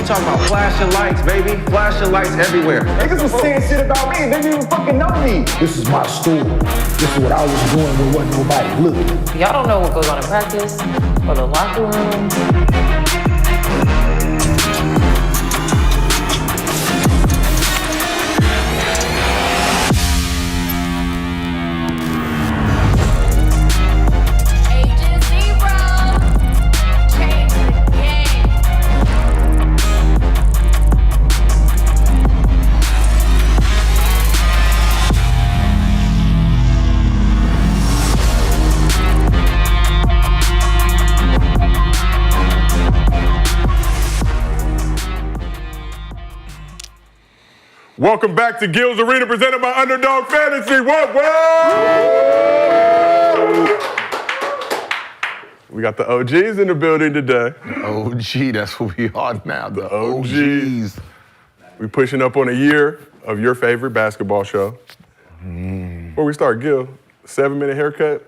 talking about flashing lights, baby. Flashing lights everywhere. Niggas was saying shit about me. They didn't even fucking know me. This is my story. This is what I was doing when wasn't nobody looking. Y'all don't know what goes on in practice or the locker room. Welcome back to Gil's Arena, presented by Underdog Fantasy. Whoa, whoa! We got the OGs in the building today. The OG, that's what we are now, the OGs. We pushing up on a year of your favorite basketball show. Before we start, Gil, 7-minute haircut?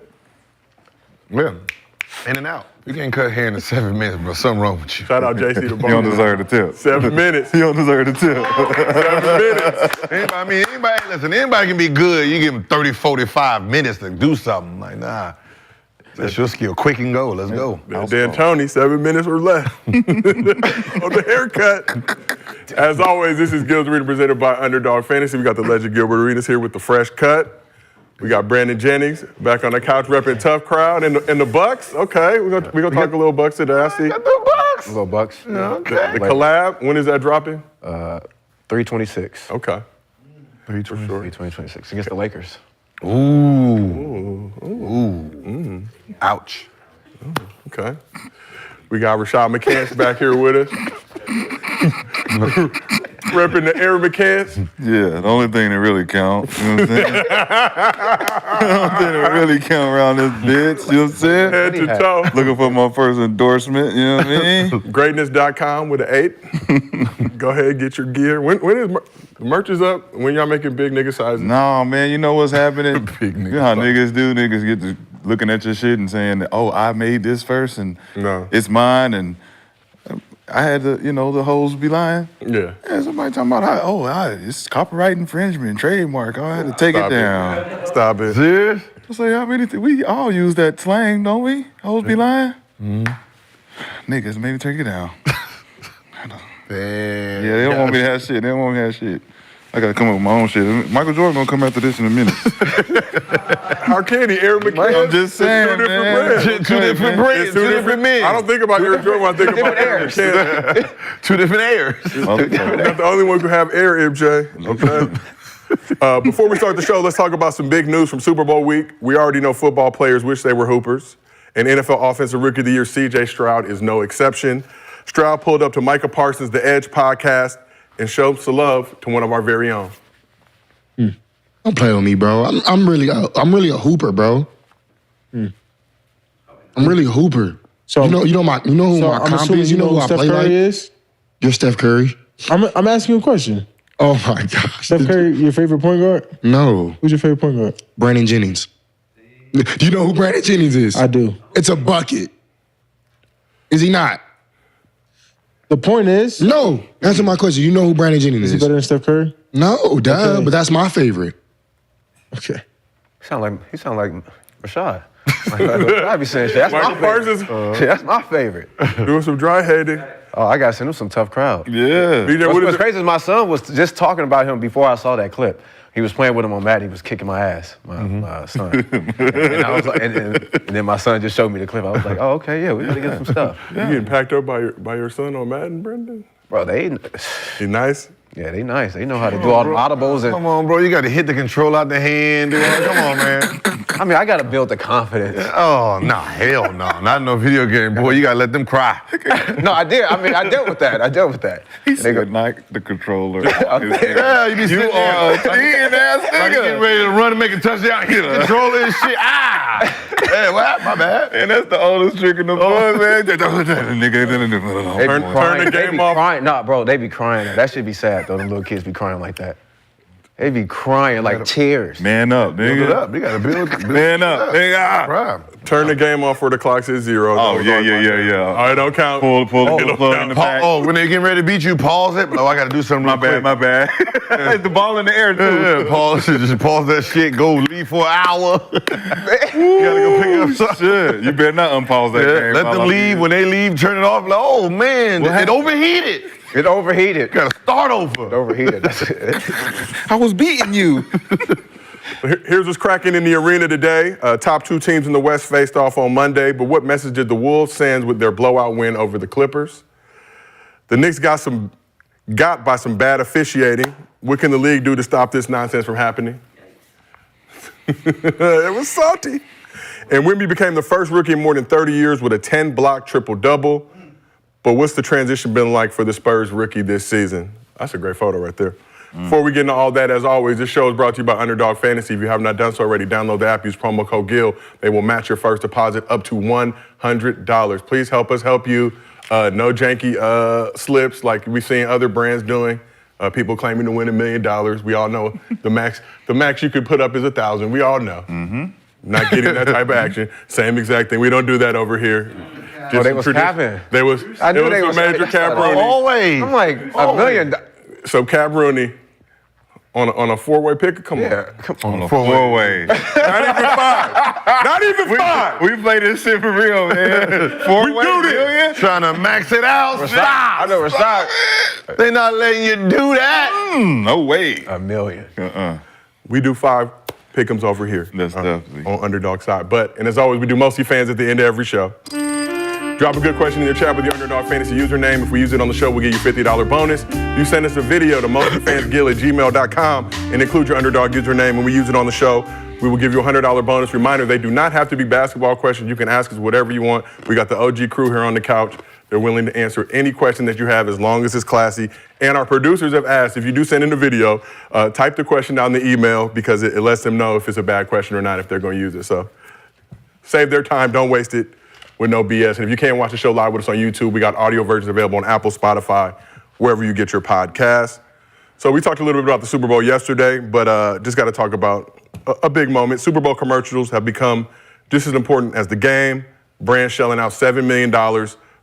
Yeah, in and out. You can't cut hair in 7 minutes, bro. Something wrong with you. Shout out JC the Bone. You don't deserve the tip. 7 minutes. You don't deserve the tip. 7 minutes. Anybody can be good. You give them 30, 45 minutes to do something. Like, nah. That's your skill. Quick and go. Let's go. Dan Tony, 7 minutes or less on the haircut. As always, this is Gil's Arena presented by Underdog Fantasy. We got the legend Gilbert Arenas here with the fresh cut. We got Brandon Jennings back on the couch repping Tough Crowd and the Bucks. Okay, we're gonna talk a little Bucks today. I see. Got the Bucks. Little Bucks. Yeah, okay. The collab, when is that dropping? 326. Okay. 326 against the Lakers. Ooh. Ouch. Okay. We got Rashad McCants back here with us. Repping the Air McCants. Yeah, the only thing that really counts, you know what I'm saying? The only thing that really count around this bitch, you know what I'm saying? Head to toe. Looking for my first endorsement, you know what I mean? Greatness.com with an 8. Go ahead, get your gear. When is the merch is up? When y'all making big nigga sizes? No, man, you know what's happening? Big nigga You know how niggas do? Niggas get to looking at your shit and saying, that, oh, I made this first and it's mine, and I had to, the hoes be lying. Yeah. Somebody talking about, it's copyright infringement, trademark. I had to take it down. Stop it. Serious? I was like, how many we all use that slang, don't we? Hoes be lying? Niggas made me take it down. Man. Yeah, they don't want me to have shit. They don't want me to have shit. I gotta come up with my own shit. Michael Jordan gonna come after this in a minute. How can he? Air McCants? I'm just saying, Two different brands, two different men. I don't think about Air Jordan when I think about Air McCants. Two different airs. You're not the only one who have Air, MJ. Okay. Before we start the show, let's talk about some big news from Super Bowl week. We already know football players wish they were hoopers. And NFL Offensive Rookie of the Year, C.J. Stroud, is no exception. Stroud pulled up to Micah Parsons' The Edge podcast and showed some love to one of our very own. Don't play with me, bro. I'm really a hooper, bro. I'm really a hooper. So you know who my comp is. You know who I play like. Is? You're Steph Curry. I'm asking you a question. Oh my gosh. Steph Curry, your favorite point guard? No. Who's your favorite point guard? Brandon Jennings. Do you know who Brandon Jennings is? I do. It's a bucket. Is he not? The point is. No. Answer my question. You know who Brandon Jennings is? Is he better than Steph Curry? No, duh. Okay. But that's my favorite. Okay. He sound like Rashad. I be saying shit. That's Michael my favorite. Parsons. Shit, that's my favorite. Doing some dry heading. Oh, I gotta send him some Tough Crowd. Yeah. BJ, What's crazy is my son was just talking about him before I saw that clip. He was playing with him on Madden. He was kicking my ass, my son. And I was like, and then my son just showed me the clip. I was like, oh, okay, yeah, we gotta get some stuff. You getting packed up by your son on Madden, Brendan? Bro, He nice? Yeah, they nice. They know how to do all the audibles. And, Come on, bro. You got to hit the control out the hand. Dude. Come on, man. I mean, I got to build the confidence. Oh, nah, hell no. Not no video game, boy. You got to let them cry. No, I did. I mean, I dealt with that. He said, not the controller. Yeah, you be sitting there. cheating ass Like you getting ready to run and make a touchdown. Hit the controller and shit. Ah! Hey, what happened? My bad. And that's the oldest trick in the book, man. They be Turn the game off. Crying. Nah, bro, they be crying. That should be sad, though. Them little kids be crying like that. They be crying like tears. Man up, nigga. Build it up. You gotta build. Man up, nigga. Prime. Turn the game off where the clock says 0. Oh, yeah. All right, don't count. Pull the plug in the Pa- back. oh, when they getting ready to beat you, pause it. Oh, I gotta do something. My bad. The ball in the air, too. Yeah, pause. Just pause that shit. Go leave for an hour. You gotta go pick up something. Shit, you better not unpause that game. Let them leave. When they leave, turn it off. Like, oh man, it overheated. It overheated. Gotta start over. It overheated. That's it. I was beating you. Here's what's cracking in the arena today. Top 2 teams in the West faced off on Monday, but what message did the Wolves send with their blowout win over the Clippers? The Knicks got by some bad officiating. What can the league do to stop this nonsense from happening? It was salty. And Wemby became the first rookie in more than 30 years with a 10-block triple-double. But what's the transition been like for the Spurs rookie this season? That's a great photo right there. Before we get into all that, as always, this show is brought to you by Underdog Fantasy. If you have not done so already, download the app, use promo code GIL. They will match your first deposit up to $100. Please help us help you. No janky slips like we've seen other brands doing. People claiming to win $1 million. We all know the max you could put up is 1,000. We all know. Not getting that type of action. Same exact thing. We don't do that over here. Oh, they was capping. I knew they was some major cap Rooney. Always. I'm like, $1 million. So Cap Rooney on a 4-way pick? Come on. Yeah, come on. On a 4-way. Not even 5. Not even 5. We play this shit for real, man. 4-way do this. million? Trying to max it out. I know Rashad. They not letting you do that. No way. $1 million. We do 5 pick'ems over here. That's definitely. On Underdog side. And as always, we do MostlyFans at the end of every show. Drop a good question in your chat with your Underdog Fantasy username. If we use it on the show, we'll give you a $50 bonus. You send us a video to mostlyfansgil@gmail.com and include your Underdog username. When we use it on the show, we will give you a $100 bonus. Reminder, they do not have to be basketball questions. You can ask us whatever you want. We got the OG crew here on the couch. They're willing to answer any question that you have as long as it's classy. And our producers have asked, if you do send in a video, type the question down the email because it lets them know if it's a bad question or not, if they're going to use it. So save their time. Don't waste it with no BS. And if you can't watch the show live with us on YouTube, we got audio versions available on Apple, Spotify, wherever you get your podcasts. So we talked a little bit about the Super Bowl yesterday, but just got to talk about a big moment. Super Bowl commercials have become just as important as the game. Brands shelling out $7 million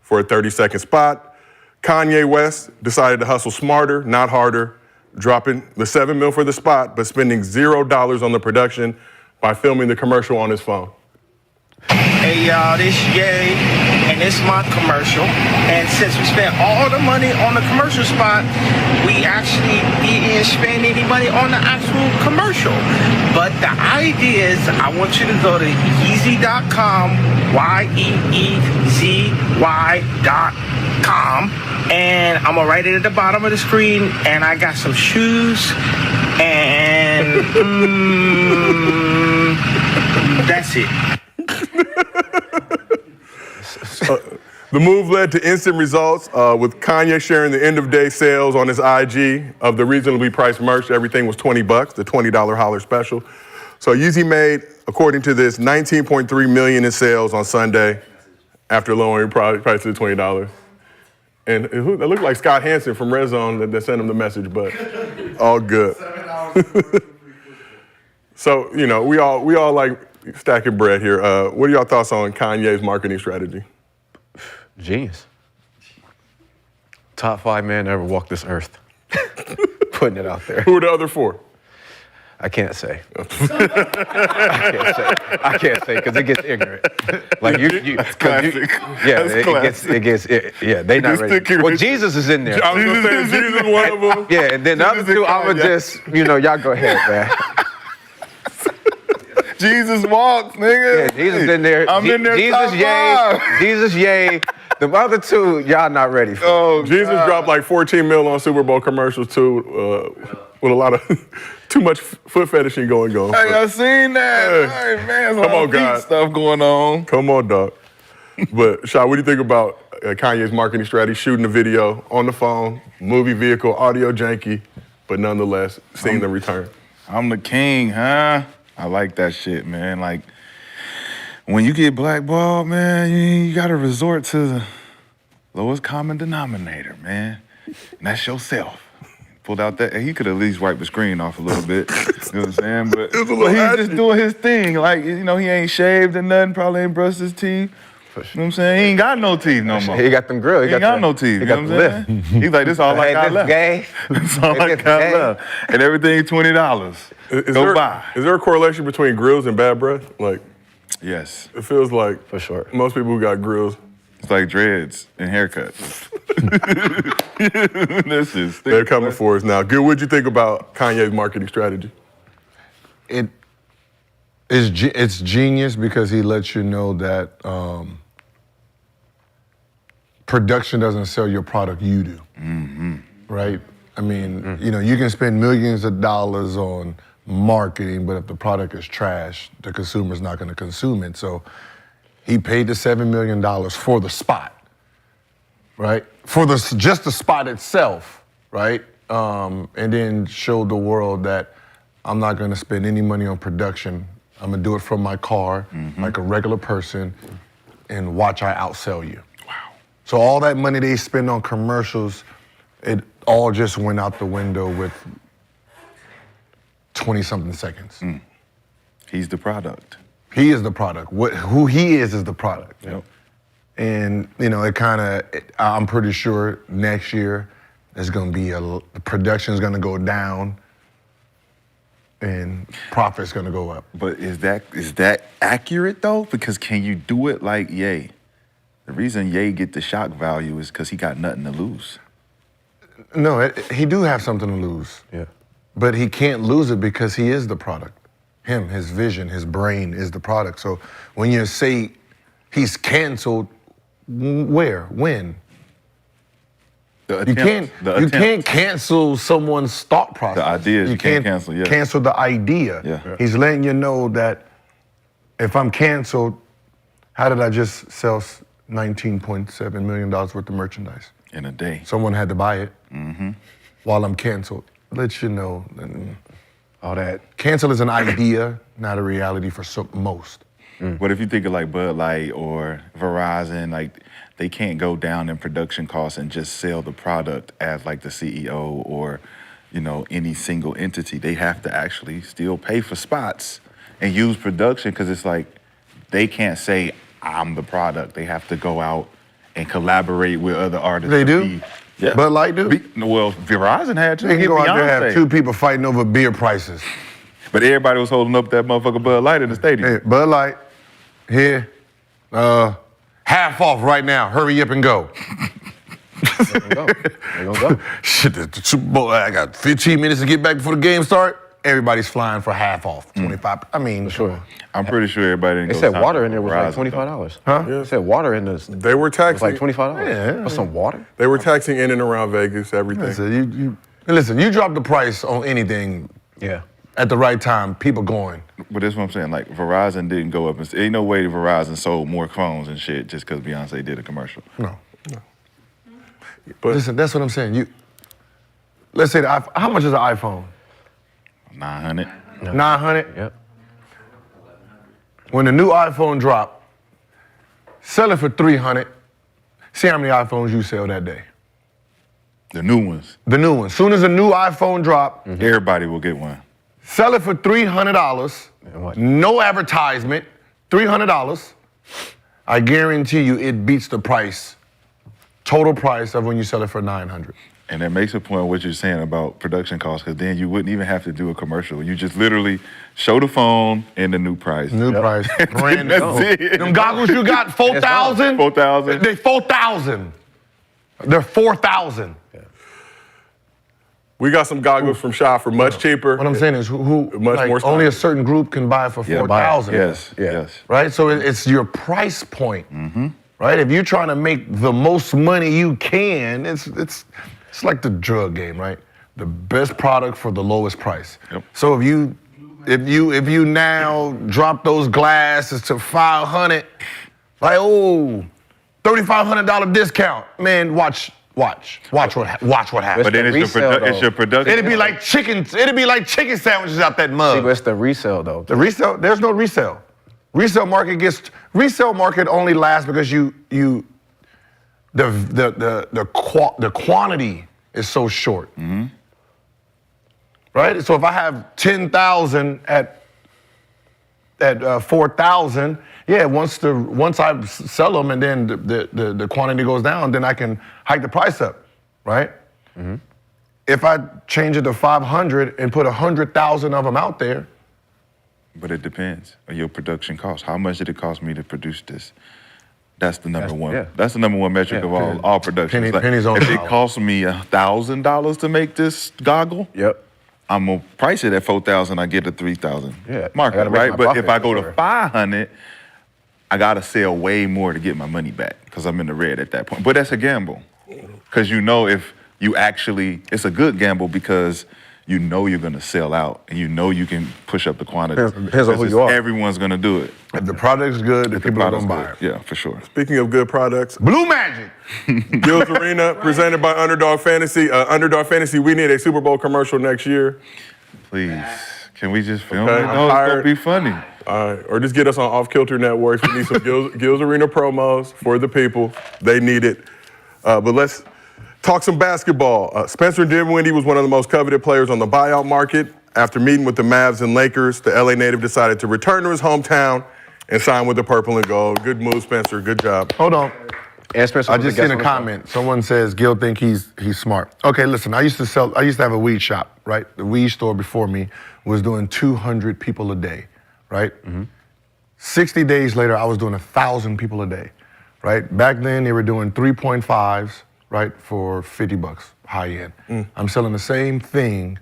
for a 30-second spot. Kanye West decided to hustle smarter, not harder, dropping the $7 million for the spot, but spending $0 on the production by filming the commercial on his phone. Hey y'all, this Ye, and it's my commercial. And since we spent all the money on the commercial spot, we actually didn't spend any money on the actual commercial. But the idea is I want you to go to Yeezy.com, YEEZY.com, and I'm gonna write it at the bottom of the screen, and I got some shoes, and that's it. The move led to instant results with Kanye sharing the end-of-day sales on his IG of the reasonably priced merch. Everything was $20, the $20 holler special. So Yeezy made, according to this, $19.3 million in sales on Sunday after lowering price to $20. And it looked like Scott Hansen from Red Zone that sent him the message, but all good. So, you know, we all like stacking bread here. What are y'all thoughts on Kanye's marketing strategy? Genius. Top 5 man to ever walk this earth. Putting it out there. Who are the other 4? I can't say. I can't say because it gets ignorant. Like you classic. They not ready. Well, Jesus is in there. I was gonna say Jesus is one of them. Yeah, and then the other 2, I'ma just, y'all go ahead, man. Jesus walks, nigga. Yeah, Jesus in there. I'm in there. Jesus, yay. Jesus, yay. The other 2, y'all not ready for. Oh, Jesus dropped like 14 mil on Super Bowl commercials too, with a lot of too much foot fetishing going on. Hey, I seen that. Yeah. Hey, man, Come on, God. stuff going on. Come on, dog. But Shaq, what do you think about Kanye's marketing strategy? Shooting a video on the phone, movie vehicle, audio janky, but nonetheless seeing the return. I'm the king, huh? I like that shit, man. Like, when you get blackballed, man, you gotta resort to the lowest common denominator, man. And that's yourself. pulled out that. He could at least wipe the screen off a little bit. You know what I'm saying? But, was a little but he's acid. just doing his thing. Like, you know, he ain't shaved or nothing, probably ain't brushed his teeth. You know what I'm saying? He ain't got no teeth no more. He got them grills. He ain't got no teeth. He You got know the what I'm saying? He's like, this all I got left. Gay. This all I got left. And everything $20. Go buy. Is there a correlation between grills and bad breath? Like, Yes. it feels like For sure. most people who got grills, It's like dreads and haircuts. This is they're coming for us now. Good. What'd you think about Kanye's marketing strategy? It's genius because he lets you know that production doesn't sell your product, you do. Right? I mean, you know, you can spend millions of dollars on marketing, but if the product is trash, the consumer's not going to consume it. So he paid the $7 million for the spot, right? For just the spot itself, right? And then showed the world that I'm not going to spend any money on production. I'm going to do it from my car, like a regular person, and watch I outsell you. Wow. So all that money they spend on commercials, it all just went out the window with 20-something seconds. He's the product. He is the product. Who he is the product. Yep. And, you know, I'm pretty sure next year there's going to be the production's going to go down and profit's going to go up. But is that accurate though? Because can you do it like Ye? The reason Ye get the shock value is because he got nothing to lose. No, he do have something to lose. Yeah. But he can't lose it because he is the product. Him, his vision, his brain is the product. So when you say he's canceled, where? When? You can't cancel someone's thought process. The ideas you can't cancel, yeah. Cancel the idea. Yeah. He's letting you know that if I'm canceled, how did I just sell $19.7 million worth of merchandise? In a day. Someone had to buy it while I'm canceled. Let you know. All that. Cancel is an idea, not a reality for most. What if you think of like Bud Light or Verizon, like they can't go down in production costs and just sell the product as like the CEO or, you know, any single entity. They have to actually still pay for spots and use production because it's like they can't say, I'm the product. They have to go out and collaborate with other artists. They do? Yeah. Bud Light do? Well, Verizon had to. They can go out there and Beyonce. have two people fighting over beer prices. But everybody was holding up that motherfucker Bud Light in the stadium. Hey, Bud Light, here, half off right now. Hurry up and go. They gonna go. Shit, the Super Bowl, I got 15 minutes to get back before the game start. Everybody's flying for half off, 25. I mean, Sure. I'm pretty sure everybody didn't They go said sign water up in there was for like Verizon, $25. Huh? They said water in this. They were It was taxing. like $25. Yeah. For some water? They were taxing in and around Vegas, everything. Listen, you drop the price on anything Yeah. at the right time, people going. But that's what I'm saying. Like Verizon didn't go up. Ain't no way Verizon sold more phones and shit just because Beyonce did a commercial. No. But Listen, that's what I'm saying. Let's say how much is an iPhone? 900. 900. Yep. When the new iPhone drop, sell it for 300. See how many iPhones you sell that day. The new ones. The new one. Soon as a new iPhone drop, Everybody will get one. sell it for $300. what? No advertisement. $300. I guarantee you, it beats the total price of when you sell it for $900. And that makes a point of what you're saying about production costs, because then you wouldn't even have to do a commercial. You just literally show the phone and the new price. New price, brand new. That's it. Them goggles you got, 4,000? 4,000. They 4,000. They're 4,000. we got some goggles from Shaq for much cheaper. What I'm saying is, who Much like, more only a stylish. certain group can buy it for 4,000. Yes, Yeah. yes. Right? So it's your price point. Right? If you're trying to make the most money you can, it's like the drug game, right? The best product for the lowest price. Yep. So if you now drop those glasses to 500, like $3,500 discount, man, watch what happens. But then it's resale, it's your production. It'd be like chicken sandwiches out that mug. See, but it's the resale though. The resale, there's no resale. Resale market only lasts because the quantity is so short. right? So if I have 10,000 at 4,000, yeah, once I sell them and then the quantity goes down, then I can hike the price up, right? Mm-hmm. If I change it to 500 and put 100,000 of them out there. But it depends on your production cost. How much did it cost me to produce this? That's the number one. Yeah. That's the number one metric of all production. Pennies on if it cost me $1,000 to make this goggle, I'm gonna price it at 4,000. I get a 3,000 market, right? But if I go to 500, I gotta sell way more to get my money back because I'm in the red at that point. But that's a gamble, because you know if you actually, it's a good gamble because you know you're gonna sell out and you know you can push up the quantity. Depends on who you are. Everyone's gonna do it. If the product's good, the people are gonna buy it. Yeah, for sure. Speaking of good products, Blue Magic. Gil's Arena, presented by Underdog Fantasy. Underdog Fantasy, we need a Super Bowl commercial next year. Please, can we just film Okay, it? No, it's gonna be funny. Or just get us on Off Kilter Networks. We need some Gil's Arena promos for the people. They need it. But let's talk some basketball. Spencer Dinwiddie was one of the most coveted players on the buyout market. After meeting with the Mavs and Lakers, the LA native decided to return to his hometown and sign with the Purple and Gold. Good move, Spencer. Good job. Hold on. And Spencer, I just seen a comment. Someone says Gil think he's smart. Okay, listen. I used to have a weed shop, right? The weed store before me was doing 200 people a day, right? Mm-hmm. 60 days later, I was doing 1,000 people a day, right? Back then, they were doing 3.5s, right, for $50, high end. I'm selling the same thing,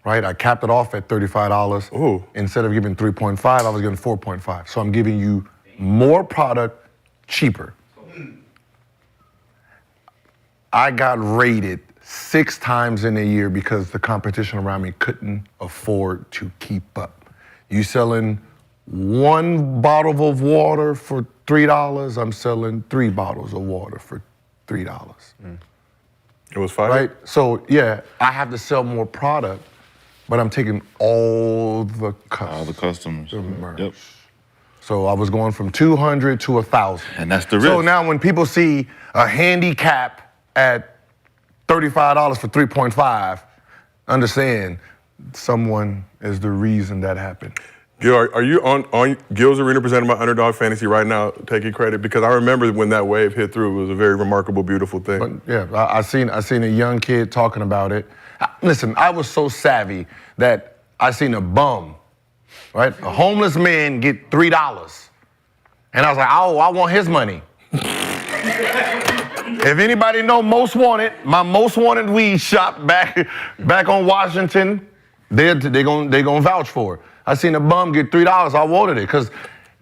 right? I capped it off at $35. Ooh. Instead of giving 3.5, I was giving 4.5. So I'm giving you more product, cheaper. I got raided 6 times in a year because the competition around me couldn't afford to keep up. You selling 1 bottle of water for $3, I'm selling 3 bottles of water for $3. It was fire. Right? So, yeah, I have to sell more product, but I'm taking all the customers. All the customers. Yep. So I was going from 200 to 1,000. And that's the risk. So now when people see a handicap at $35 for 3.5, understand someone is the reason that happened. Gil, are you on Gil's Arena presented by Underdog Fantasy right now, taking credit? Because I remember when that wave hit through, it was a very remarkable, beautiful thing. But yeah, I seen a young kid talking about it. Listen, I was so savvy that I seen a bum, right? A homeless man get $3. And I was like, oh, I want his money. If anybody know Most Wanted, my Most Wanted weed shop back on Washington, they gonna vouch for it. I seen a bum get $3. I wanted it because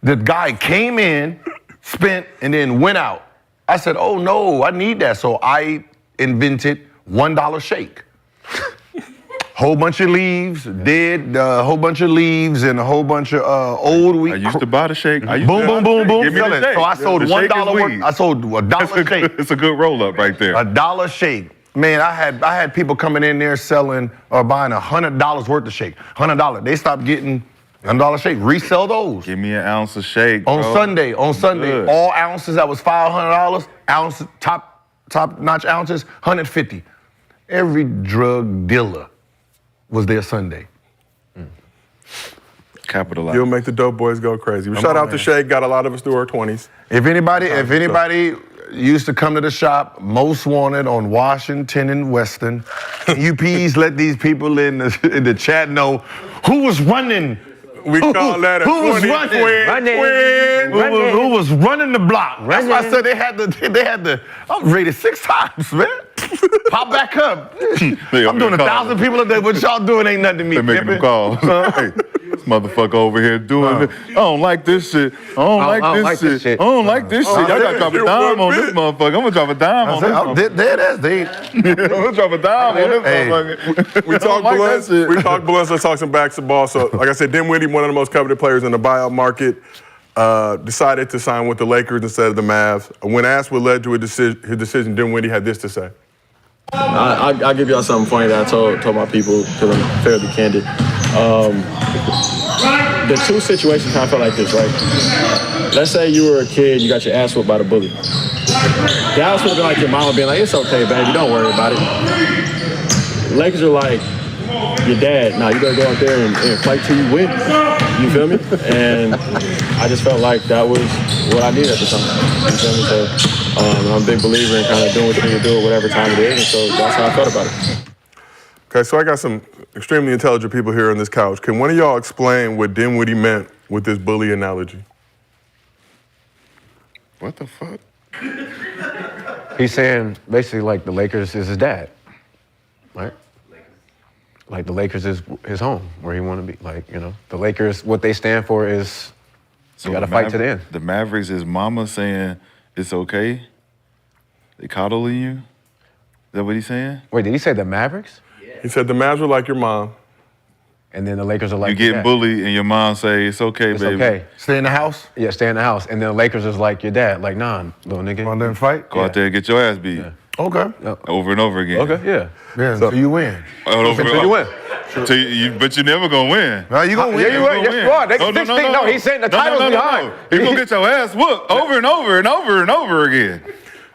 the guy came in, spent, and then went out. I said, oh no, I need that. So I invented $1 shake. Whole bunch of leaves, a whole bunch of leaves and a whole bunch of old weed. I used to buy the shake. Boom, Give me sell the it. shake. So I sold $1 worth. I sold $1 shake. It's a good roll-up right there. $1 shake. Man, I had people coming in there selling or buying $100 worth of shake. $100. They stopped getting $1 shake. Resell those. Give me an ounce of shake, bro. On Sunday, Good. all ounces that was $500. Ounce top-notch ounces, $150. Every drug dealer was there Sunday. Capitalize. You'll make the dope boys go crazy. Shout out to Shake, got a lot of us through our 20s. If anybody used to come to the shop, Most Wanted on Washington and Western, can you please let these people in the chat know who was running? We call that a who was 20 running? Who was running the block? That's why I said they had the. I was rated 6 times, man. Pop back up. I'm doing 1,000 people a day. What y'all doing ain't nothing to me. They're making them calls. Hey, this motherfucker over here doing it. I don't like this shit. I don't like this shit. I don't like this shit. Y'all gotta drop a dime on this motherfucker. I'm gonna drop a dime on this motherfucker. I'm gonna drop a dime on this motherfucker. We talk balloons. Let's talk some basketball. So, like I said, Dinwiddie, one of the most coveted players in the buyout market, decided to sign with the Lakers instead of the Mavs. When asked what led to his decision, Dinwiddie had this to say. I'll give y'all something funny that I told my people because I'm fairly candid. The two situations kind of felt like this, right? Let's say you were a kid, you got your ass whooped by the bully. That would have been like your mama being like, it's okay, baby, don't worry about it. Lakers are like, your dad, nah, you better go out there and fight till you win. You feel me? And I just felt like that was what I needed at the time. You feel me? So I'm a big believer in kind of doing what you need to do, whatever time it is, and so that's how I felt about it. Okay, so I got some extremely intelligent people here on this couch. Can one of y'all explain what Dinwiddie meant with this bully analogy? What the fuck? He's saying basically like the Lakers is his dad, right? Like the Lakers is his home, where he want to be. Like, you know, the Lakers, what they stand for is you got to fight to the end. The Mavericks is mama saying it's okay? They coddling you? Is that what he's saying? Wait, did he say the Mavericks? He said the Mavs are like your mom. And then the Lakers are like you getting bullied and your mom say it's okay, baby. It's okay. Stay in the house? Yeah, stay in the house. And then the Lakers is like your dad. Like, nah, little nigga. Go out there and fight? Go out there and get your ass beat. Yeah. Okay. Over and over again. Okay, yeah. Yeah, so you win. Until you win. But you're never gonna win. No, you gonna win. Yeah, you win. Yes, you are. They can fix things. No, he's saying the title's behind. You're gonna get your ass whooped over and over and over and over again.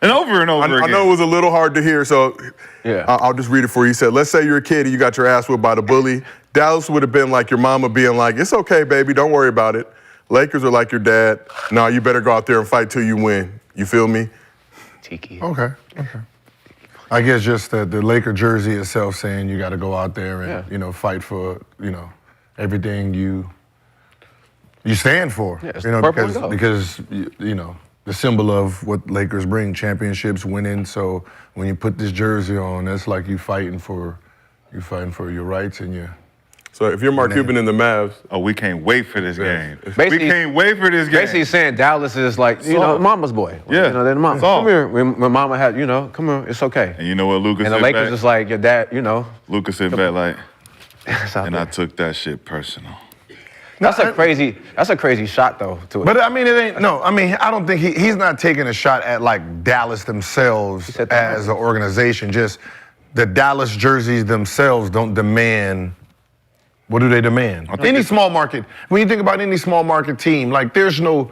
And over and over again. I know it was a little hard to hear, so yeah. I'll just read it for you. He said, let's say you're a kid and you got your ass whipped by the bully. Dallas would have been like your mama being like, it's okay, baby, don't worry about it. Lakers are like your dad. Nah, you better go out there and fight till you win. You feel me? Tiki. Okay. I guess just the Laker jersey itself saying you got to go out there and, you know, fight for, you know, everything you stand for. Yeah, it's you know, purple and gold. because you know, the symbol of what Lakers bring, championships, winning. So when you put this jersey on, that's like you fighting for your rights and your. So if you're Mark Cuban in the Mavs, we can't wait for this game. Basically, we can't wait for this game. Basically saying Dallas is like, you know, mama's boy. Yeah. You know, they're the mama. Come here. When mama had, you know, come here, it's okay. And you know what Luka said And the Lakers back? is like, your dad, you know. Luka said back like, and there. I took that shit personal. That's a crazy shot though to it. But I mean, it ain't, no, I mean, I don't think he's not taking a shot at like Dallas themselves as an organization. Just the Dallas jerseys themselves don't demand, what do they demand? Any small market, when you think about any small market team, like there's no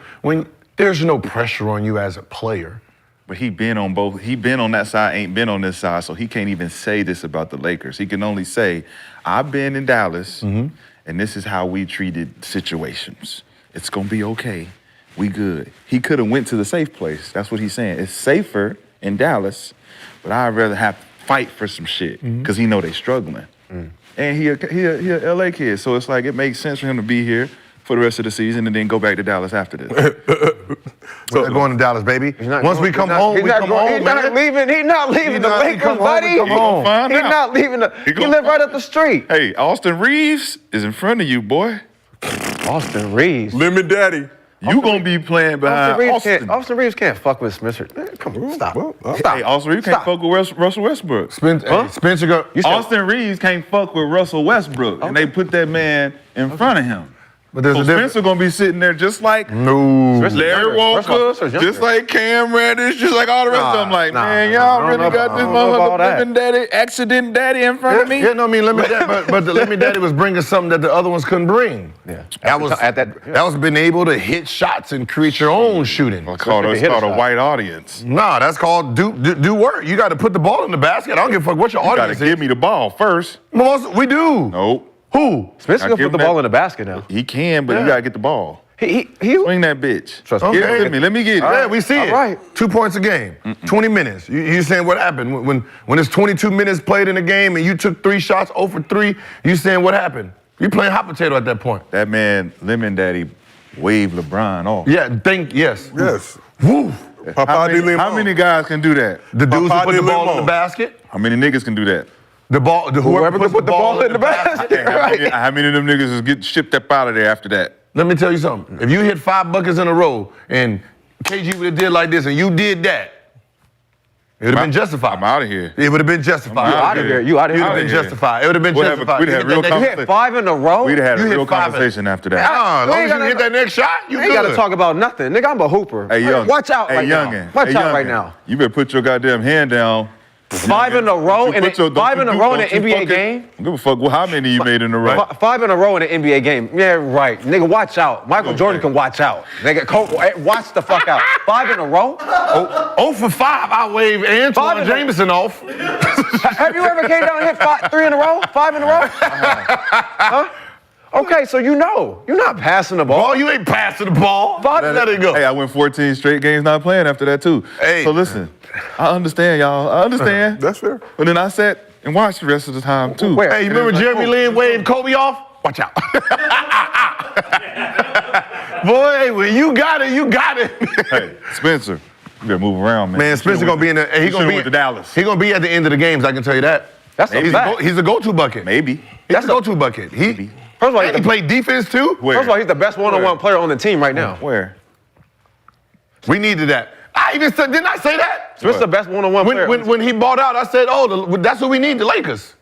pressure on you as a player. But he been on both. He been on that side, ain't been on this side, so he can't even say this about the Lakers. He can only say, I've been in Dallas, and this is how we treated situations. It's gonna be okay. We good. He could have went to the safe place. That's what he's saying. It's safer in Dallas, but I'd rather have to fight for some shit because he know they struggling. And he a LA kid, so it's like it makes sense for him to be here for the rest of the season and then go back to Dallas after this. We're not going to Dallas, baby. Once we come home, we come home, He's not leaving the Lakers, buddy. He's not leaving he live right up the street. Hey, Austin Reeves is in front of you, boy. Austin Reeves. Lemon Daddy. You gonna be playing behind Austin. Austin Reeves can't fuck with Spencer. Come on, stop. Hey, Austin Reeves can't fuck with Russell Westbrook. Spencer go. Austin Reeves can't fuck with Russell Westbrook, and they put that man in front of him. But there's so a difference. Spencer gonna be sitting there just like Larry Walker, just like Cam Reddish, just like all the rest of them. Like, man, y'all really got this motherfucker daddy, accident daddy in front of me? Yeah, no, I mean, but the Let Me Daddy was bringing something that the other ones couldn't bring. Yeah, that was being able to hit shots and create your own shooting. It's called a white audience. Nah, that's called do work. You got to put the ball in the basket. I don't give a fuck what your audience is. You got to give me the ball first. We do. Nope. Who? Spencer can put the ball in the basket now. He can, but you gotta get the ball. He swing that bitch. Trust me. Give it to me. Let me get it. Yeah, we see it. Right. 2 points a game. 20 minutes. You saying what happened when it's 22 minutes played in a game and you took 3 shots 0 for 3? You saying what happened? You playing hot potato at that point. That man, Lemon Daddy, waved LeBron off. Yeah. Yes. Woo. How many guys can do that? The dudes who put the ball in the basket. How many niggas can do that? Whoever can put the ball in the basket. Right. How many of them niggas is get shipped up out of there after that? Let me tell you something. If you hit 5 buckets in a row and KG would have did like this and you did that, it would have been justified. I'm out of here. It would have been justified. You out of here. You out of here. It would have been justified. It would have been justified. We'd have real You hit 5 in a row? We'd have had a You real hit 5 conversation after that. As long as you hit that next shot, you ain't got to talk about nothing. Nigga, I'm a hooper. Hey, young. Watch out hey, right youngin. now. Watch out right now. You better put your goddamn hand down 5 in a row in an NBA game? I don't give a fuck how many you made in a row. 5 in a row in an NBA game. Yeah, right. Nigga, watch out. Michael Jordan can watch out. Nigga, watch the fuck out. 5 in a row? 0 for 5, I wave Antoine Jameson off. Have you ever came down and hit 3 in a row? 5 in a row? Huh? Okay, so you know. You're not passing the ball. Ball, you ain't passing the ball. Let it go. Hey, I went 14 straight games not playing after that, too. Hey. So listen, I understand, y'all. I understand. That's fair. But then I sat and watched the rest of the time, too. Where? Hey, you remember Jeremy Lin waving Kobe off? Watch out. Boy, when you got it, you got it. Hey, Spencer, you better move around, man. Man, Spencer gonna be in the. He gonna be with the Dallas. He gonna be at the end of the games. I can tell you that. That's a fact. He's a go-to bucket. Maybe. That's a go-to bucket. First of all, He played defense too. Where? First of all, he's the best one-on-one player on the team right now. Where? We needed that. I even said, didn't I say that? Spencer's the best one-on-one player. When he bought out, I said, that's what we need, the Lakers.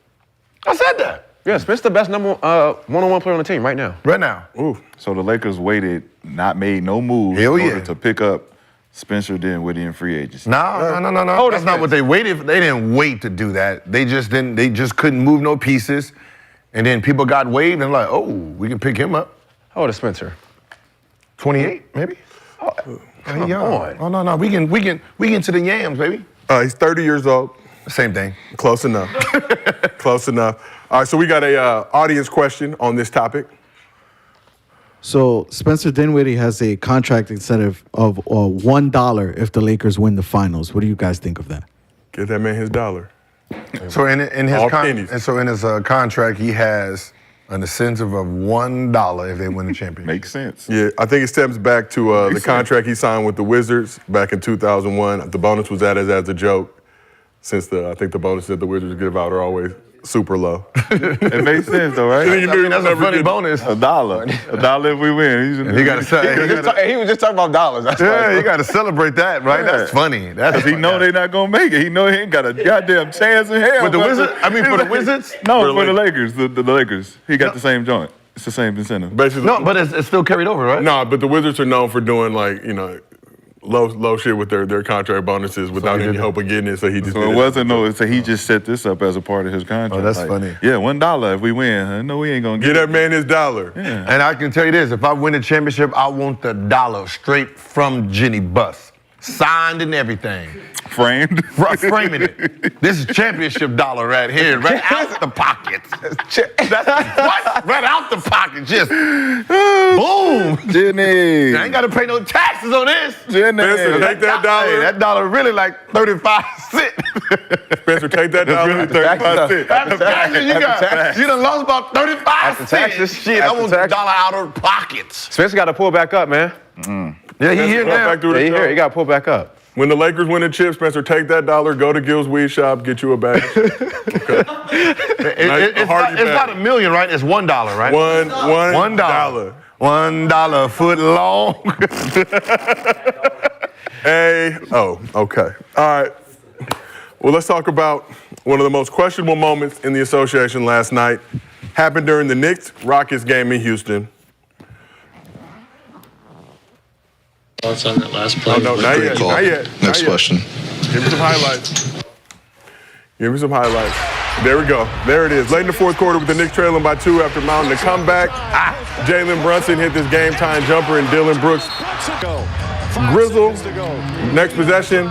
I said that. Yeah, Spencer's the best one-on-one player on the team right now. Right now. Ooh. So the Lakers made no moves Hell in order yeah. to pick up Spencer Dinwiddie in free agency. No. Oh, That's not what they waited for. They didn't wait to do that. They just couldn't move no pieces. And then people got waived and like, oh, we can pick him up. How old is Spencer? 28, maybe? Come on. Oh, no. We can to the yams, baby. He's 30 years old. Same thing. Close enough. Close enough. All right, so we got a audience question on this topic. So Spencer Dinwiddie has a contract incentive of $1 if the Lakers win the finals. What do you guys think of that? Give that man his dollar. So in his All pennies. contract, he has an incentive of $1 if they win the championship. Makes sense. Yeah, I think it stems back to the contract he signed with the Wizards back in 2001. The bonus was added as a joke, since I think the bonuses that the Wizards give out are always super low. It makes sense, though, right? That's a funny bonus. $1 if we win. He got to He was just talking about dollars. That's Yeah, you got to celebrate that, right? That's funny. Because he know they're not going to make it. He know he ain't got a goddamn chance in hell. With the Wizards? I mean, for the Wizards? No, for the Lakers. The Lakers. He got the same joint. It's the same incentive. Basically, No, but it's still carried over, right? No, but the Wizards are known for doing low shit with their contract bonuses without any hope of getting it. So he just. So it wasn't so he just set this up as a part of his contract. Oh, that's funny. Yeah, $1 if we win. No, we ain't gonna Get that man his dollar. Yeah. And I can tell you this, if I win the championship, I want the dollar straight from Jenny Buss. Signed and everything. Framed. Framing it. This is championship dollar right here, right out the pocket. What? Right out the pocket, just boom. Jenny. I ain't got to pay no taxes on this. Spencer, take that dollar. Hey, that dollar really like 35 cents. Spencer, take that dollar. really 35 cents. After taxes, you done lost about 35 cents. taxes. Shit, I After want the taxes. dollar out of pockets. Spencer got to pull back up, man. Yeah, he here now. Back through Yeah, the he show. here. He got to pull back up. When the Lakers win the chip, Spencer, take that dollar, go to Gil's Weed Shop, get you a bag. It's not $1 million, right? It's $1, right? $1. $1 foot long. Okay. All right. Well, let's talk about one of the most questionable moments in the association last night. Happened during the Knicks-Rockets game in Houston. Thoughts on that last play? Oh, no, not yet. Call. Not yet. Next Not yet. question. Give me some highlights. Give me some highlights. There we go. There it is. Late in the fourth quarter with the Knicks trailing by 2 after mounting a comeback. Jalen Brunson hit this game-tying jumper and Dylan Brooks Grizzle. Next possession,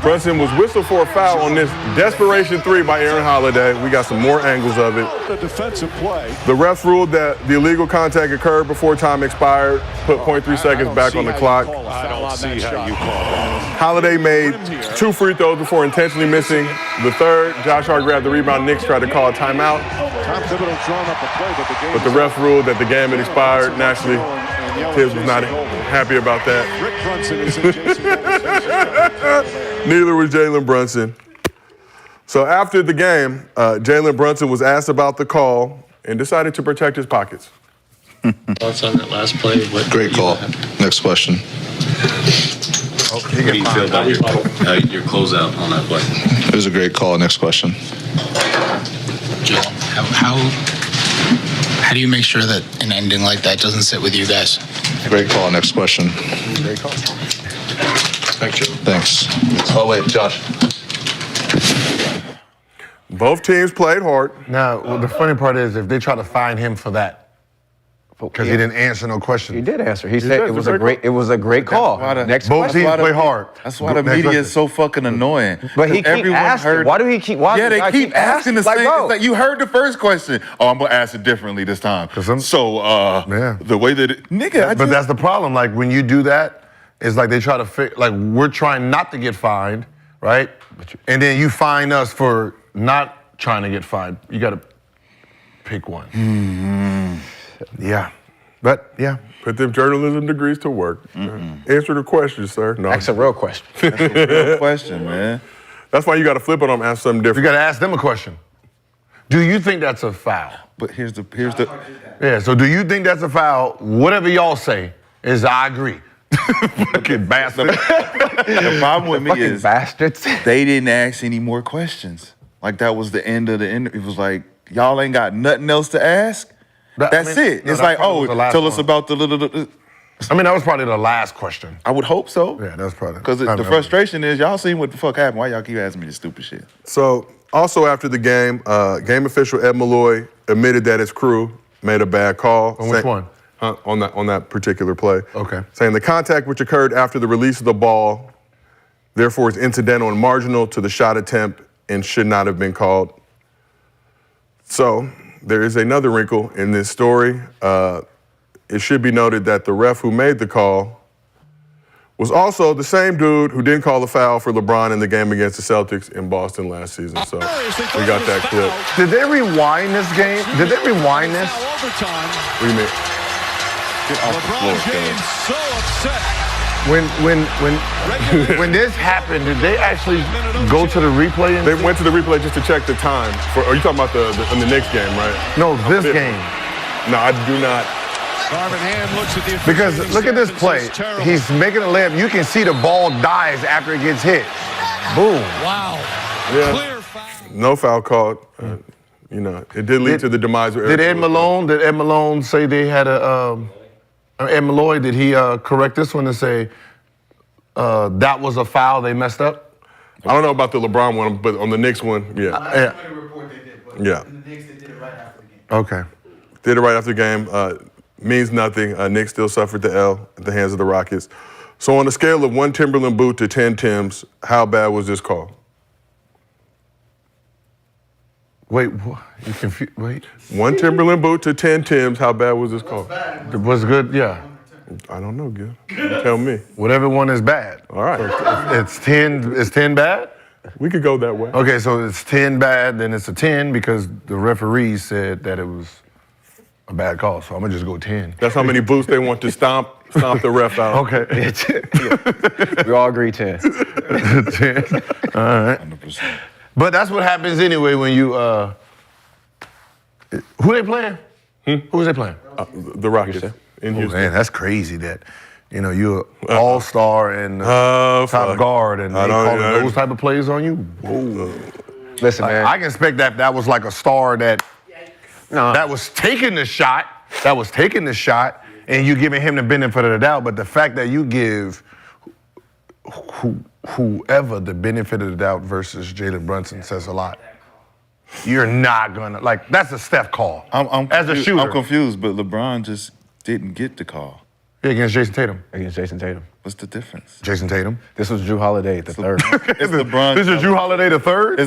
Brunson was whistled for a foul on this desperation 3 by Aaron Holiday. We got some more angles of it. The defensive play. The refs ruled that the illegal contact occurred before time expired, put 0.3 seconds back on the clock. I don't see how you call that. Holiday made 2 free throws before intentionally missing the third. Josh Hart grabbed the rebound. Knicks tried to call a timeout, Tom Thibodeau drawn up a play, but the ref ruled that the game had expired. Naturally, Tibbs was not happy about that. Rick Brunson is in Jason Tatum's Neither was Jalen Brunson. So after the game, Jalen Brunson was asked about the call and decided to protect his pockets. Thoughts on that last play? Great call. Next question. How do you feel about your closeout on that play? It was a great call. Next question. Joe, how do you make sure that an ending like that doesn't sit with you guys? Great call. Next question. Great call. Thanks. Oh, wait, Josh. Both teams played hard. Now, well, the funny part is if they try to fine him for that, because he didn't answer no question. He did answer. He said it was a great call. Next Both question. teams play hard. That's why the media is so fucking annoying. But he keep asking. Why do he keep? Why Yeah, do they keep asking the like, same. bro. It's like you heard the first question. Oh, I'm gonna ask it differently this time. The way that nigga, But that's the problem. Like when you do that, it's like they try to like we're trying not to get fined, right? And then you fine us for not trying to get fined. You got to pick one. Yeah, but yeah. Put them journalism degrees to work. Answer the question, sir. No. That's a real question. That's a real question, man. That's why you got to flip it on them, ask something different. You got to ask them a question. Do you think that's a foul? But here's the Yeah, so do you think that's a foul? Whatever y'all say is I agree. Fucking bastard. The problem with me Fucking is bastards. They didn't ask any more questions. Like that was the end of the interview. It was like y'all ain't got nothing else to ask. That's it. No, It's that like, probably was the last tell us one. about the. I mean, that was probably the last question. I would hope so. Yeah, that's probably. Because the frustration is y'all seen what the fuck happened. Why y'all keep asking me this stupid shit? So, also after the game, game official Ed Malloy admitted that his crew made a bad call. On which one? On that particular play. Okay. Saying the contact which occurred after the release of the ball, therefore is incidental and marginal to the shot attempt and should not have been called. So, there is another wrinkle in this story. It should be noted that the ref who made the call was also the same dude who didn't call the foul for LeBron in the game against the Celtics in Boston last season. So we got that clip. Did they rewind this game? Did they rewind this? What do you mean? Get off the floor, James so upset. When this happened, did they actually go to the replay? They went to the replay just to check the time. Are you talking about in the Knicks game, right? No, this game. No, I do not. Darvin Ham looks at the Because look at this play. He's making a layup. You can see the ball dies after it gets hit. Boom. Wow. Yeah. Clear foul. No foul called. It did lead to the demise of Eric. Did Ed Malone say they had Ed Malloy, did he correct this one and say that was a foul, they messed up? I don't know about the LeBron one, but on the Knicks one, yeah. Yeah. Okay. Did it right after the game. Means nothing. Knicks still suffered the L at the hands of the Rockets. So on a scale of 1 Timberland boot to 10 Tims, how bad was this call? Wait, what? You confused? Wait. 1 Timberland boot to 10 Tims, how bad was this call? It was good, yeah. I don't know, Gil. Tell me. Whatever one is bad. All right. So it's 10. Is 10 bad? We could go that way. Okay, so it's 10 bad, then it's a 10 because the referee said that it was a bad call. So I'm gonna just go 10. That's how many boots they want to stomp the ref out. Okay. We all agree 10. 10. All right. 100%. But that's what happens anyway when you. Who they playing? Who's they playing? The Rockets in Oh, Houston. man, that's crazy that you're an all-star and top guard and they calling those type of plays on you. Whoa. Listen, man. I can expect that was like a star that was taking the shot. That was taking the shot, and you giving him the benefit of the doubt. But the fact that you give whoever the benefit of the doubt versus Jalen Brunson says a lot. You're not gonna that's a Steph call. As a shooter. I'm confused, but LeBron just didn't get the call. Against Jason Tatum. Against Jason Tatum. What's the difference? Jason Tatum. This was Drew Holiday, the third. It's LeBron. This is Drew Holiday the third?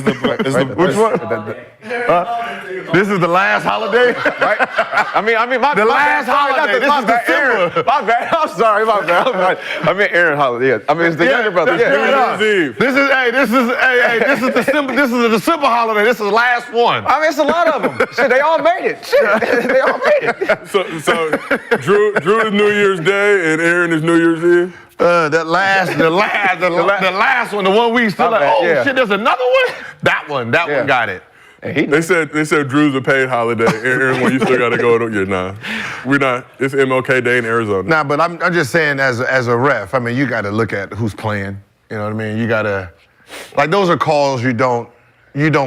Which one? This is the last holiday? Right? I mean, The last holiday. This is December. My bad. I'm sorry. My bad. I mean, Aaron Holiday. Yeah. I mean, it's the younger brother. Yeah. This is December. This is a December holiday. This is the last one. I mean, it's a lot of them. Shit, they all made it. Shit, they all made it. So Drew is New Year's Day and Aaron is New Year's Eve? The last one, the one we still shit, there's another one? That one got it. They said Drew's a paid holiday. Aaron, when you still got to go to, we're not. It's MLK Day in Arizona. Nah, but I'm just saying as a ref, I mean, you got to look at who's playing. You know what I mean? You got to, those are calls you don't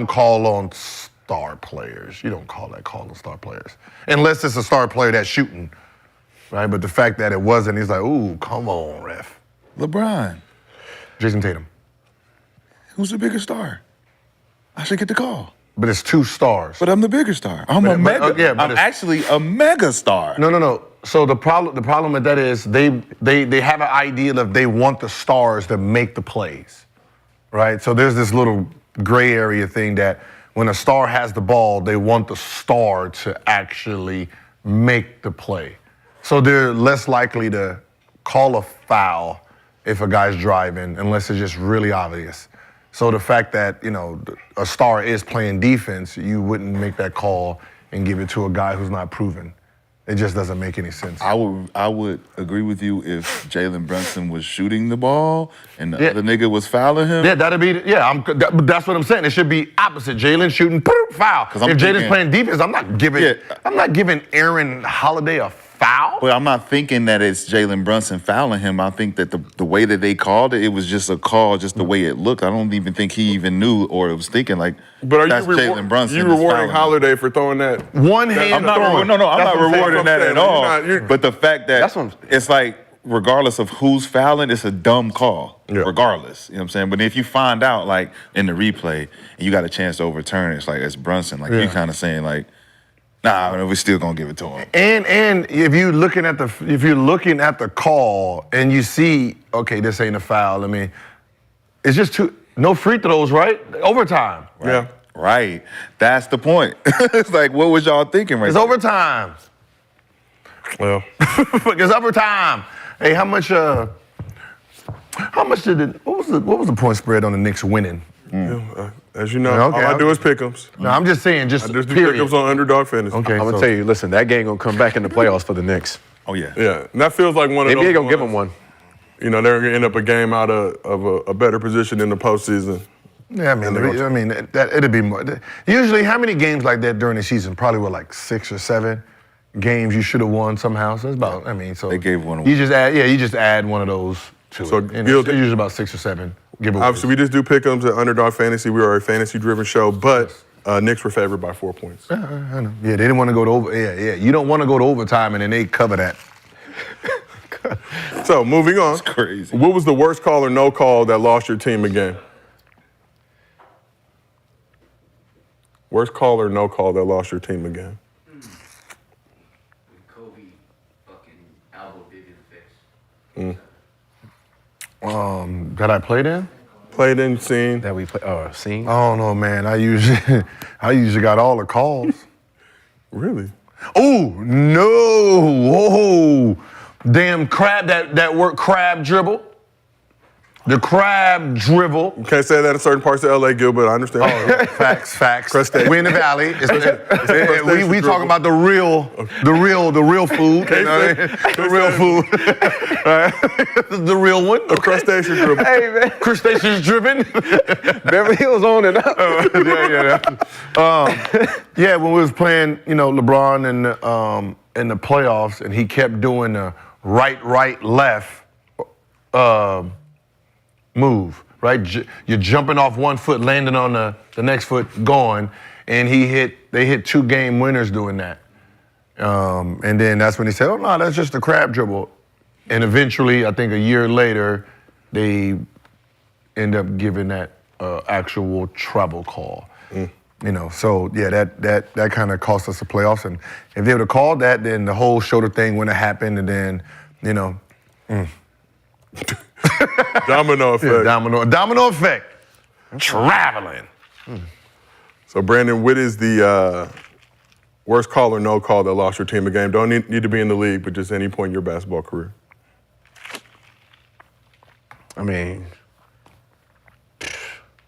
call on star players. You don't call that call on star players. Unless it's a star player that's shooting. Right, but the fact that it wasn't, he's like, ooh, come on, ref. LeBron. Jason Tatum. Who's the bigger star? I should get the call. but it's 2 stars. But I'm the bigger star. I'm a mega. I'm actually a mega star. No. So the problem with that is they have an idea of they want the stars to make the plays, right? So there's this little gray area thing that when a star has the ball, they want the star to actually make the play. So they're less likely to call a foul if a guy's driving, unless it's just really obvious. So the fact that, a star is playing defense, you wouldn't make that call and give it to a guy who's not proven. It just doesn't make any sense. I would agree with you if Jalen Brunson was shooting the ball and the other nigga was fouling him. Yeah, that's what I'm saying. It should be opposite. Jalen shooting, foul. If Jalen's playing defense, I'm not giving Aaron Holiday a foul. But I'm not thinking that it's Jalen Brunson fouling him. I think that the way that they called it, it was just a call, just the way it looked. I don't even think he even knew or was thinking like, but that's Jalen Brunson. You rewarding Holiday for throwing that? One hand. I'm not rewarding that at all. But the fact that it's like, regardless of who's fouling, it's a dumb call, regardless. You know what I'm saying? But if you find out, like, in the replay, and you got a chance to overturn it, it's like, it's Brunson. Like, you kind of saying, like, nah, we're still gonna give it to him. And if you're looking at the call and you see, okay, this ain't a foul. I mean, it's just no free throws, right? Overtime. Right. Yeah. Right. That's the point. It's like, what was y'all thinking right It's there? overtime. Well, it's overtime. Hey, how much did what was the point spread on the Knicks winning? As you know, all I do is pick'ems. No, I'm just saying, I just do pick'ems on Underdog Fantasy. Okay, I'm gonna tell you, listen, that game gonna come back in the playoffs for the Knicks. Oh yeah. Yeah, and that feels like one of those. NBA gonna give them one. They're gonna end up a game out of a better position in the postseason. Yeah, it'd be more. Usually, how many games like that during the season? Probably like 6 or 7 games you should have won somehow. So it's about. So they gave one away. You just add one of those to it. And it's usually about 6 or 7 giveaways. Obviously, we just do pick'ems at Underdog Fantasy. We are a fantasy-driven show, but Knicks were favored by 4 points. I know. Yeah, they didn't want to go to over. Yeah. You don't want to go to overtime, and then they cover that. So moving on. That's crazy. What was the worst call or no call that lost your team a game? Worst call or no call that lost your team a game? Kobe fucking elbow Vivian face. That I played in? Played in, seen. That we play, seen? I don't know, man. I usually got all the calls. Really? Oh, no. Whoa. Damn crab, that word crab dribble. The crab dribble. You can't say that in certain parts of LA, Gilbert. I understand. Oh, facts. Crustacean. We in the valley. We talking about the real food. You know what I mean? The real food. The real one. A crustacean dribble. Hey, man. Crustaceans driven. Beverly Hills on it up. Yeah, when we was playing, LeBron in the playoffs, and he kept doing the right, left move, right? You're jumping off one foot, landing on the next foot, going, and they hit 2 game winners doing that. And then that's when he said, oh, no, that's just a crab dribble. And eventually, I think a year later, they end up giving that actual travel call. So yeah, that kind of cost us the playoffs. And if they would have called that, then the whole shoulder thing wouldn't have happened. And then, Domino effect. Yeah, domino effect. Traveling. So Brandon, what is the worst call or no call that lost your team a game? Don't need to be in the league, but just any point in your basketball career. I mean,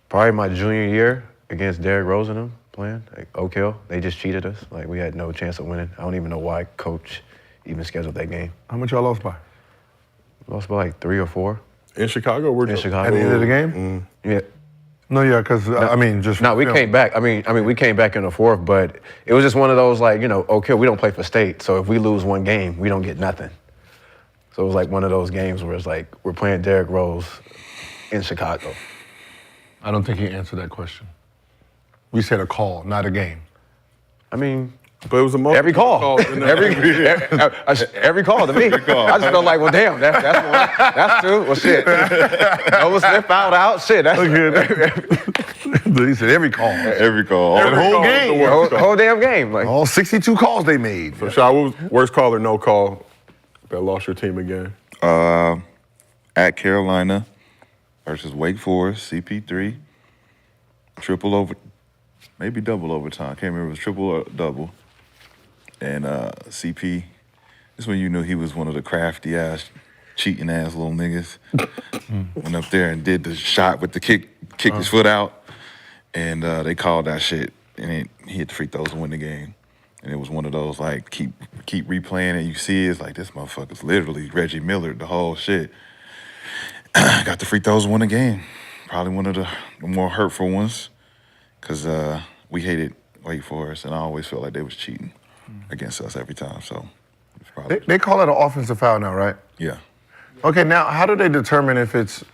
probably my junior year against Derrick Rose and them playing, like Oak Hill. They just cheated us. Like, we had no chance of winning. I don't even know why coach even scheduled that game. How much y'all lost by? Lost by like 3 or 4. In Chicago? In Chicago. At the end of the game? Yeah. No, yeah, because, just... No, we came back. I mean, we came back in the 4th, but it was just one of those, like, Oak Hill, we don't play for state, so if we lose one game, we don't get nothing. So it was like one of those games where it's like, we're playing Derrick Rose in Chicago. I don't think he answered that question. We said a call, not a game. I mean... But it was a every call. Every call to me. I just felt like, well, damn, that's one. That's 2. Well, shit. Nova Smith fouled out. Shit, that's good. He said every call. Every call. Every The whole call is game. the worst Whole damn game. Like, All 62 calls they made. So, Shaq, what was worst call or no call that lost your team again? At Carolina versus Wake Forest, CP3, maybe double overtime. Can't remember if it was triple or double. And CP, this is when you knew he was one of the crafty ass, cheating ass little niggas. Went up there and did the shot with the kicked his foot out, and they called that shit, and he hit the free throws to win the game. And it was one of those like keep replaying it. You see, it's like this motherfucker's literally Reggie Miller, the whole shit. Got the free throws, won the game. Probably one of the more hurtful ones, because we hated Wake Forest, and I always felt like they was cheating against us every time. So it's probably They call it an offensive foul now, right? yeah. Okay, now how do they determine if it's?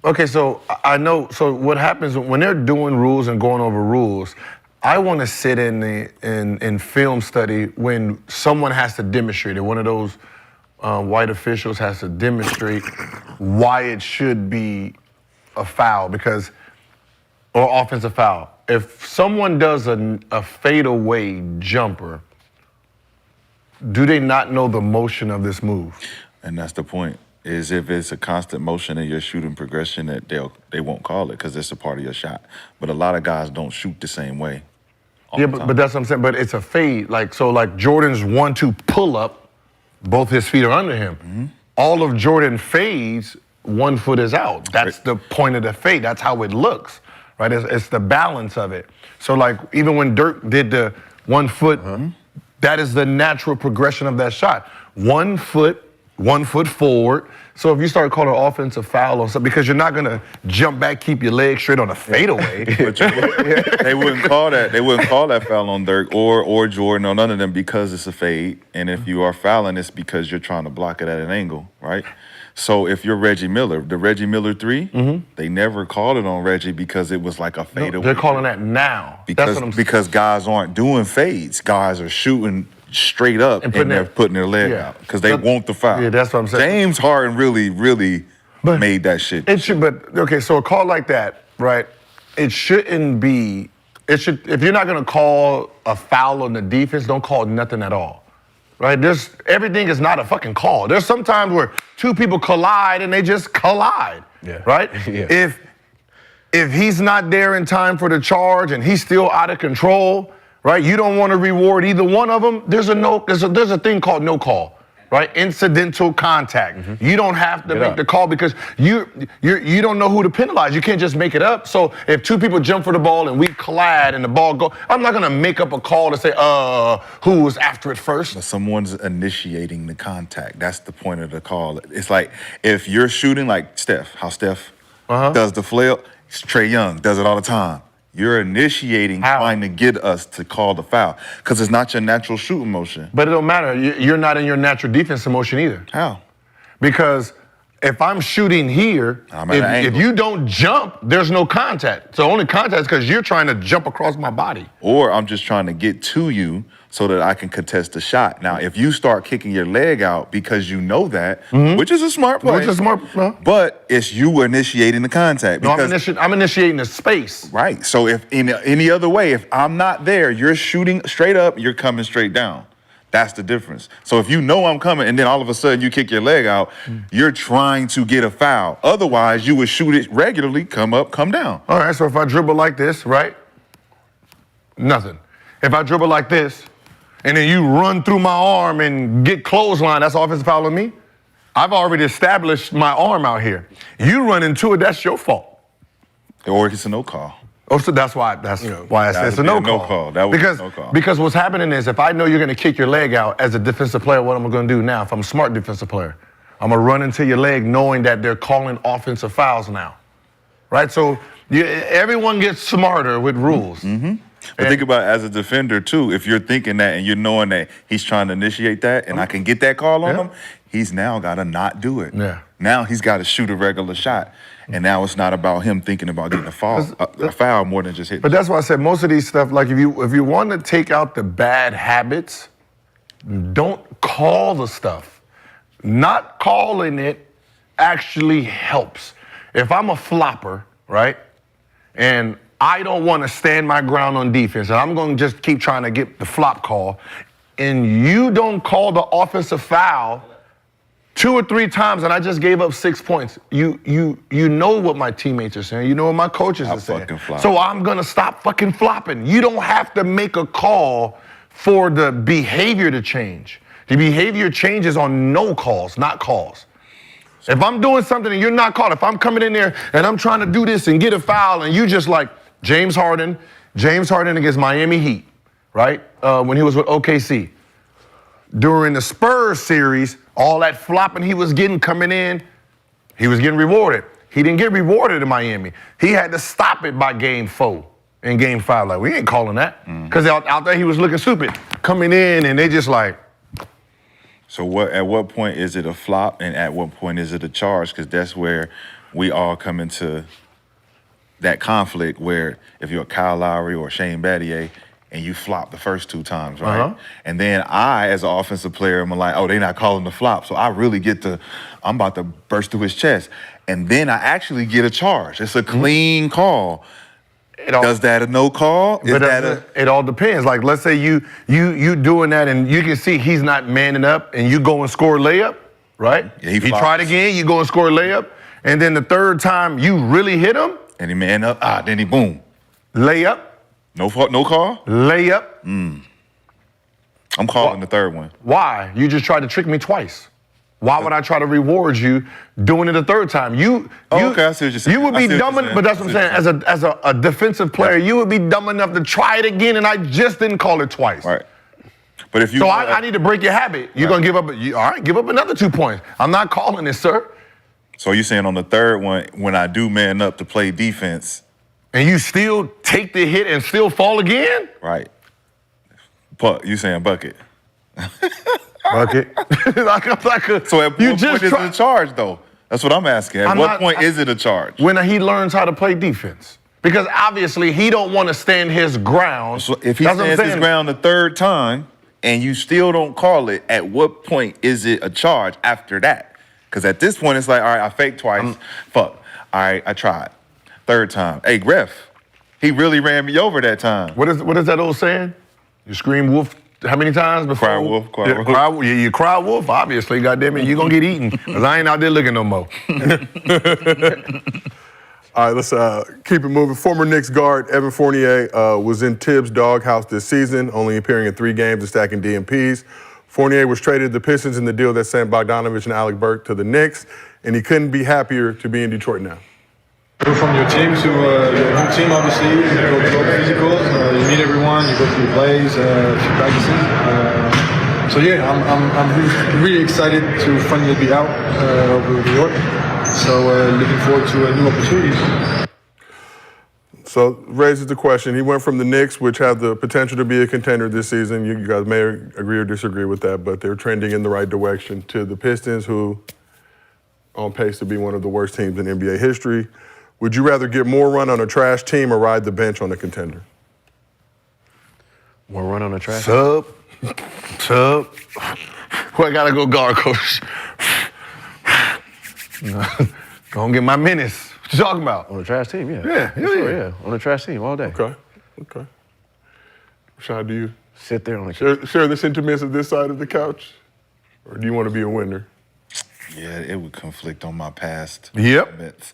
Okay, so I know. So what happens when they're doing rules and going over rules? I want to sit in film study when someone has to demonstrate it. One of those white officials has to demonstrate why it should be a foul or offensive foul. If someone does a fadeaway jumper, do they not know the motion of this move? And that's the point. Is if it's a constant motion in your shooting progression, that they won't call it because it's a part of your shot. But a lot of guys don't shoot the same way. Yeah, but that's what I'm saying. But it's a fade. Like Jordan's 1-2 pull up, both his feet are under him. All of Jordan fades, one foot is out. That's the point of the fade. That's how it looks, right? It's the balance of it. So like even when Dirk did the 1 foot, that is the natural progression of that shot. 1 foot forward. So if you start calling an offensive foul or something, because you're not gonna jump back, keep your legs straight on a fadeaway. They wouldn't call that. They wouldn't call that foul on Dirk or Jordan or none of them because it's a fade. And if you are fouling, it's because you're trying to block it at an angle, right? So if you're Reggie Miller, the Reggie Miller 3, they never called it on Reggie because it was like a fadeaway. They're calling that now. Because guys aren't doing fades. Guys are shooting straight up and they're putting their leg out because they want the foul. Yeah, that's what I'm saying. James Harden really made that shit. It should, but okay, so a call like that, right? It shouldn't be. It should. If you're not gonna call a foul on the defense, don't call nothing at all, right? Everything is not a fucking call. There's some times where two people collide and they just collide, right? Yeah. If he's not there in time for the charge and he's still out of control, right? You don't want to reward either one of them. There's a thing called no call, right? Incidental contact. You don't have to make the call because you don't know who to penalize. You can't just make it up. So if two people jump for the ball and we collide and the ball go, I'm not gonna make up a call to say, who was after it first? But someone's initiating the contact. That's the point of the call. It's like if you're shooting like Steph, how Steph does the flail, Trae Young does it all the time. You're initiating, trying to get us to call the foul because it's not your natural shooting motion. But it don't matter. You're not in your natural defensive motion either. How? Because if I'm shooting here, if you don't jump, there's no contact. So only contact is because you're trying to jump across my body. Or I'm just trying to get to you so that I can contest the shot. Now, if you start kicking your leg out because you know that, which is a smart play. Which is smart, but it's you initiating the contact. No, I'm initiating the space. Right. So if in any other way, if I'm not there, you're shooting straight up, you're coming straight down. That's the difference. So if you know I'm coming and then all of a sudden you kick your leg out, you're trying to get a foul. Otherwise, you would shoot it regularly, come up, come down. All right, so if I dribble like this, right? Nothing. If I dribble like this, and then you run through my arm and get clothesline, that's offensive foul on me? I've already established my arm out here. You run into it, that's your fault. Or it's a no call. Oh, so that's why I said it's a no call. That would be a no call. Because what's happening is if I know you're gonna kick your leg out as a defensive player, what am I gonna do now? If I'm a smart defensive player, I'm gonna run into your leg knowing that they're calling offensive fouls now, right? So everyone gets smarter with rules. But think about it as a defender too. If you're thinking that and you're knowing that he's trying to initiate that and I can get that call on him, he's now got to not do it. Now he's got to shoot a regular shot. And now it's not about him thinking about getting a foul more than just hitting. But that's why I said most of these stuff, like if you want to take out the bad habits, don't call the stuff. Not calling it actually helps. If I'm a flopper, right? and I don't want to stand my ground on defense, and I'm going to just keep trying to get the flop call, and you don't call the offensive foul 2 or 3 times, and I just gave up 6 points. You know what my teammates are saying. You know what my coaches are saying. So I'm going to stop fucking flopping. You don't have to make a call for the behavior to change. The behavior changes on no calls, not calls. If I'm doing something and you're not called, if I'm coming in there and I'm trying to do this and get a foul and you just like James Harden against Miami Heat, right? When he was with OKC. During the Spurs series, all that flopping he was getting coming in, he was getting rewarded. He didn't get rewarded in Miami. He had to stop it by game 4 and game 5. Like, we ain't calling that. Because out there he was looking stupid. Coming in and they just like. So at what point is it a flop and at what point is it a charge? Because that's where we all come into that conflict where if you're a Kyle Lowry or Shane Battier and you flop the first 2 times, right? And then I, as an offensive player, I'm like, oh, they're not calling the flop. So I really I'm about to burst through his chest. And then I actually get a charge. It's a clean call. Does that a no call? It all depends. Like, let's say you doing that and you can see he's not manning up and you go and score a layup, right? Yeah, he tried again, you go and score a layup, and then the 3rd time you really hit him. And he man up, then he boom. Layup. No call? Layup. I'm calling the 3rd one. Why? You just tried to trick me twice. Why would I try to reward you doing it a 3rd time? Okay, I see what you're saying. You would be dumb enough, but that's what I'm saying. As a defensive player, you would be dumb enough to try it again, and I just didn't call it twice. Right. But if you So I need to break your habit. You're gonna give up. All right, give up another 2 points. I'm not calling this, sir. So you're saying on the 3rd one, when I do man up to play defense, and you still take the hit and still fall again? Right. You saying bucket. Bucket. So at what point is it a charge, though? That's what I'm asking. At what point is it a charge? When he learns how to play defense. Because obviously he don't want to stand his ground. So if he stands his ground the 3rd time and you still don't call it, at what point is it a charge after that? Because at this point it's like, all right, I faked twice. Fuck. All right, I tried. 3rd time. Hey, ref, he really ran me over that time. What is that old saying? You scream wolf how many times before? Cry wolf. You cry wolf, obviously, goddamn it, you're gonna get eaten. Because I ain't out there looking no more. All right, let's keep it moving. Former Knicks guard Evan Fournier was in Tibbs' doghouse this season, only appearing in 3 games and stacking DMPs. Fournier was traded to the Pistons in the deal that sent Bogdanovich and Alec Burke to the Knicks, and he couldn't be happier to be in Detroit now. From your team to your new team, obviously, you go through physicals, you meet everyone, you go through plays, practices. So yeah, I'm really excited to finally be out over New York. So looking forward to new opportunities. So raises the question. He went from the Knicks, which have the potential to be a contender this season. You guys may agree or disagree with that, but they're trending in the right direction. To the Pistons, who on pace to be one of the worst teams in NBA history. Would you rather get more run on a trash team or ride the bench on a contender? More run on a trash team? Sub. Who I gotta go guard, coach? Go and get my minutes. What you talking about? On a trash team, yeah. Yeah. On a trash team all day. Okay. Rashad, do you sit there on the share the sentiments of this side of the couch? Or do you want to be a winner? Yeah, it would conflict on my past. Yep. Limits.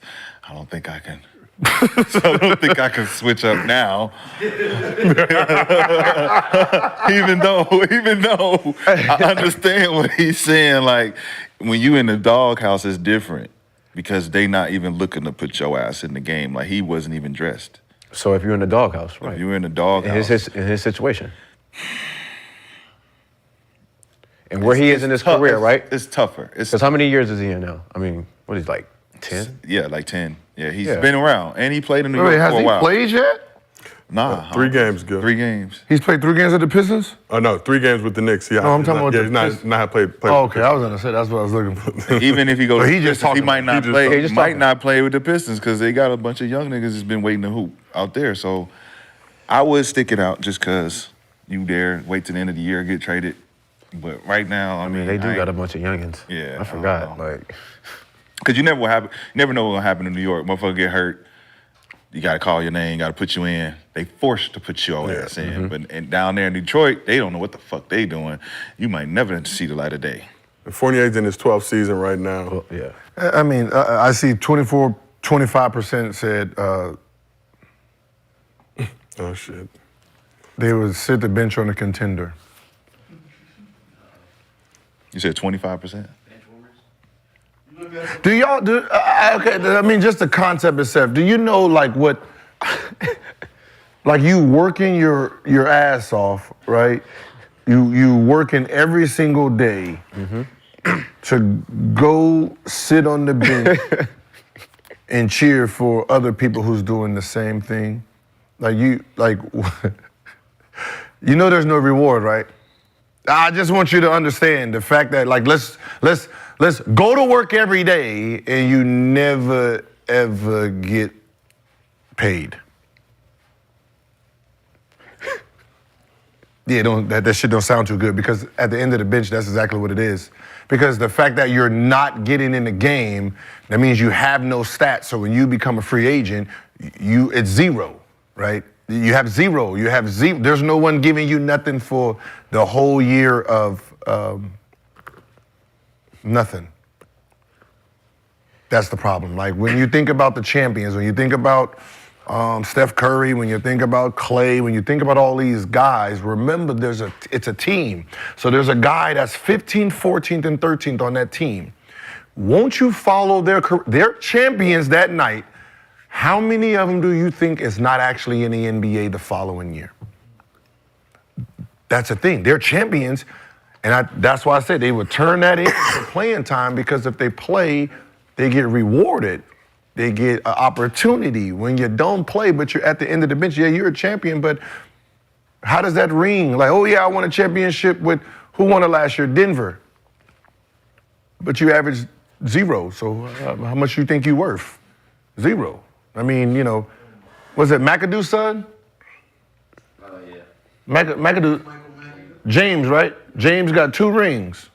I don't think I can. I don't think I can switch up now. even though I understand what he's saying. Like, when you in the doghouse, it's different because they not even looking to put your ass in the game. Like, he wasn't even dressed. So if you're in the doghouse, right? If you're in the doghouse. In his situation. And where he is in his career, right? It's tougher. Because how many years is he in now? I mean, what is like 10? Yeah, like 10. Yeah, he's been around. And he played in New York has for a he while. played yet? Nah. 3 games, good. 3 games. He's played 3 games at the Pistons? Oh, no, 3 games with the Knicks. Yeah, No, I'm talking about he's not played. Oh, okay. I was gonna say that's what I was looking for. Even if he goes, So to the Pistons, he might not play. He might not play with the Pistons because they got a bunch of young niggas that's been waiting to hoop out there. So I would stick it out just because you there, wait till the end of the year, get traded. But right now, I mean, they do got a bunch of youngins. Yeah, I forgot. Like, because you never know what's gonna happen in New York. Motherfucker get hurt. you got to call your name, got to put you in. They forced to put your ass in. But down there in Detroit, they don't know what the fuck they doing. You might never see the light of day. And Fournier's in his 12th season right now. Well, yeah. I mean, I see 25% said oh, shit. They would sit the bench on a contender. You said 25%? Do y'all do? Okay, I mean, just the concept itself. Do you know like what? Like you working your ass off, right? You working every single day to go sit on the bench and cheer for other people who's doing the same thing. Like you know, there's no reward, right? I just want you to understand the fact that like let's go to work every day and you never ever get paid. Yeah, that shit don't sound too good because at the end of the bench, that's exactly what it is. Because the fact that you're not getting in the game, that means you have no stats. So when you become a free agent, it's zero, right? You have zero. There's no one giving you nothing for the whole year of nothing. That's the problem. Like when you think about the champions, when you think about Steph Curry, when you think about Clay, when you think about all these guys, remember it's a team. So there's a guy that's 15th, 14th, and 13th on that team. Won't you follow their champions that night? How many of them do you think is not actually in the NBA the following year? That's the thing. They're champions, and that's why I said they would turn that into playing time because if they play, they get rewarded. They get an opportunity. When you don't play, but you're at the end of the bench, yeah, you're a champion, but how does that ring? Like, oh yeah, I won a championship with, who won it last year? Denver. But you averaged zero, so how much you think you worth? Zero. I mean, you know, was it McAdoo's son? Yeah. McAdoo, James, right? James got 2 rings.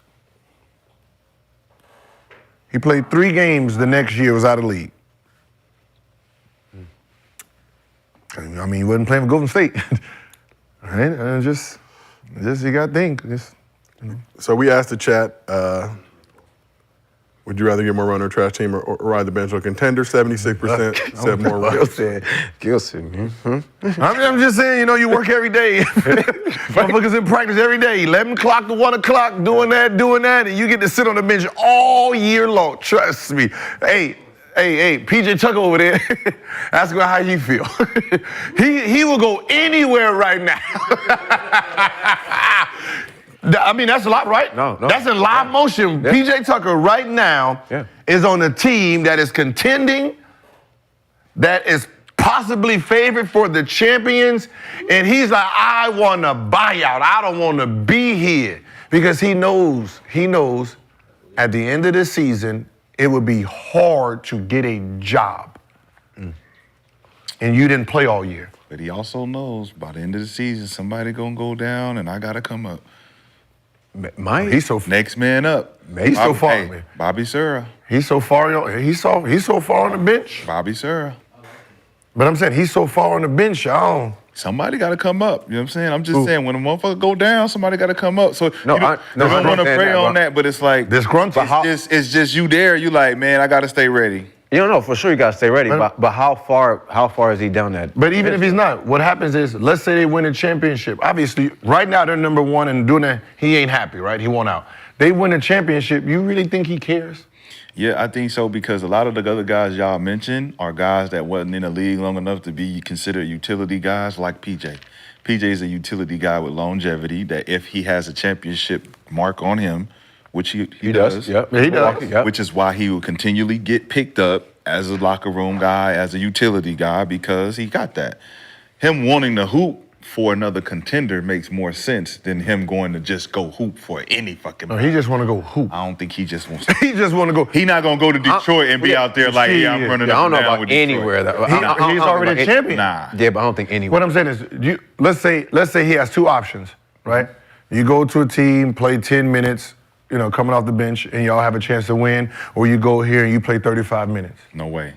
He played 3 games the next year, was out of the league. I mean, he wasn't playing for Golden State. Right? And just you got to think. So we asked the chat, would you rather get more run on a trash team or ride the bench on Contender? 76% said more run. Gilson. I'm just saying, you know, you work every day. Motherfuckers in practice every day, 11 o'clock to 1 o'clock, doing that, and you get to sit on the bench all year long. Trust me. Hey, PJ Tucker over there, ask him how you feel. he will go anywhere right now. I mean, that's a lot, right? No. That's in live motion. Yeah. PJ Tucker right now is on a team that is contending, that is possibly favored for the champions, and he's like, I want a buyout. I don't want to be here. Because he knows at the end of the season, it would be hard to get a job. And you didn't play all year. But he also knows by the end of the season, somebody gonna go down and I gotta come up. He's so next man up. He's so far. Hey, Bobby Sura. He's so far. He's so far on the bench. Bobby Sura. But I'm saying he's so far on the bench, y'all. Somebody got to come up. You know what I'm saying? I'm just saying when a motherfucker go down, somebody got to come up. So I don't want to pray on that, but it's like disgruntled. It's just you there. You like, man, I got to stay ready. You don't know for sure. You got to stay ready. But how far is he down that? But even if he's not, what happens is, let's say they win a championship. Obviously, right now they're number 1 and doing that. He ain't happy, right? He won out. They win a championship. You really think he cares? Yeah, I think so because a lot of the other guys y'all mentioned are guys that wasn't in the league long enough to be considered utility guys like PJ. PJ is a utility guy with longevity that if he has a championship mark on him, which he does. Yep. He does. Yep. Which is why he will continually get picked up as a locker room guy, as a utility guy, because he got that. Him wanting to hoop for another contender makes more sense than him going to just go hoop for any fucking. No, he just want to go hoop. I don't think he just wants to. He just want to go. He not going to go to Detroit and be out there like, yeah, I'm running up I don't know and down about with anywhere. He's already a champion. Nah. Yeah, but I don't think anywhere. What I'm saying is, let's say he has 2 options, right? You go to a team, play 10 minutes, you know, coming off the bench, and y'all have a chance to win, or you go here and you play 35 minutes. No way.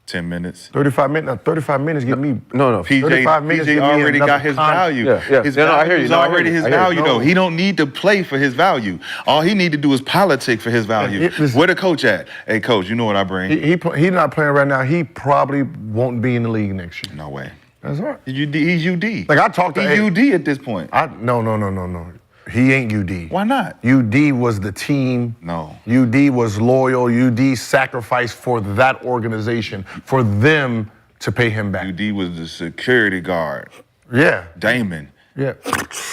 10 minutes. 35 minutes. Now, 35 minutes give me. No. PJ, 35 minutes PJ give me already another got his con- value. Yeah. His No, I hear value you. is No, I hear already you. his I hear you. value, though. No. He don't need to play for his value. All he need to do is politic for his value. Where the coach at? Hey, coach, you know what I bring? He's not playing right now. He probably won't be in the league next year. No way. That's all right. He's UD. Like I talked to He's UD at this point. No. He ain't UD. Why not? UD was the team. No. UD was loyal. UD sacrificed for that organization, for them to pay him back. UD was the security guard. Yeah. Damon. Yeah.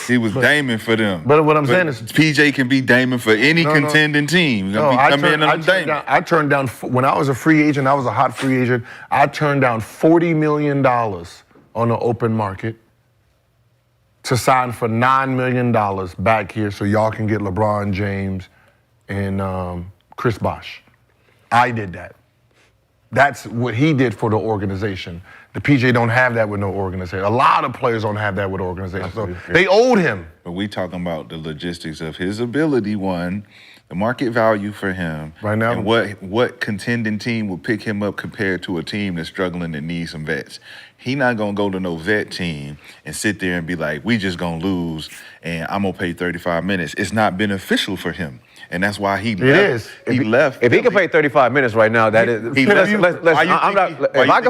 He was Damon for them. But what I'm saying is, PJ can be Damon for any contending team. No, I turned down, when I was a free agent, I was a hot free agent, I turned down $40 million on the open market to sign for $9 million back here so y'all can get LeBron James and Chris Bosh. I did that. That's what he did for the organization. The PJ don't have that with no organization. A lot of players don't have that with organizations. So they owed him. But we talking about the logistics of his ability, one, the market value for him, right now, and what contending team will pick him up compared to a team that's struggling and needs some vets. He not gonna go to no vet team and sit there and be like, we just gonna lose and I'm gonna pay 35 minutes. It's not beneficial for him. And that's why he left. He left. If he can play 35 minutes right now, that is. If I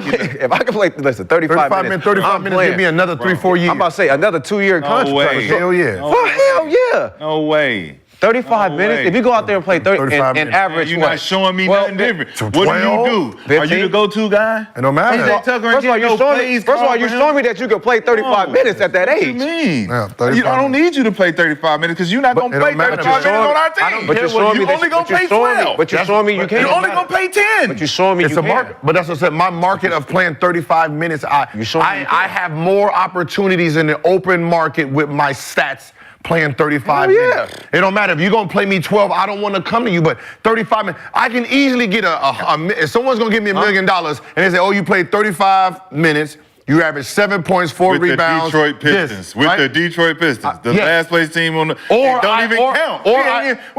can play, listen, 35 minutes. 35 minutes give me another 3-4 years. I'm about to say another 2-year contract. Way. Hell yeah. Hell yeah. No way. 35 minutes. If you go out there and play 30 and average, you're not showing me nothing different. What do you do? 15? Are you the go-to guy? It don't matter. First of all, you're showing me that you can play 35 minutes at that age. What do you mean? Yeah, I don't need you to play 35 minutes because you're not going to play 35 minutes on our team. But you're showing me you only going to pay 12. But you're showing me you can't. You're only going to pay 10. But you're showing me it's you a market. But that's what I said. My market of playing 35 minutes, I have more opportunities in the open market with my stats playing 35 minutes. It don't matter. If you're going to play me 12, I don't want to come to you, but 35 minutes, I can easily get if someone's going to give me $1 million and they say, oh, you played 35 minutes, you average 7 points, 4 rebounds. The Detroit Pistons. The Detroit Pistons. The last place team on the. Or don't even count. We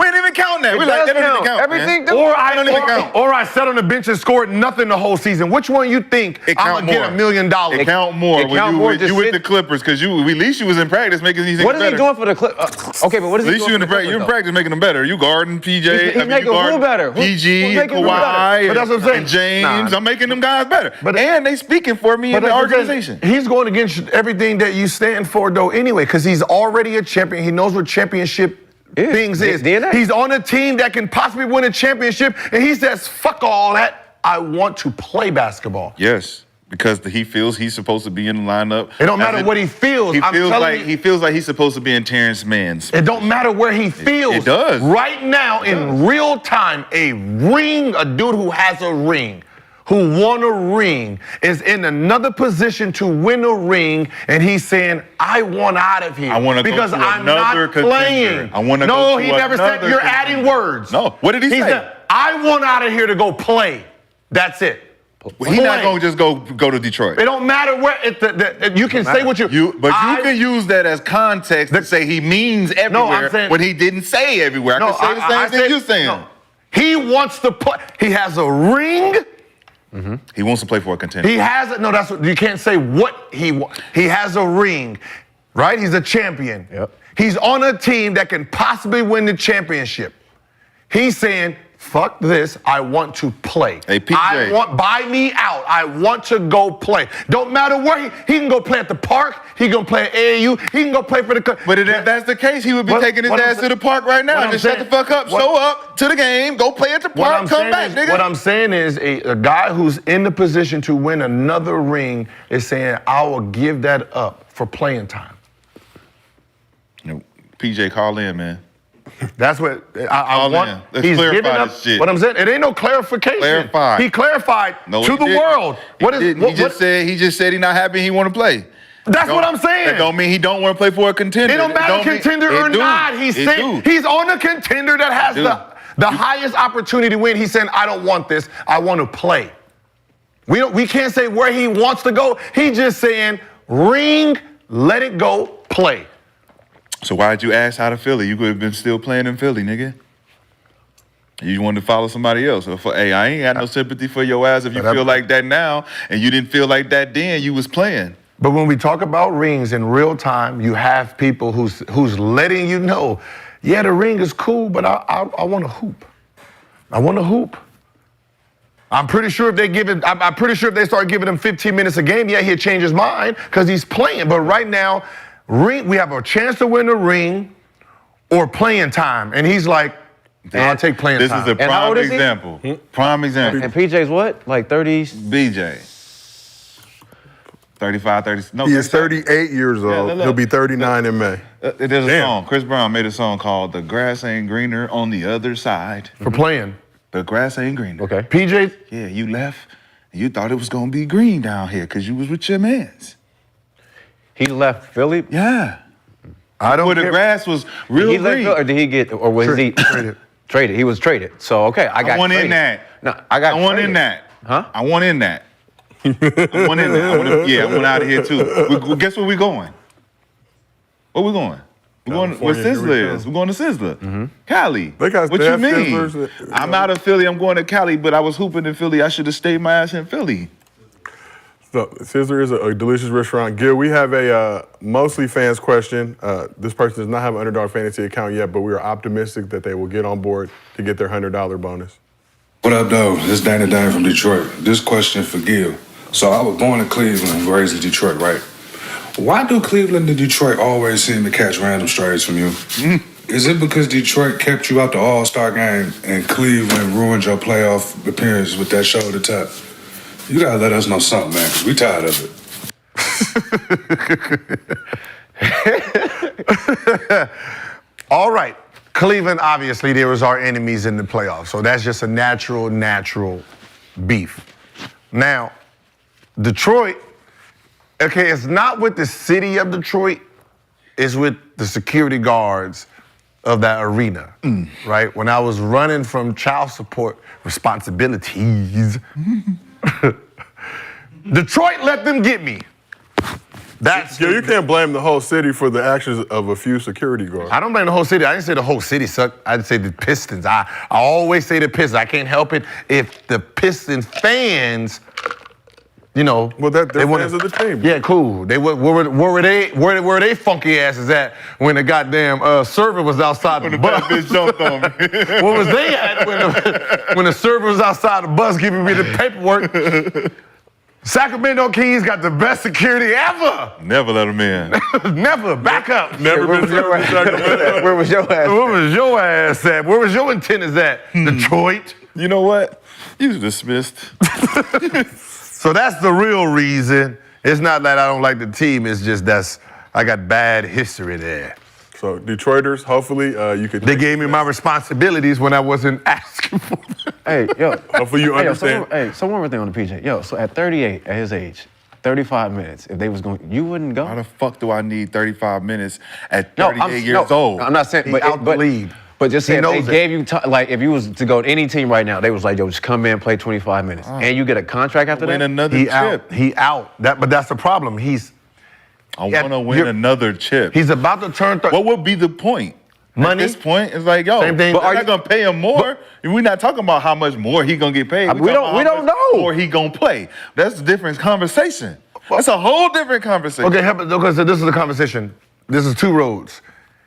didn't even count that. We like, that don't even count. Everything. Or I sat on the bench and scored nothing the whole season. Which one you think I'm going to get $1 million? It count more when you with the Clippers because at least you was in practice making these things better. What is he doing for the Clippers? Okay, but what is he doing for the Clippers? You're in practice making them better. You guarding PJ. He's making who better? PG, Kawhi, but that's what I'm saying. and James. I'm making them guys better. And they speaking for me in the organization. He's going against everything that you stand for, though, anyway, because he's already a champion. He knows what championship things is. DNA. He's on a team that can possibly win a championship, and he says, fuck all that. I want to play basketball. Yes, because he feels he's supposed to be in the lineup. It don't matter what he feels. He feels like he's supposed to be in Terrence Mann's. It don't matter where he feels. It does. Right now, in real time, a dude who has a ring, who won a ring, is in another position to win a ring, and he's saying, I want out of here. I want to go because to I'm another not playing. I want to no, go to he never said, you're adding words. No, what did he say? Said, I want out of here to go play. That's it. He's not going to just go to Detroit. It don't matter where, you can say what you can use that as context to say he means everywhere when he didn't say everywhere. I can say the same thing you're saying. No. He wants to play. He has a ring. Mm-hmm. He wants to play for a contender. He has it. No, that's what you can't say. What he has a ring, right? He's a champion. Yep. He's on a team that can possibly win the championship. He's saying, "Fuck this! I want to play. Hey, PJ. Buy me out. I want to go play. Don't matter where he can go play at the park. He can play at AAU. He can go play for the. But if that's the case, he would be taking his ass to the park right now. Just shut the fuck up. Show up to the game. Go play at the park. Come back, nigga. What I'm saying is a guy who's in the position to win another ring is saying, "I will give that up for playing time." PJ, call in, man. That's what I want. Let's he's clarify giving up. this shit. What I'm saying, it ain't no clarification. Clarify. He clarified to the didn't. world. He just said he's not happy. He want to play. That's what I'm saying. That don't mean he don't want to play for a contender. It don't matter contender or not. He's saying he's on a contender that has the highest opportunity to win. He's saying, I don't want this. I want to play. We can't say where he wants to go. He's just saying, ring, let it go, play. So why'd you ask out of Philly? You could have been still playing in Philly, nigga. You want to follow somebody else. Hey, I ain't got no sympathy for your ass if you feel like that now, and you didn't feel like that then. You was playing. But when we talk about rings in real time, you have people who's letting you know, yeah, the ring is cool, but I want to hoop. I want to hoop. I'm pretty sure if they start giving him 15 minutes a game, yeah, he'll change his mind because he's playing. But right now, we have a chance to win the ring or playing time, and he's like, I'll take playing time. This is a prime example. Prime example. And PJ's what? Like 30s? BJ. 35, 30. No, he is 38 years old. look. He'll be 39 in May. There's a song. Chris Brown made a song called "The Grass Ain't Greener on the Other Side." For playing. The grass ain't greener. Okay. PJ? Yeah, you left. And you thought it was gonna be green down here because you was with your mans. He left Philly? Yeah. I don't Where care. the grass was real He left green. Philly, or did he get, or was he traded? Traded. He was traded. So, okay, I got I want traded. in that. No, I got I want traded. in that. Huh? I want in that. I want in that. I want out of here too. Guess where we going? Where we going? We're going where Sizzler is. We're going to Sizzler. Cali. They got What you Steph, mean? Sizzlers. I'm out of Philly. I'm going to Cali, but I was hooping in Philly. I should have stayed my ass in Philly. So, Sizzler is a delicious restaurant. Gil, we have a MostlyFans question. This person does not have an Underdog Fantasy account yet, but we are optimistic that they will get on board to get their $100 bonus. What up, though? This is Danny Dane from Detroit. This question for Gil. So I was born in Cleveland, raised in Detroit, right? Why do Cleveland and Detroit always seem to catch random strays from you? Is it because Detroit kept you out the All-Star game and Cleveland ruined your playoff appearance with that shoulder tap? You gotta let us know something, man, because we tired of it. All right. Cleveland, obviously, they was our enemies in the playoffs. So that's just a natural beef. Now, Detroit, okay, it's not with the city of Detroit, it's with the security guards of that arena, right? When I was running from child support responsibilities, Detroit let them get me. You can't blame the whole city for the actions of a few security guards. I don't blame the whole city. I didn't say the whole city sucked. I'd say the Pistons. I always say the Pistons. I can't help it if the Pistons fans, you know, well, they're fans of the team. Yeah, cool. They where were they funky asses at when the goddamn server was outside the bus? Bitch jumped on me. Where was they at when the server was outside the bus giving me the paperwork? Sacramento Kings got the best security ever. Never let them in. Never. Back up. Never been to Sacramento. Where was your ass? Where was your ass at? Where was your antennas at? Detroit. You know what? You dismissed. So that's the real reason. It's not that I don't like the team. It's just I got bad history there. So Detroiters, hopefully you could. They gave me my responsibilities when I wasn't asking for them. Hey, yo. Hopefully you understand. So one more thing on the PJ. Yo, so at 38, at his age, 35 minutes, if they was going, you wouldn't go? How the fuck do I need 35 minutes at 38 years old? I'm not saying, He out the league. But just He say if they knows it. gave you time, like if you was to go to any team right now, they was like, yo, just come in, play 25 minutes, and you get a contract after Win that. another He chip. out. He out. But that's the problem. I want to win another chip. He's about to turn 30. What would be the point? Money? At this point, it's like, yo, Same thing. but But are are not you- going to pay him more? We're not talking about how much more he going to get paid. We don't know. Or he going to play. That's a different conversation. That's a whole different conversation. Okay, so this is the conversation. This is two roads.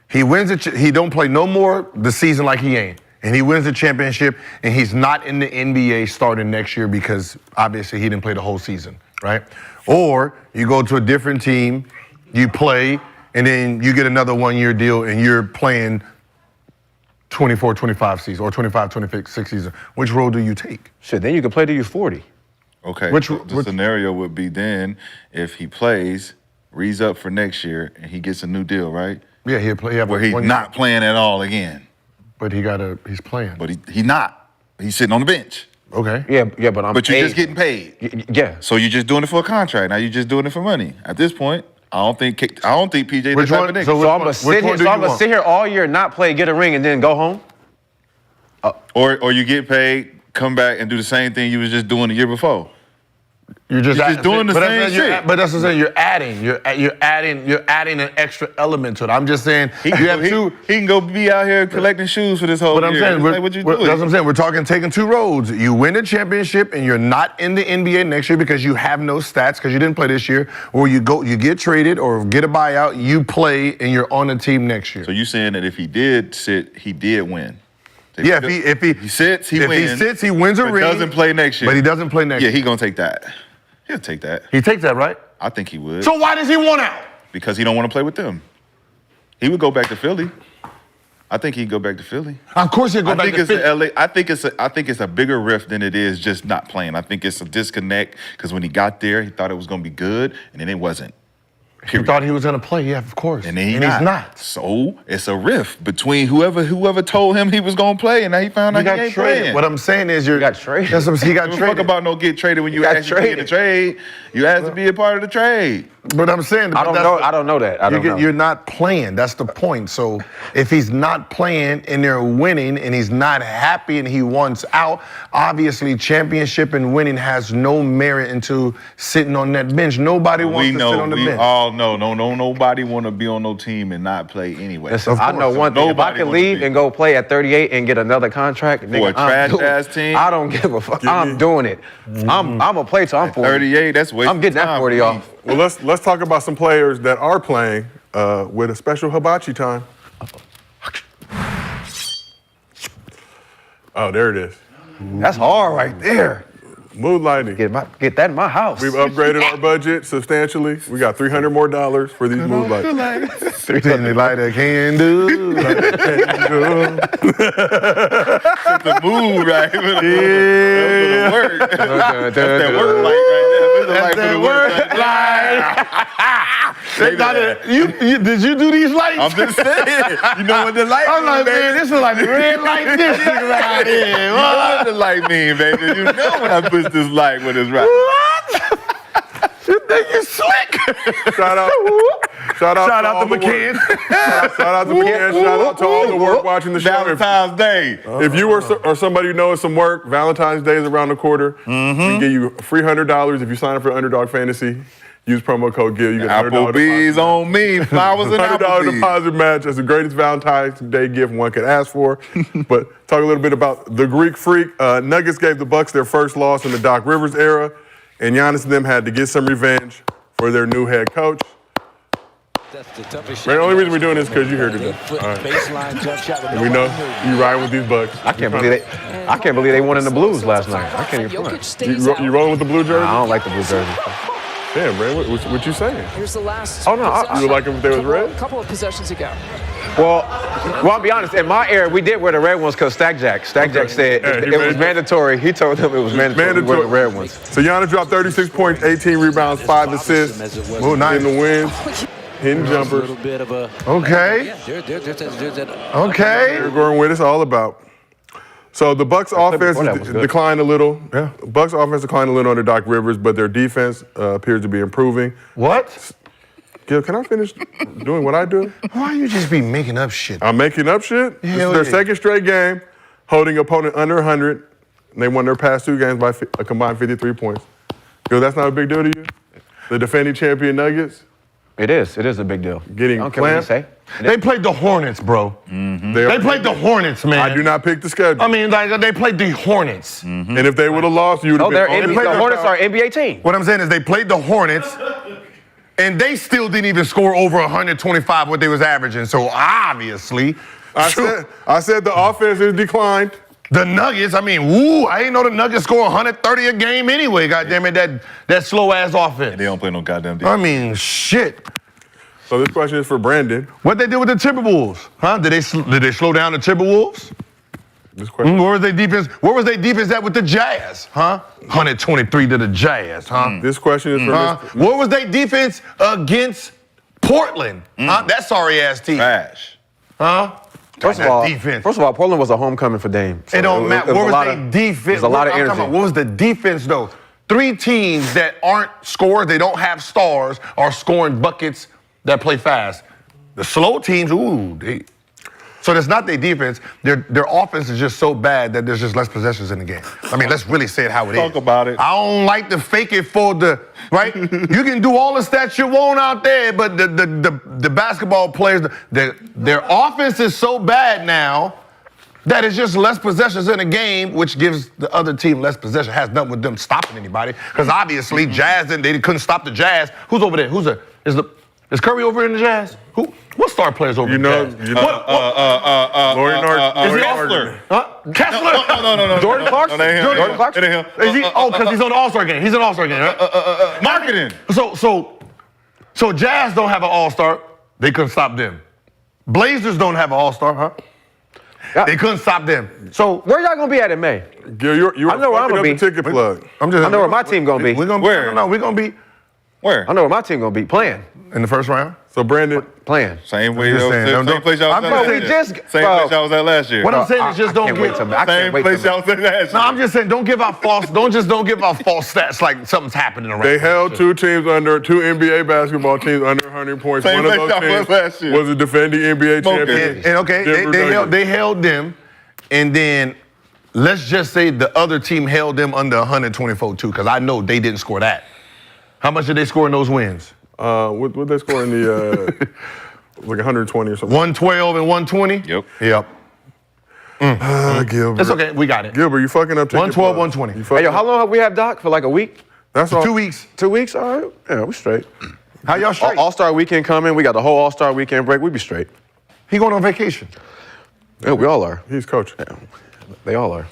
He wins he don't play no more the season like he ain't. And he wins the championship, and he's not in the NBA starting next year because obviously he didn't play the whole season, right? Or you go to a different team, you play, and then you get another one-year deal, and you're playing 24, 25 season, or 25, 26 season. Which road do you take? Shit, then you can play till you're 40. Okay, Which- the scenario would be then if he plays, reads up for next year, and he gets a new deal, right? Yeah, he'll play. Where he's not playing at all again. But he's playing. But he not. He's sitting on the bench. Okay. Yeah, but I'm But you're paid. just getting paid. Yeah. So you're just doing it for a contract. Now you're just doing it for money. At this point, I don't think PJ the Which type one- of nigga. so So I'm gonna sit here. So I'm gonna sit here all year, not play, get a ring, and then go home. Or you get paid, come back and do the same thing you was just doing the year before. You're just doing the same shit. But that's what I'm saying. You're adding an extra element to it. I'm just saying He can go be out here collecting shoes for this whole But I'm year. saying, It's like, what you doing? that's what I'm saying. We're talking taking two roads. You win the championship and you're not in the NBA next year because you have no stats because you didn't play this year, or you get traded or get a buyout, you play and you're on the team next year. So you saying that if he did sit, he did win? Yeah, if he sits, he wins. If he sits, he wins a but ring. doesn't play next year. But he doesn't play next year. Yeah, he gonna take that. He'll take that. He takes that, right? I think he would. So why does he want out? Because he don't want to play with them. He would go back to Philly. I think he'd go back to Philly. Of course he'd go back to Philly. LA. I think it's a bigger rift than it is just not playing. I think it's a disconnect because when he got there, he thought it was gonna be good, and then it wasn't. He thought he was gonna play, yeah, of course. And then he's not. not. So it's a rift between whoever told him he was gonna play, and now he found out he ain't playing. What I'm saying is you got traded. That's what he got Don't traded. talk about no get traded when you actually be in the trade. You asked to be a part of the trade. But I'm saying I don't know that. I don't know. You're not playing. That's the point. So if he's not playing and they're winning and he's not happy and he wants out, obviously championship and winning has no merit into sitting on that bench. Nobody wants to sit on the bench. We all know. Nobody want to be on no team and not play anyway. Listen, I know one thing. If I can leave and go play at 38 and get another contract, for a trash-ass team, I don't give a fuck. I'm doing it. I'm gonna play till I'm 40. 38, that's wasting I'm getting that 40 off. Well, let's talk about some players that are playing with a special hibachi time. Oh, there it is. That's hard right there. Mood lighting. Get that in my house. We've upgraded our budget substantially. We got $300 more for these mood lights. $300 lighter can do. The mood, right? Yeah. Work. That's that work light right there. That's that work light. Did you do these lights? I'm just saying. You know what the light I'm mean, like, baby? man, this is like the red light district right here. You know what the light mean, baby? You know when I push this light when it's right. What? This nigga slick. Shout out to McCann. Shout out to McCann. Shout out to all the work watching the show. Valentine's Day. If you or somebody you know is some work, Valentine's Day is around the corner. We can give you a free $100 if you sign up for Underdog Fantasy. Use promo code GIL. You get $100 Applebee's on me. Flowers and $100 Applebee's. deposit match. That's the greatest Valentine's Day gift one could ask for. But talk a little bit about the Greek Freak. Nuggets gave the Bucks their first loss in the Doc Rivers era, and Giannis and them had to get some revenge for their new head coach. That's the toughest Man, the only reason we're doing this is because you're here today. Baseline jump shot. And we know you riding with these Bucks. I can't believe they won in the Blues last night. I can't even front. You rolling with the blue jersey? I don't like the blue jersey. Damn, man, what you saying? Here's the last. Oh, no, You would like them if they was red? A couple of possessions ago. Well, I'll be honest. In my era, we did wear the red ones because Stack Jack said it was mandatory. He told them it was mandatory to wear the red ones. So Giannis dropped 36 points, 18 rebounds, 5 assists in the wins. Hitting jumpers. Okay. Okay. They're going with it's all about. So the Bucks offense declined a little. Yeah. Bucks offense declined a little under Doc Rivers, but their defense appears to be improving. What? Gil, can I finish doing what I do? Why you just be making up shit? I'm making up shit. This is their second straight game, holding opponent under 100. And they won their past 2 games by a combined 53 points. Gil, that's not a big deal to you? The defending champion Nuggets? It is a big deal. Getting I don't care what you clamped. say. They played the Hornets, bro. They played the Hornets, man. I do not pick the schedule. I mean, like, they played the Hornets. And if they would have lost, you would have been. The Hornets are an NBA team. What I'm saying is they played the Hornets, and they still didn't even score over 125 what they was averaging. So obviously, I said the offense is declined. The Nuggets, I mean, I ain't know the Nuggets score 130 a game anyway. Goddamn it, that slow ass offense. They don't play no goddamn defense. I mean, shit. So this question is for Brandon. What they did with the Timberwolves? Huh? Did they slow down the Timberwolves? This question. Where was their defense? Where was their defense at with the Jazz? Huh? 123 to the Jazz, huh? This question is for Mr. Where was their defense against Portland? Huh? That sorry ass team. Trash. Huh? First of all, Portland was a homecoming for Dame. So it don't matter. Where was their defense? There's a lot of energy. What was the defense though? 3 teams that aren't scorers, they don't have stars, are scoring buckets that play fast. The slow teams, So it's not their defense. Their offense is just so bad that there's just less possessions in the game. I mean, let's really say it how it is. Talk about it. I don't like to fake it for the, right? You can do all the stats you want out there, but the basketball players, their offense is so bad now that it's just less possessions in the game, which gives the other team less possession. It has nothing with them stopping anybody. Because obviously, Jazz, they couldn't stop the Jazz. Who's over there? Is Curry over in the Jazz? What star players over in the Jazz? Laurie Is he Martin. Kessler? No. Jordan Clarkson? Jordan Clarkson? Is he? Because he's on the All-Star game. He's an All-Star game, right? Marketing. So Jazz don't have an All-Star. They couldn't stop them. Blazers don't have an All-Star, huh? They couldn't stop them. So where y'all gonna be at in May? Gil, you I know where I'm gonna be. The ticket plug. I know where my team gonna be. We're gonna Where? No, we're gonna be Where? I know where my team gonna be playing. in the first round. So Brandon, playing. Same way. Just saying, Same place y'all was at Bro, last we year. just- Same bro. place y'all was at last year. What I'm saying is just don't I can't wait give. to- I can't Same wait place to- y'all was at last year. No, I'm just saying, don't give out false stats like something's happening around. they held two NBA basketball teams under 100 points. Same One of place those y'all was teams last year. was a defending NBA champion. And okay, Denver Nuggets. they held them, and then let's just say the other team held them under 124 too, because I know they didn't score that. How much did they score in those wins? What they score in the like 120 or something? 112 and 120? Yep. Gilbert. It's okay, we got it. Gilbert, you fucking up. 112, 120. Hey, yo, how long have we had Doc? For like a week? That's all. 2 weeks. 2 weeks? All right. Yeah, we straight. How y'all straight? All-Star weekend coming. We got the whole All-Star weekend break. We be straight. He going on vacation. Yeah, we all are. He's coaching. Yeah, they all are.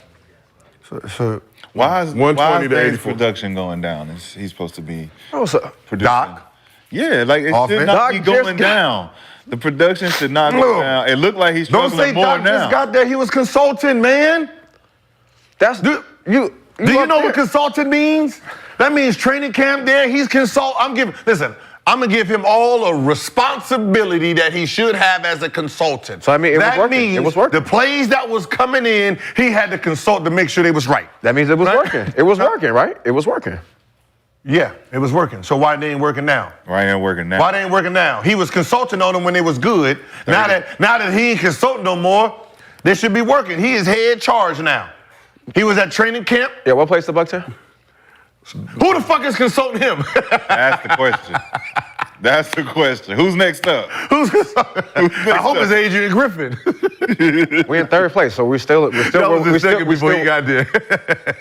So Why is 120 to Dave's 84. production going down? He's supposed to be Oh, so, producing. Doc. Yeah, like it Offense. should not be Doc just going got- down. The production should not go No. down. It looked like he's Don't struggling say more Doc now. just got there. He was consulting, man. that's Do you you know up there. what consulting means? That means training camp there. He's listen, I'm gonna give him all the responsibility that he should have as a consultant. So, I mean, it was that working. means It was working. the plays that was coming in, he had to consult to make sure they was right. That means it was Right? working. It was working, right? It was working. Yeah, it was working. So why they ain't working now? Right, ain't working now. Why they ain't working now? He was consulting on them when they was good. Now that he ain't consulting no more, they should be working. He is head charge now. He was at training camp. Yeah, what place the Bucks in? Who the fuck is consulting him? That's the question. That's the question. Who's next up? Who's consulting? I hope it's Adrian Griffin. We in third place, so we're still That was the second before he got there.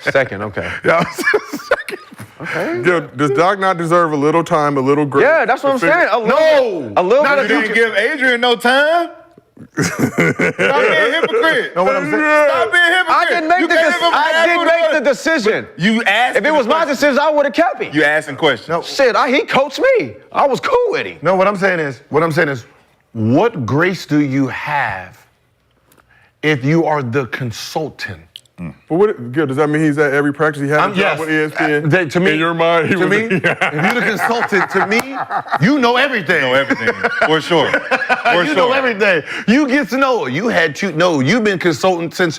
second. Okay. That was the second. Okay. Gil, does Doc not deserve a little time, a little grace? Yeah, that's what I'm saying. A little You bit. didn't give Adrian no time? Stop being a hypocrite. Know what I'm saying? Stop being a hypocrite. I didn't make You the gave decision. him I half didn't of make the the- decision. You asked. If it was my decision, I would have kept him. You asking questions. Shit, he coached me. I was cool with him. No, what I'm saying is, what grace do you have if you are the consultant? But what, Gil, does that mean he's at every practice he had a job with ESPN? To me, in your mind, if you're the consultant, to me, you know everything. You know everything. For sure. You know everything. You get to know. You've been consulting since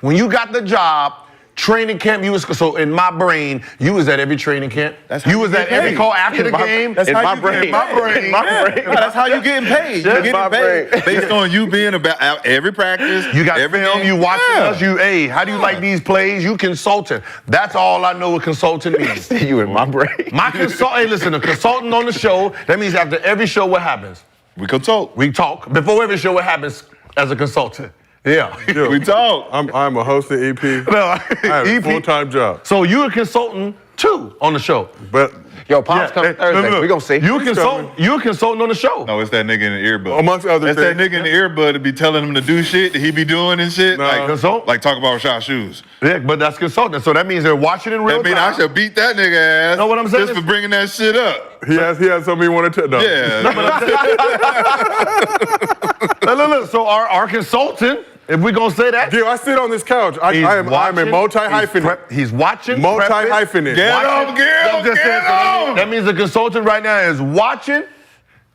when you got the job. Training camp, so in my brain, you was at every training camp. You was at every call after the game. That's in how my you brain. getting paid. In my brain. That's how you getting paid. Yeah, You my getting paid based on you being out every practice. You got every film, game. you watching Yeah. us, hey, how do you like these plays? You consulting. That's all I know what consulting means. You in my brain. Hey, listen, a consultant on the show, that means after every show, what happens? We consult. We talk. Before every show, what happens as a consultant? Yeah. We talk. I'm a host of EP. No, I have a EP. full-time job. So you're a consultant too on the show. But Yo, Pop's coming Thursday. We gonna see. You're a consultant on the show. No, it's that nigga in the earbud. Amongst other That's things. that nigga in the earbud to be telling him to do shit that he be doing and shit. Like talk about Rashad shoes. Yeah, but that's consultant. So that means they're watching in real That mean time. I should beat that nigga ass. Know what I'm saying? Just for bringing that shit up. He has something he wanted to know. Yeah. Look. So our consultant, if we gonna say that, Gil, I sit on this couch. I'm a multi-hyphenate. He's watching. Multi-hyphenate. Get him, Gil. That means the consultant right now is watching,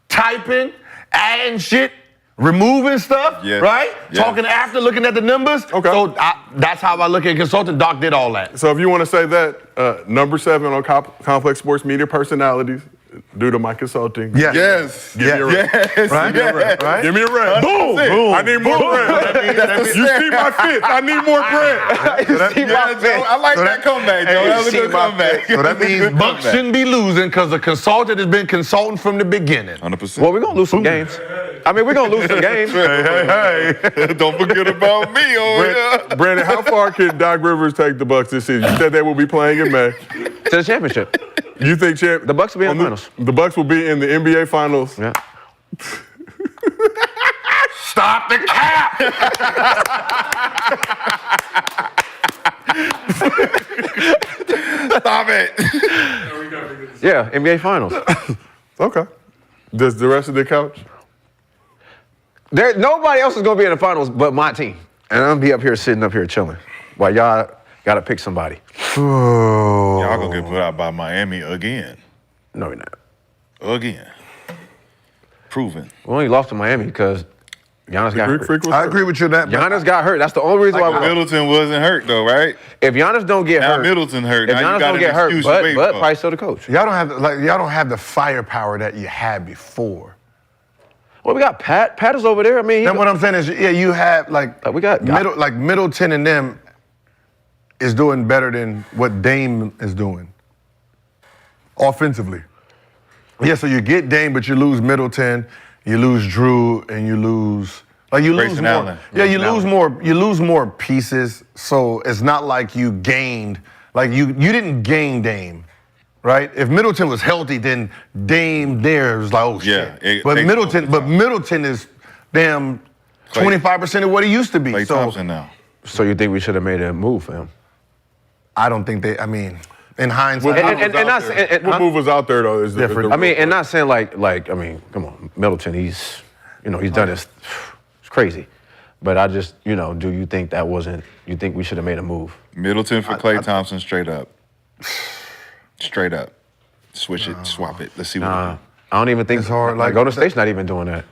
typing, adding shit, removing stuff, Yes. right? Yes. Talking after, looking at the numbers. Okay. So that's how I look at consultant. Doc did all that. So if you want to say that, number 7 on Complex Sports Media Personalities, Due to my consulting. Yes. Yes. Give me a red. Yes. Right? Yes. Right? Give me a red. Boom. Boom. I need more bread. You see my fist. I need more bread. I like that comeback, Joe. That was a good comeback. So that means Bucks shouldn't be losing because the consultant has been consulting from the beginning. 100%. Well, we're going to lose some games. I mean, we're going to lose some games. Hey. Don't forget about me over here. Brandon, how far can Doc Rivers take the Bucks this season? You said they will be playing in May. To the championship. You think the Bucks will be in the finals? The Bucks will be in the NBA finals. Yeah. Stop the cap! Stop it. Yeah, NBA finals. Okay. Does the rest of the couch? Nobody else is going to be in the finals but my team. And I'm going to be up here sitting up here chilling while y'all got to pick somebody. Y'all gonna get put out by Miami again. No, we're not. Again. Proven. We only lost to Miami because Giannis got hurt. I agree with you on that. Giannis got hurt. That's the only reason why we Middleton wasn't hurt though, right? If Giannis don't get Now hurt, Middleton hurt. If Now you Giannis got don't an get hurt, excuse to wait but for. probably still the coach. Y'all don't have the firepower that you had before. Well, we got Pat. Pat is over there. I mean, Then what I'm saying is, yeah, you have we got Middleton and them is doing better than what Dame is doing offensively. Yeah, so you get Dame, but you lose Middleton, you lose Drew, and you lose Grayson more. Allen. Yeah, you lose more pieces. So it's not like you gained. Like you didn't gain Dame, right? If Middleton was healthy, then Dame there was like, oh shit. But Middleton is damn 25% of what he used to be. Klay Thompson now. So you think we should have made a move for him? I don't think they. I mean, in hindsight, What move was out there though? Is different. I mean, and not saying like I mean, come on, Middleton. He's done this. It's crazy. But I just, do you think that wasn't? You think we should have made a move? Middleton for Klay Thompson, straight up. Straight up. Switch it, swap it. Let's see what I don't even think it's hard. Like Golden State's not even doing that.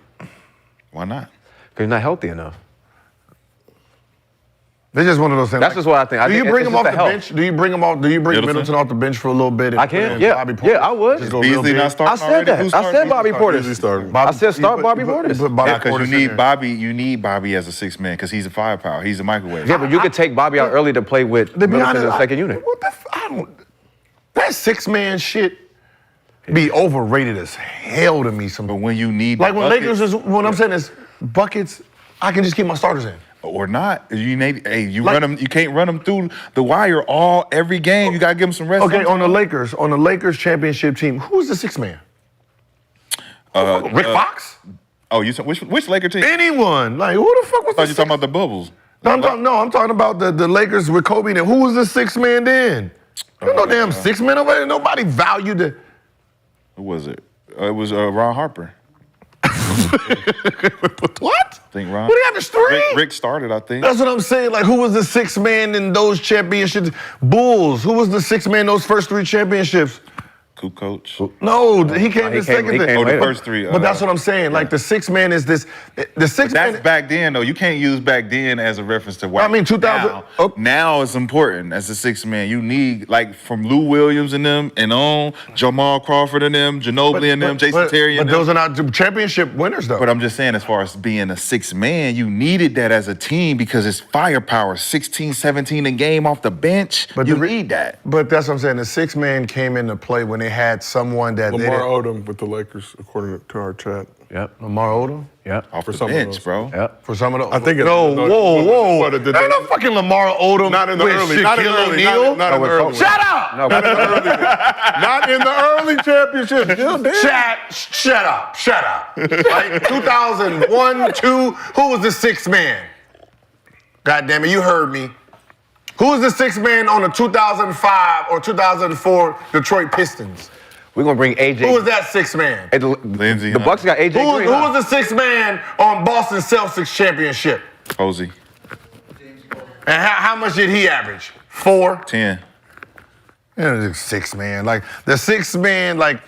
Why not? Because he's not healthy enough. They're just one of those things. That's just what I think. Do you bring him off the health. bench? Do you bring Middleton off the bench for a little bit? I can. Yeah, Bobby Portis? I would. Just go real Beasley big? not starting I said already? that. Who's I starting? said Bobby Portis. I said start Bobby Portis. Because you need Bobby as a six man because he's a firepower. He's a microwave. Yeah, but you could take Bobby out early to play with Middleton in the second unit. What the that 6-man shit be overrated as hell to me. But when you need like when buckets, Lakers is what I'm saying is buckets, I can just keep my starters in. Or not. Run them. You can't run them through the wire every game. You gotta give them some rest. Okay, on the Lakers championship team, who's the 6-man? Rick Fox? Oh, you said which Laker team? Anyone? Like who the fuck was? I thought you talking about the Bubbles. No, I'm talking about the Lakers with Kobe. And who was the 6-man then? There's no damn 6-man over there. Nobody valued it. Who was it? It was Ron Harper. What? I think Ron. What do you have his 3? Rick started, I think. That's what I'm saying. Like, who was the 6-man in those championships? Bulls. Who was the 6-man in those first 3 championships? Coop coach. No, he came the second thing. The first 3. But that's what I'm saying. Like, the 6-man is this. The 6-man. That's back then, though. You can't use back then as a reference to why. I mean, 2000. Now it's important as a 6-man. You need, like, from Lou Williams and them and on, Jamal Crawford and them, Ginobili and them, Jason Terry and them. But those are not championship winners, though. But I'm just saying, as far as being a 6-man, you needed that as a team because it's firepower. 16, 17 a game off the bench. But you need that. But that's what I'm saying. The 6-man came into play when they had someone that Lamar Odom with the Lakers, according to our chat. Yep. Lamar Odom? Yep. Off For the some of bench, those. bro. Yep. For some of those. I think whoa. Ain't no fucking Lamar Odom. Not in the with early. Not in the Shaquille early. O'Neal. Not in the early. Shut up! No, Not in the early. Not in the early championships. Shut up. Like 2001, 2, who was the 6-man? God damn it, you heard me. Who was the 6-man on the 2005 or 2004 Detroit Pistons? We're going to bring AJ. Who was that 6-man? Lindsey. The Bucks got AJ Who Green. was the 6-man on Boston Celtics championship? Posey. And how much did he average? 4? 10. Yeah, 6-man. Like the 6-man, like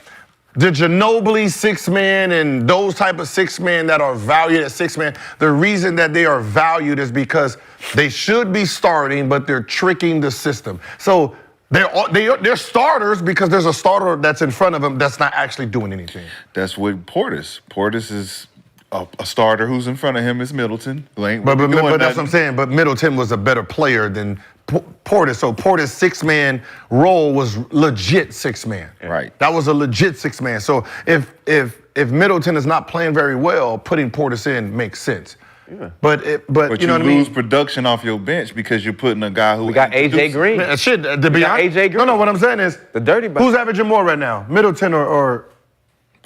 the Ginobili 6-man and those type of 6-man that are valued at 6-man, the reason that they are valued is because they should be starting, but they're tricking the system. So They're starters because there's a starter that's in front of them that's not actually doing anything. That's with Portis. Portis is a starter. Who's in front of him is Middleton. Who ain't But doing that's what I'm saying. But Middleton was a better player than Portis. So Portis' 6-man role was legit 6-man. Right. That was a legit 6-man. So if Middleton is not playing very well, putting Portis in makes sense. Yeah. But you know what I mean? lose production off your bench because you're putting a guy who We got AJ Green. To be honest, AJ Green. No, what I'm saying is the dirty ball. Who's averaging more right now, Middleton or?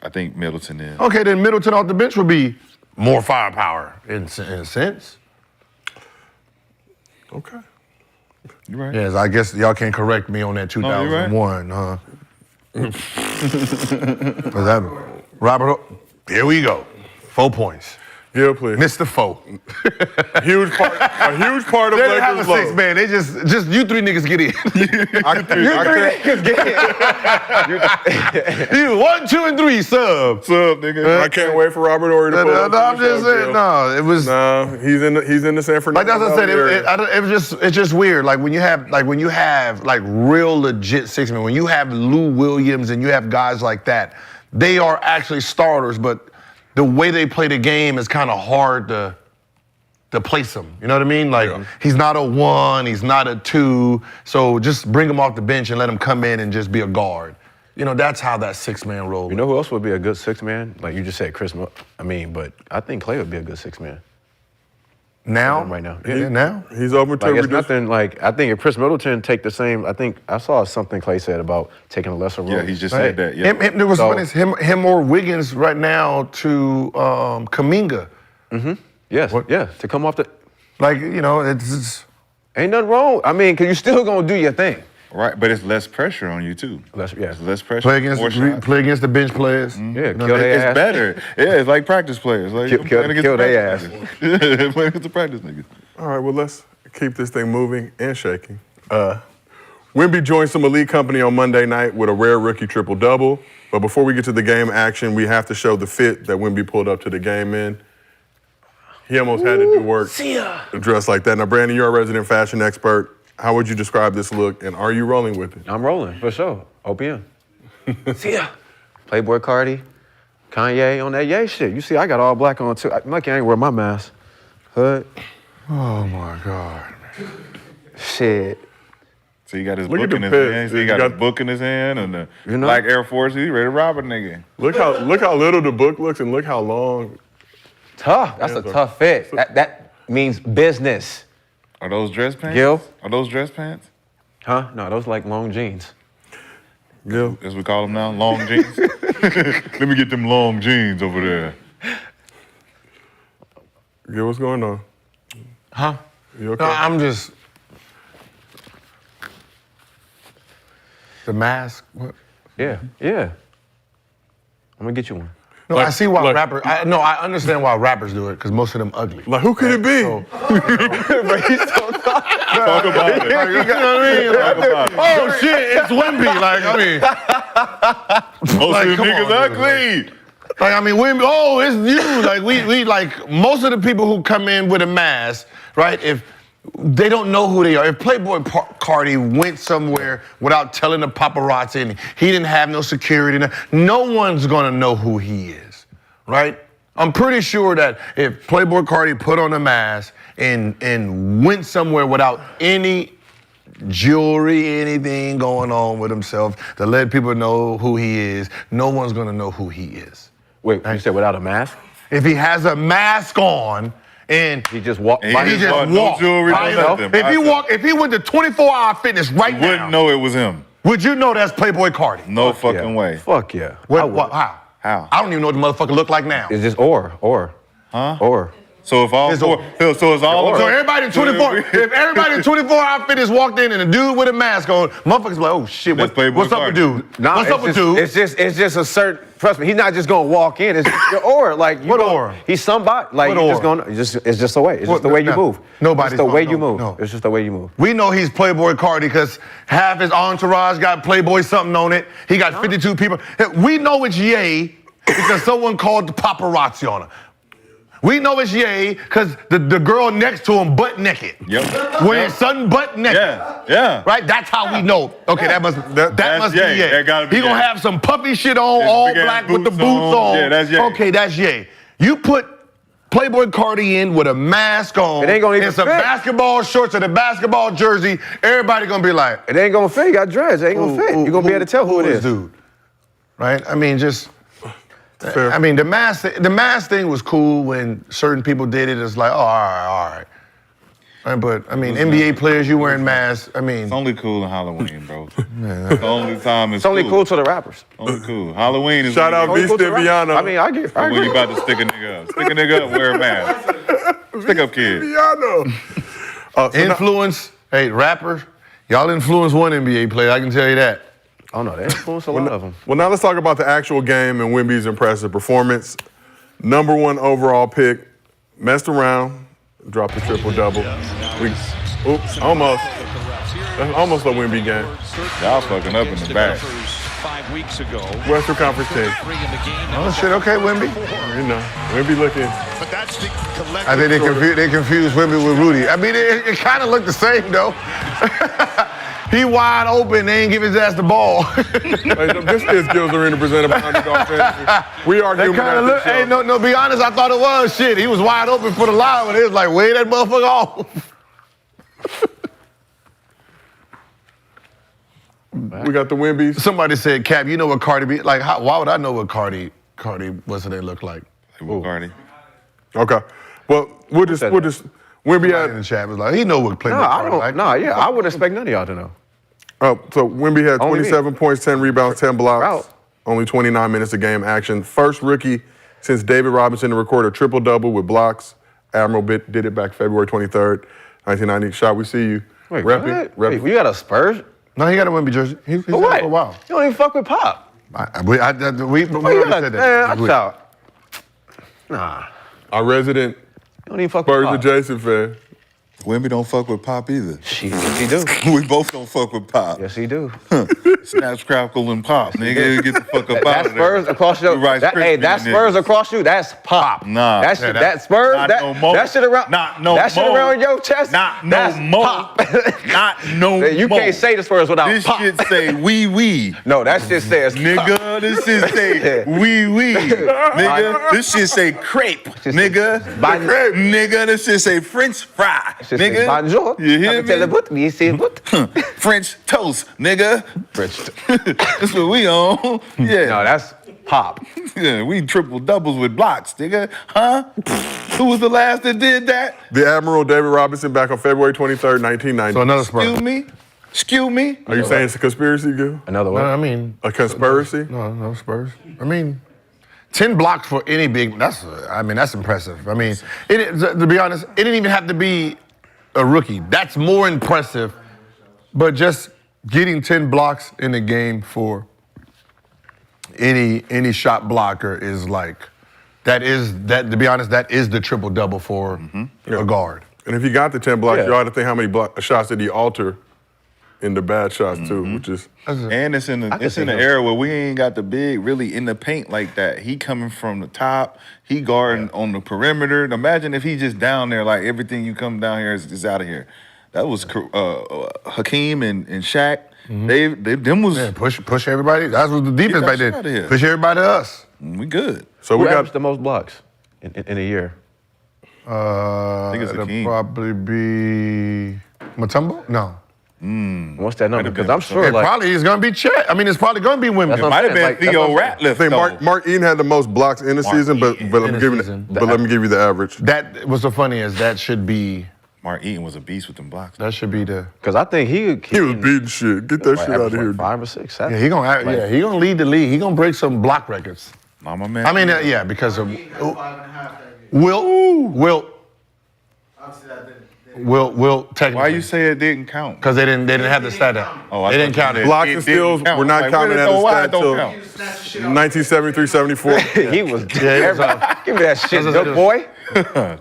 I think Middleton is. Okay, then Middleton off the bench would be more firepower in a sense. Okay. You're right. Yes, I guess y'all can't correct me on that 2001, huh? Was that Robert? Here we go. 4 points. Yeah, please. Mr. Foe. A huge part of They Lakers didn't have a love. 6-man. They just you 3 niggas get in. You 1, 2, and 3 sub. Sub, nigga. I can't wait for Robert Ory to pull up. No, I'm just saying. No, it was. No, he's in the San Fernando. Like that's what I said. area. It's just weird. Like when you have real legit 6-men. When you have Lou Williams and you have guys like that, they are actually starters. But the way they play the game is kind of hard to place him. You know what I mean? Like he's not a 1, he's not a 2. So just bring him off the bench and let him come in and just be a guard. You know, that's how that 6-man role. You know who else would be a good 6-man? Like you just said, but I think Clay would be a good 6-man. Now? Right now. Now? He's open to like, it's reduce. nothing like, I think if Chris Middleton take the same, I think I saw something Clay said about taking a lesser role. Yeah, he just said that. Yeah. There was one is him or Wiggins right now to Kuminga. Mm-hmm. Yes. Yeah. To come off the. Like, you know, it's ain't nothing wrong. I mean, because you still gonna do your thing. Right, but it's less pressure on you too. It's less pressure. Play against the bench players. Mm-hmm. Yeah, kill their ass. It's better. Yeah, it's like practice players. Like kill their ass. Yeah, play against the practice niggas. All right, well, let's keep this thing moving and shaking. Wemby joined some elite company on Monday night with a rare rookie triple-double. But before we get to the game action, we have to show the fit that Wemby pulled up to the game in. He almost had to do work dressed like that. Now, Brandon, you're a resident fashion expert. How would you describe this look, and are you rolling with it? I'm rolling, for sure. OPM. See ya. Playboy Cardi, Kanye on that yay shit. You see, I got all black on too. I'm lucky I ain't wear my mask. Hood. Oh my God. Shit. So he got his Look book at in the his pits. hand. So he got his book in his hand and the black Air Force. He ready to rob a nigga. Look how little the book looks, and look how long. Tough. That's a tough fit. That means business. Are those dress pants? Gil? Are those dress pants? Huh? No, those like long jeans. Gil? As we call them now, long jeans. Let me get them long jeans over there. Gil, what's going on? Huh? You okay? No, I'm just. The mask? What? Yeah. I'm gonna get you one. No, I see why rappers. I understand why rappers do it because most of them ugly. Like, who could it be? Talk about it. You know what I mean? Oh shit, it's Wemby. Like, I mean, most of the come niggas on, ugly. Like, I mean, Wemby. Oh, it's you. Like, we like most of the people who come in with a mask, right? If they don't know who they are. If Playboy Cardi went somewhere without telling the paparazzi and he didn't have no security, no one's gonna know who he is, right? I'm pretty sure that if Playboy Cardi put on a mask and went somewhere without any jewelry, anything going on with himself to let people know who he is, no one's gonna know who he is. Wait, you said without a mask? If he has a mask on, and he just walked. He just walked. No jewelry, If he went to 24-hour fitness right now, wouldn't know it was him. Would you know that's Playboy Cardi? No fucking way. Fuck yeah. How? How? I don't even know what the motherfucker look like now. It's just or. Huh? Or. So if all so it's all So everybody in 24, if everybody in 24-hour fitness walked in and a dude with a mask on, motherfuckers like, oh shit, what's up with dude? Nah, what's up with dude? It's just a certain. Trust me, he's not just gonna walk in. It's your aura. Like What aura? He's somebody. Like What you're aura? just gonna. It's just the way. It's just the way you move. Nobody's It's the way you no, move. no. It's just the way you move. We know he's Playboy Cardi because half his entourage got Playboy something on it. He got 52 people. We know it's Ye because someone called the paparazzi on him. We know it's Ye because the girl next to him butt naked. Yep. Wearing something butt naked. Yeah. Right? That's how we know. Okay, that must be Ye. Ye. That gotta be He gonna Ye. have some puppy shit on, His all big-ass black with the boots boots on. Yeah, that's Ye. Okay, that's Ye. You put Playboy Cardi in with a mask on. It ain't gonna even and some fit. basketball shorts and a basketball jersey. Everybody gonna be like, It ain't gonna fit. You got dreads. It ain't gonna fit. You're gonna be able to tell who it is. Dude. Right? I mean, just. Fair. I mean, the mask thing was cool when certain people did it. It's like, oh, all right. Right, but I mean, NBA players, you wearing masks. I mean, It's only cool in Halloween, bro. It's the only time It's only cool to the rappers. Only cool. Halloween is Shout when out you- V. Stiviano. I mean, I get. I when agree. you about to stick a nigga up. Stick a nigga up, wear a mask. Stick up, kid. Stiviano. influence. Hey, rapper, y'all influence one NBA player. I can tell you that. Oh no, they influence a lot of them. Well, now let's talk about the actual game and Wemby's impressive performance. Number 1 overall pick, messed around, dropped a triple-double. Oops, almost. That's almost a Wemby game. Y'all fucking up in the back. 5 weeks ago. Western Conference team. Oh shit, okay, Wemby. You know, Wemby looking. But that's the collective. I think they confused Wemby with Rudy. I mean, it kind of looked the same though. He wide open, they ain't give his ass the ball. This is Gills Arena presented by Underdog Fantasy. We are They human kind at of this look. show. Hey, no, be honest. I thought it was shit. He was wide open for the line, but it was like, way that motherfucker off. We got the Wembys. Somebody said, Cap, you know what Cardi be like? Why would I know what Cardi what's her name look like? Cardi. Okay. Well, we'll just Wemby Somebody in the chat was like, he know what Playboy No, I Cardi don't. like. No, yeah, I wouldn't expect none of y'all to know. So Wemby had Only me. 27 points, 10 rebounds, 10 blocks, Stroud. only 29 minutes of game action. First rookie since David Robinson to record a triple-double with blocks. Admiral did it back February 23rd, 1990. Shot, we see you. Wait, Repping. what? Wait, you got a Spurs? No, he got a Wemby jersey. He's For had it what? for a while. You don't even fuck with Pop. We Oh, already you got, said man, that. I Agreed. thought. Nah, Our resident you don't even fuck with Spurs Pop. adjacent fan. Wemby don't fuck with Pop either. Shit, yes, he do. We both don't fuck with Pop. Yes, he do. Snap, crackle, and pop. Nigga, get the fuck up out That of there. Spurs across you. Rice Hey, that Krispie Spurs niggas. across you. That's Pop. Nah. That shit. That Spurs. Not That no more. that shit around. Not no That shit more. around your chest. Not no that's more. Pop. Not no more. You can't say the Spurs without This Pop. shit say wee. No, that shit says Nigga, this shit say wee. Nigga, this shit say crepe. Nigga, nigga, this shit say French fry. Shit say Nigga, bonjour. you hear Tell the me? boot. You see boot. French toast, nigga. French. That's what we on. Yeah. No, that's Pop. Yeah, we triple doubles with blocks, nigga. Huh? Who was the last that did that? The Admiral David Robinson back on February 23rd, 1990. So another Spurs. Excuse me? Are you saying it's a conspiracy, Gil? Another No, one. I mean, A conspiracy? no Spurs. I mean, 10 blocks for any big. That's impressive. I mean, to be honest, it didn't even have to be a rookie. That's more impressive. But just getting 10 blocks in a game for any shot blocker is like that. To be honest, that is the triple double for a guard. And if you got the 10 blocks, Yeah. you ought to think how many shots did he alter in the bad shots too, which is And it's in the era where we ain't got the big really in the paint like that. He coming from the top, he guarding on the perimeter. Imagine if he just down there like everything you come down here is out of here. That was Hakeem and Shaq. Them was push everybody. That was the defense back that shit outta then. here. Push everybody to us. We good. so Who we averaged got the most blocks in a year? I think it's it'll Hakeem. probably be Mutombo? No. What's that number? Might have Because been I'm sure It like probably is gonna be Chet. I mean, it's probably gonna be Wemby. That's what I'm Might have saying, been like, that's Theo what I'm saying. Ratliff. I think Mark Eaton had the most blocks in the season, but let me give you the average. That was so funny is that should be Mark Eaton was a beast with them blocks. that should be the Because I think he He was beating shit. Get that shit out of average here. like 5 or 6. 7. yeah he gonna lead the league. He gonna break some block records. Nah, my man. I mean yeah because of Wilt technically. Why you say it didn't count? Because they didn't have the stat out. Oh, I they didn't thought count you it. said Blocks it and didn't steals count. were not Like, counted where as a why stat it don't till count? 1973-74. He was. Yeah, it was, Give me that shit, good boy.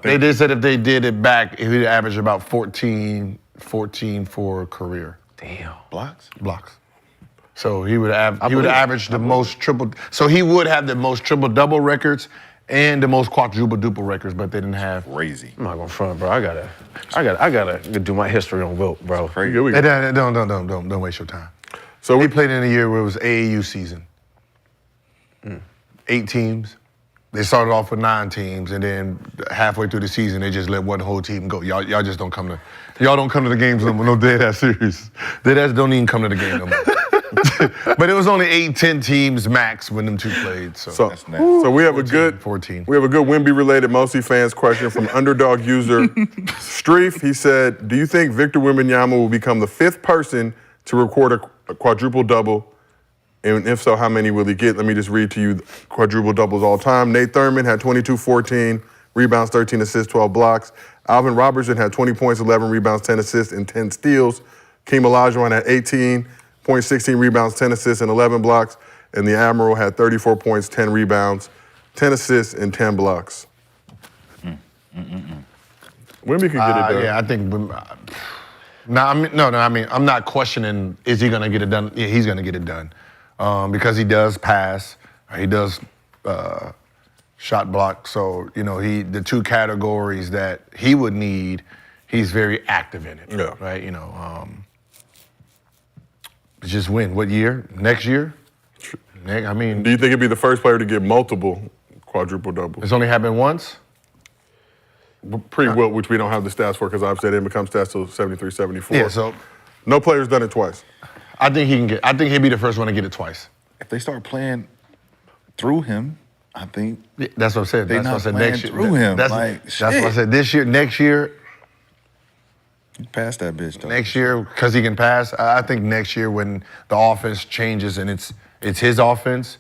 they did said if they did it back, he'd average about 14 for career Damn. Blocks? blocks. So he would have believe it. average the most triple. So he would have the most triple double records and the most quadruple-duple records, but they didn't have. Crazy. I'm not gonna front, bro. I gotta do my history on Wilt, bro. Here we Hey, go. don't waste your time. So He played in a year where it was AAU season. 8 teams. They started off with 9 teams, and then halfway through the season, they just let one whole team go. Y'all just don't come to the games no more. No dead-ass series. Dead-ass don't even come to the game no more. But it was only 8, 10 teams max when them two played. So we have 14. We have a good Wemby-related MostlyFans question from underdog user Streef. He said, "Do you think Victor Wembanyama will become the 5th person to record a quadruple-double? And if so, how many will he get?" Let me just read to you quadruple-doubles all time. Nate Thurman had 22, 14 rebounds, 13 assists, 12 blocks. Alvin Robertson had 20 points, 11 rebounds, 10 assists, and 10 steals. Keem Olajuwon had 18 points, 16 rebounds, 10 assists, and 11 blocks. And the Admiral had 34 points, 10 rebounds, 10 assists, and 10 blocks. Wemby can get it done. Yeah, I think. I'm not questioning. Is he gonna get it done? Yeah, he's gonna get it done because he does pass. He does shot block. So the 2 categories that he would need, he's very active in it. Yeah. Right. Just win. What year? Next year? Do you think he'd be the first player to get multiple quadruple doubles? It's only happened once? Pre-Wilt, which we don't have the stats for because obviously they didn't become stats till 73, 74. Yeah, so no player's done it twice. I think he'll be the first one to get it twice. If they start playing through him, I think that's what I said. They're That's what I not said playing next year. through him. That's what I said. This year, next year. Pass that bitch though. Next year, because he can pass. I think next year when the offense changes and it's his offense,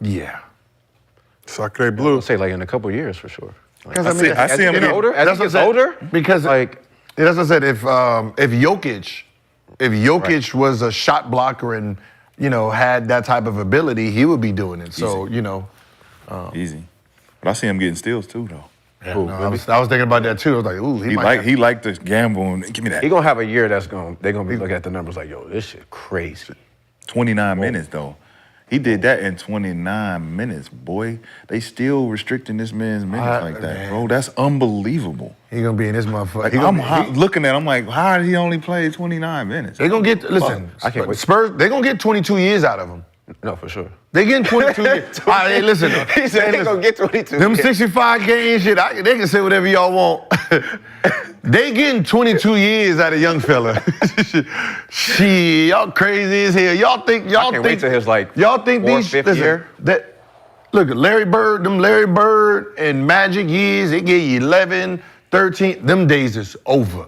yeah. Sacre blue. I'll say like in a couple years for sure. Because I see him getting older. As he gets older, because that's what I said. If Jokic was a shot blocker and had that type of ability, he would be doing it. So easy. But I see him getting steals too though. Yeah, I was thinking about that too. I was like, ooh, he liked to gamble and give me that. He gonna have a year they're gonna be looking at the numbers like, yo, this shit crazy. 29 minutes though. He did that in 29 minutes, boy. They still restricting this man's minutes like that, bro. That's unbelievable. He gonna be in this motherfucker. I'm looking at him like, how did he only play 29 minutes? They gonna get, listen, I can't wait. Spurs, they gonna get 22 years out of him. No, for sure. They getting 22 years. All right, hey, listen. He said they gonna get 22. Them 65 games shit, they can say whatever y'all want. They getting 22 years out of young fella. Shit, y'all crazy as hell. Y'all think wait till his like y'all think fourth, these fifth year? Look, Larry Bird and Magic years, they give you 11, 13. Them days is over.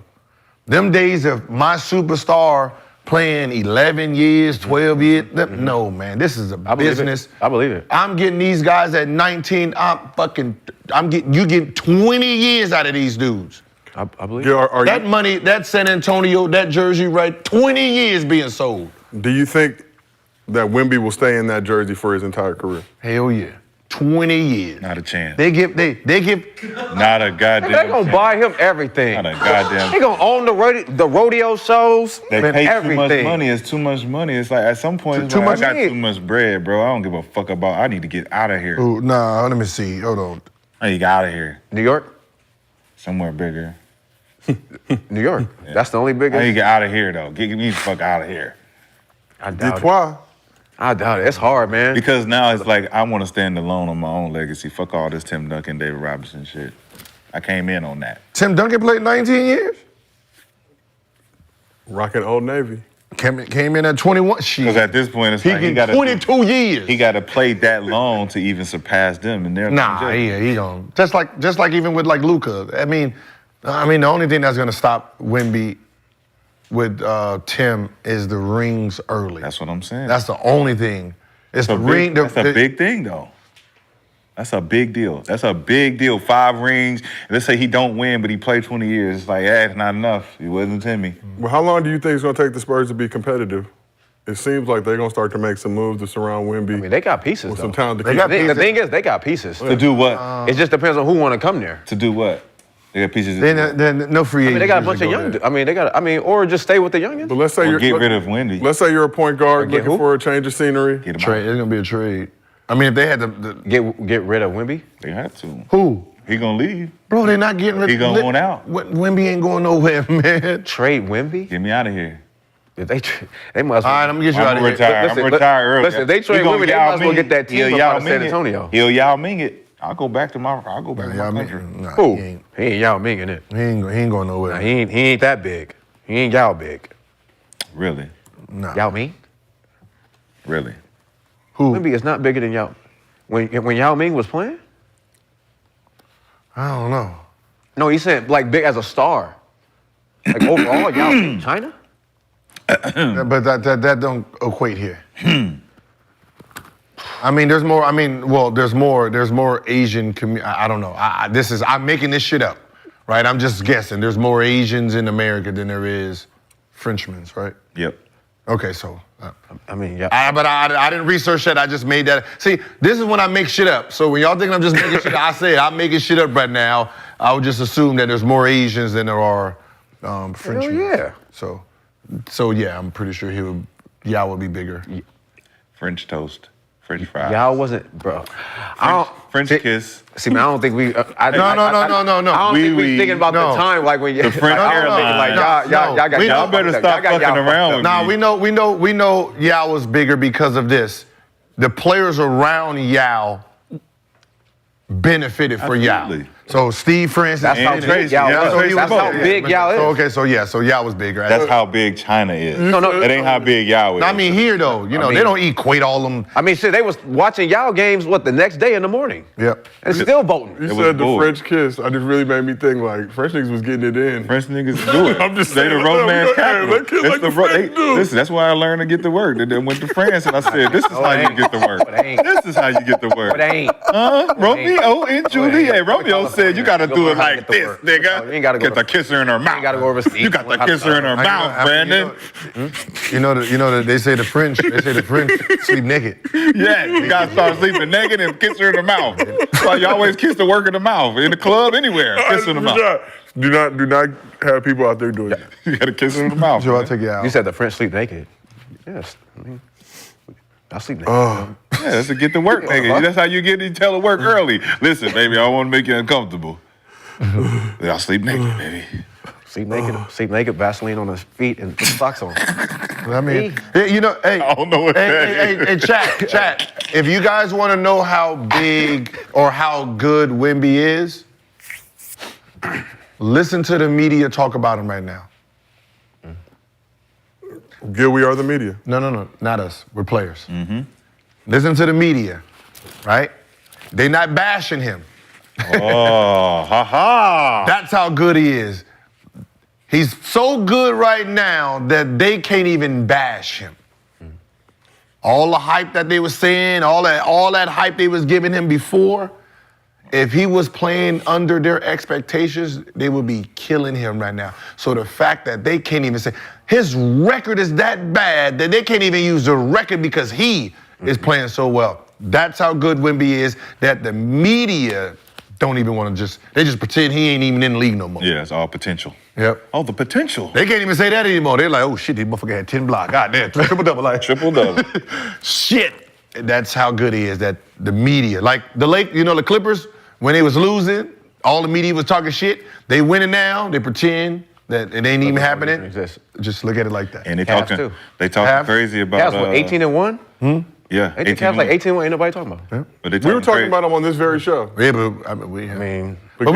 Them days of my superstar playing 11 years, 12 years. No, man, this is a business. I believe it. I'm getting these guys at 19. You get 20 years out of these dudes. I believe that money, that San Antonio, that jersey, right? 20 years being sold. Do you think that Wemby will stay in that jersey for his entire career? Hell yeah. 20 years. Not a chance. They give. Not a goddamn. They gonna buy him everything. Not a goddamn. They gonna own the rodeo shows. They and pay everything. too much money. It's too much money. It's like at some point, I got too much bread, bro. I don't give a fuck about. I need to get out of here. Ooh, nah, let me see. Hold on. I need to get out of here. New York. Somewhere bigger. New York. Yeah. That's the only biggest. I need to get out of here though. Get me the fuck out of here. I doubt it. I doubt it. It's hard, man. Because now it's like I want to stand alone on my own legacy. Fuck all this Tim Duncan, David Robinson shit. I came in on that. Tim Duncan played 19 years? Rocking Old Navy. Came in at 21. Because at this point, it's he like he got 22 years. He got to play that long to even surpass them. And they're he don't. Just like even with like Luka. I mean, the only thing that's gonna stop Wemby with Tim is the rings early. That's what I'm saying. That's the only thing. It's the ring. That's a big thing, though. That's a big deal. 5 rings. Let's say he don't win, but he played 20 years. It's like, it's not enough. He wasn't Timmy. Well, how long do you think it's gonna take the Spurs to be competitive? It seems like they're gonna start to make some moves to surround Wemby. I mean, they got pieces. With though. some talent. The thing is, they got pieces to do what? It just depends on who want to come there. To do what? They got pieces. Then no free agents. They got a bunch of young. Or just stay with the youngins. But let's say get rid of Wemby. Let's say you're a point guard looking for a change of scenery. Trade. It's gonna be a trade. I mean, if they had to get rid of Wemby, they had to. Who? He gonna leave. Bro, they're not getting rid of He gonna want out. Wemby ain't going nowhere, man. Trade Wemby? Get me out of here. If they must. All right, I'm gonna get you out of here. I'm retire early. Listen, if they trade Wemby, they might as well get that team up out of San Antonio. He'll Yao Ming it. I'll go back to my country. Who? He ain't Yao Minging it. He ain't going nowhere. Nah, he ain't that big. He ain't Yao big. Really? Nah. Yao Ming? Really? Who? Wemby is not bigger than Yao. When Yao Ming was playing? I don't know. No, he said like big as a star. Like overall, Yao Ming, China? But that don't equate here. I mean, there's more. I mean, well, there's more Asian. I don't know. I'm making this shit up, right? I'm just guessing. There's more Asians in America than there is Frenchmen, right? Yep. Okay, so. I mean, yeah. But I didn't research that. I just made that. See, this is when I make shit up. So when y'all think I'm just making shit up, I say I'm making shit up right now. I would just assume that there's more Asians than there are Frenchmen. Yeah. So yeah, I'm pretty sure Yao would be bigger. French toast. French fries. Yao wasn't, bro. French kiss. See, man, I don't think we. No. I don't think we thinking about the time like when the French airline. Like y'all got y'all better stop fucking around with me. Nah, we know Yao was bigger because of this. The players around Yao benefited for Yao. So Steve Francis. That's how big Yao was. That's how big Yao is. So Yao was bigger. That's how big China is. No. That ain't how big Yao is. I mean, here though, they don't equate all them. I mean, shit, they was watching Yao games the next day in the morning. Yep. And still voting. You said the French kiss. I just really made me think like French niggas was getting it in. French niggas do it. I'm just they saying. the romance capital. They kiss like the French do. Listen, that's why I learned to get the work. They went to France and I said, this is how you get the work. This is how you get the work. It ain't. Romeo and Juliet. Romeo said you gotta do it like this, nigga. You ain't gotta get the kisser in her mouth. You gotta go overseas. You got the kisser in her mouth, Brandon. You know that they say the French sleep naked. Yeah, you gotta start sleeping naked and kiss her in the mouth. That's why you always kiss the work in the mouth. In the club, anywhere. Kiss in the mouth. Do not have people out there doing that. You gotta kiss in the mouth. Joe, I'll take you out. You said the French sleep naked. Yes. I mean, I sleep naked. Yeah, that's to get to work, nigga. That's how you tell to work early. Listen, baby, I don't want to make you uncomfortable. I'll sleep naked, baby. Sleep naked, Vaseline on his feet and put socks on. I mean, hey, I don't know what that is. Hey, chat. If you guys want to know how big or how good Wemby is, listen to the media talk about him right now. Gil, we are the media. No, not us. We're players. Listen to the media, right? They're not bashing him. That's how good he is. He's so good right now that they can't even bash him. All the hype that they were saying, all that hype they was giving him before, if he was playing under their expectations, they would be killing him right now. So the fact that they can't even say, his record is that bad that they can't even use the record because he is playing so well. That's how good Wemby is, that the media don't even want to they just pretend he ain't even in the league no more. Yeah, it's all potential. Yep. Oh, the potential. They can't even say that anymore. They're like, oh shit, this motherfucker had 10 blocks. God damn, triple-double. Like, triple-double. Shit. That's how good he is, that the media, like the Clippers, when they was losing, all the media was talking shit. They winning now, they pretend that it ain't even happening. Just look at it like that. And they talking crazy about... Cavs, 18-1? Yeah, Cavs like 18-1, ain't nobody talking about. Yeah. But we were talking about him on this very show. Yeah, but we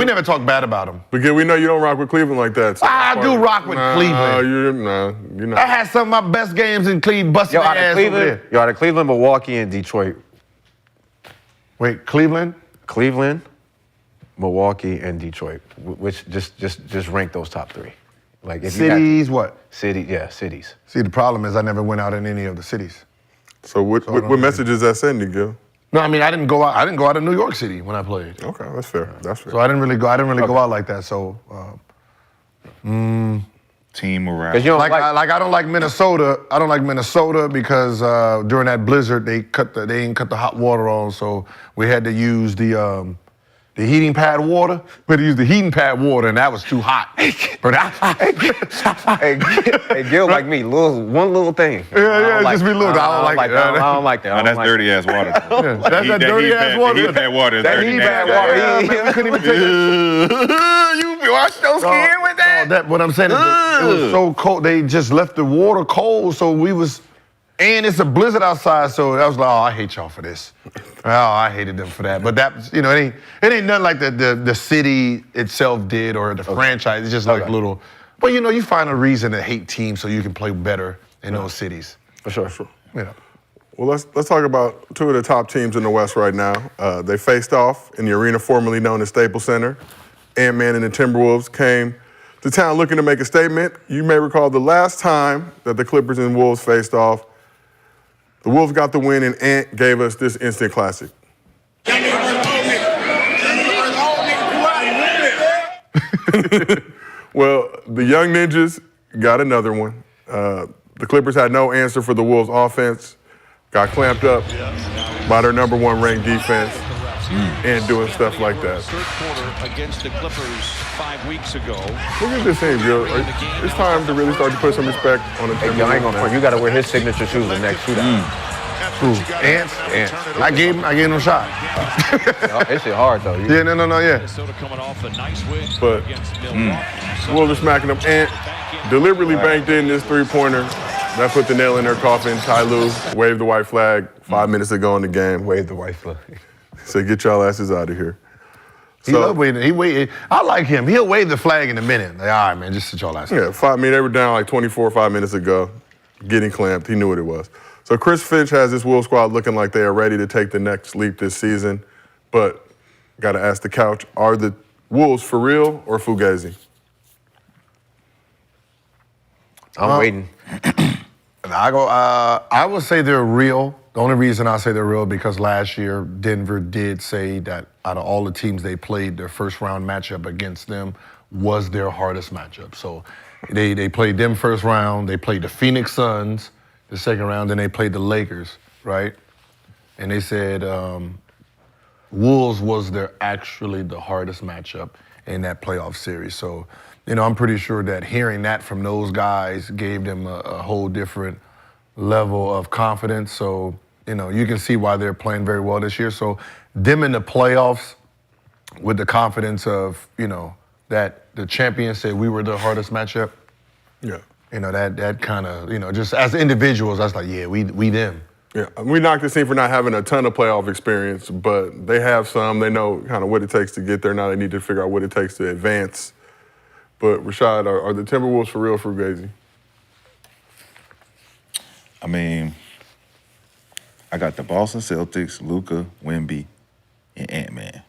never talk bad about him. Because we know you don't rock with Cleveland like that. So I do rock with Cleveland. You're not. I had some of my best games in Cleveland, busting my ass over there. You're out of Cleveland, Milwaukee, and Detroit. Wait, Cleveland? Cleveland, Milwaukee, and Detroit. Which just rank those top three. Like if cities, what? Cities. See, the problem is I never went out in any of the cities. So what message is that sending, Gil? No, I mean I didn't go out of New York City when I played. Okay, that's fair. So I didn't really go out like that. So team morale. I don't like Minnesota. I don't like Minnesota because during that blizzard they didn't cut the hot water on, so we had to use the the heating pad water. We had to use the heating pad water, and that was too hot. But Hey, Gil like me, one little thing. Yeah, just be little. I don't like that. I don't like that. Oh, that's dirty ass water. That's that dirty ass water. The heat pad water is That dirty heat pad ass water. We couldn't even take it. You wash your skin with that? What I'm saying is it was so cold. They just left the water cold, so we was. And it's a blizzard outside, so I was like, oh, I hate y'all for this. Oh, I hated them for that. But that, you know, it ain't nothing like the city itself did or the franchise. It's just like little. But you know, you find a reason to hate teams so you can play better in those cities. For sure. You know. Well, let's talk about two of the top teams in the West right now. They faced off in the arena formerly known as Staples Center. Ant-Man and the Timberwolves came to town looking to make a statement. You may recall the last time that the Clippers and Wolves faced off. The Wolves got the win, and Ant gave us this instant classic. Well, the Young Ninjas got another one. The Clippers had no answer for the Wolves' offense, got clamped up by their number one ranked defense, and doing stuff like that. Third quarter against the Clippers 5 weeks ago. Look at this thing, Joe. It's time to really start to put some respect on the team. I ain't gonna front. You gotta wear his signature shoes the next shootout. Ants? I gave him a shot. It's shit hard though. Yeah, no, yeah. Minnesota coming off a nice win But against Milwaukee. Wolves are smacking them. Ant deliberately banked in this three-pointer. That put the nail in their coffin. Ty Lue waved the white flag 5 minutes ago in the game. Wave the white flag. Said, get y'all asses out of here. He love waving. I like him. He'll wave the flag in a minute. Like, all right, man, just sit y'all asses. Yeah, they were down like 24 5 minutes ago, getting clamped. He knew what it was. So Chris Finch has this Wolves squad looking like they are ready to take the next leap this season. But got to ask the couch, are the Wolves for real or Fugazi? I'm waiting. I would say they're real. The only reason I say they're real because last year Denver did say that out of all the teams they played, their first round matchup against them was their hardest matchup. So they played them first round. They played the Phoenix Suns the second round. Then they played the Lakers, right? And they said Wolves was actually the hardest matchup in that playoff series. So, you know, I'm pretty sure that hearing that from those guys gave them a whole different level of confidence. So, you know, you can see why they're playing very well this year. So them in the playoffs with the confidence of, you know, that the champion said we were the hardest matchup. Yeah. You know, that kind of, you know, just as individuals, I was like, yeah, we them. Yeah, we knocked this team for not having a ton of playoff experience, but they have some. They know kind of what it takes to get there. Now they need to figure out what it takes to advance. But Rashad, are the Timberwolves for real, Fugazi? I mean, I got the Boston Celtics, Luka, Wemby, and Ant-Man.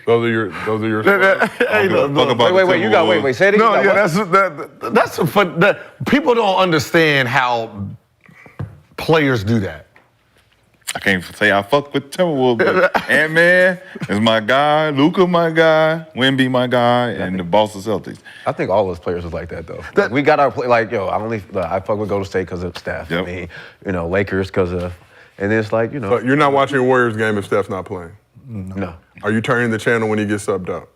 Those are your. Wait. You got wait. Say it again. No, yeah, that's some fun. People don't understand how players do that. I can't say I fuck with Timberwolves, but Ant-Man is my guy, Luka my guy, Wemby my guy, and the Boston Celtics. I think all those players was like that though. We got our play like I fuck with Golden State because of Steph. Yep. I mean, you know, Lakers because of, and it's like, you know. But you're not watching a Warriors game if Steph's not playing. No. Are you turning the channel when he gets subbed out?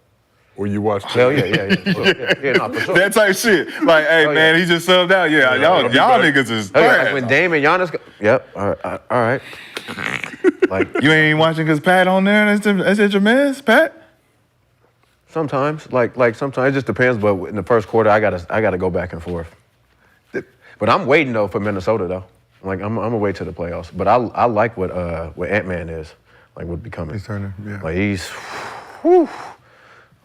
Or you watch? Hell yeah. No, for sure. That type shit. Like, hey man, he just subbed out. Yeah, y'all niggas is trash. Like when Dame and Giannis. Yep. All right. Like you ain't watching because Pat on there. That's your man, Pat. Sometimes, like sometimes it just depends. But in the first quarter, I gotta go back and forth. But I'm waiting though for Minnesota though. Like I'm gonna wait till the playoffs. But I like what Ant-Man is. Like what becoming. He's turning. Yeah. Like he's. Whew.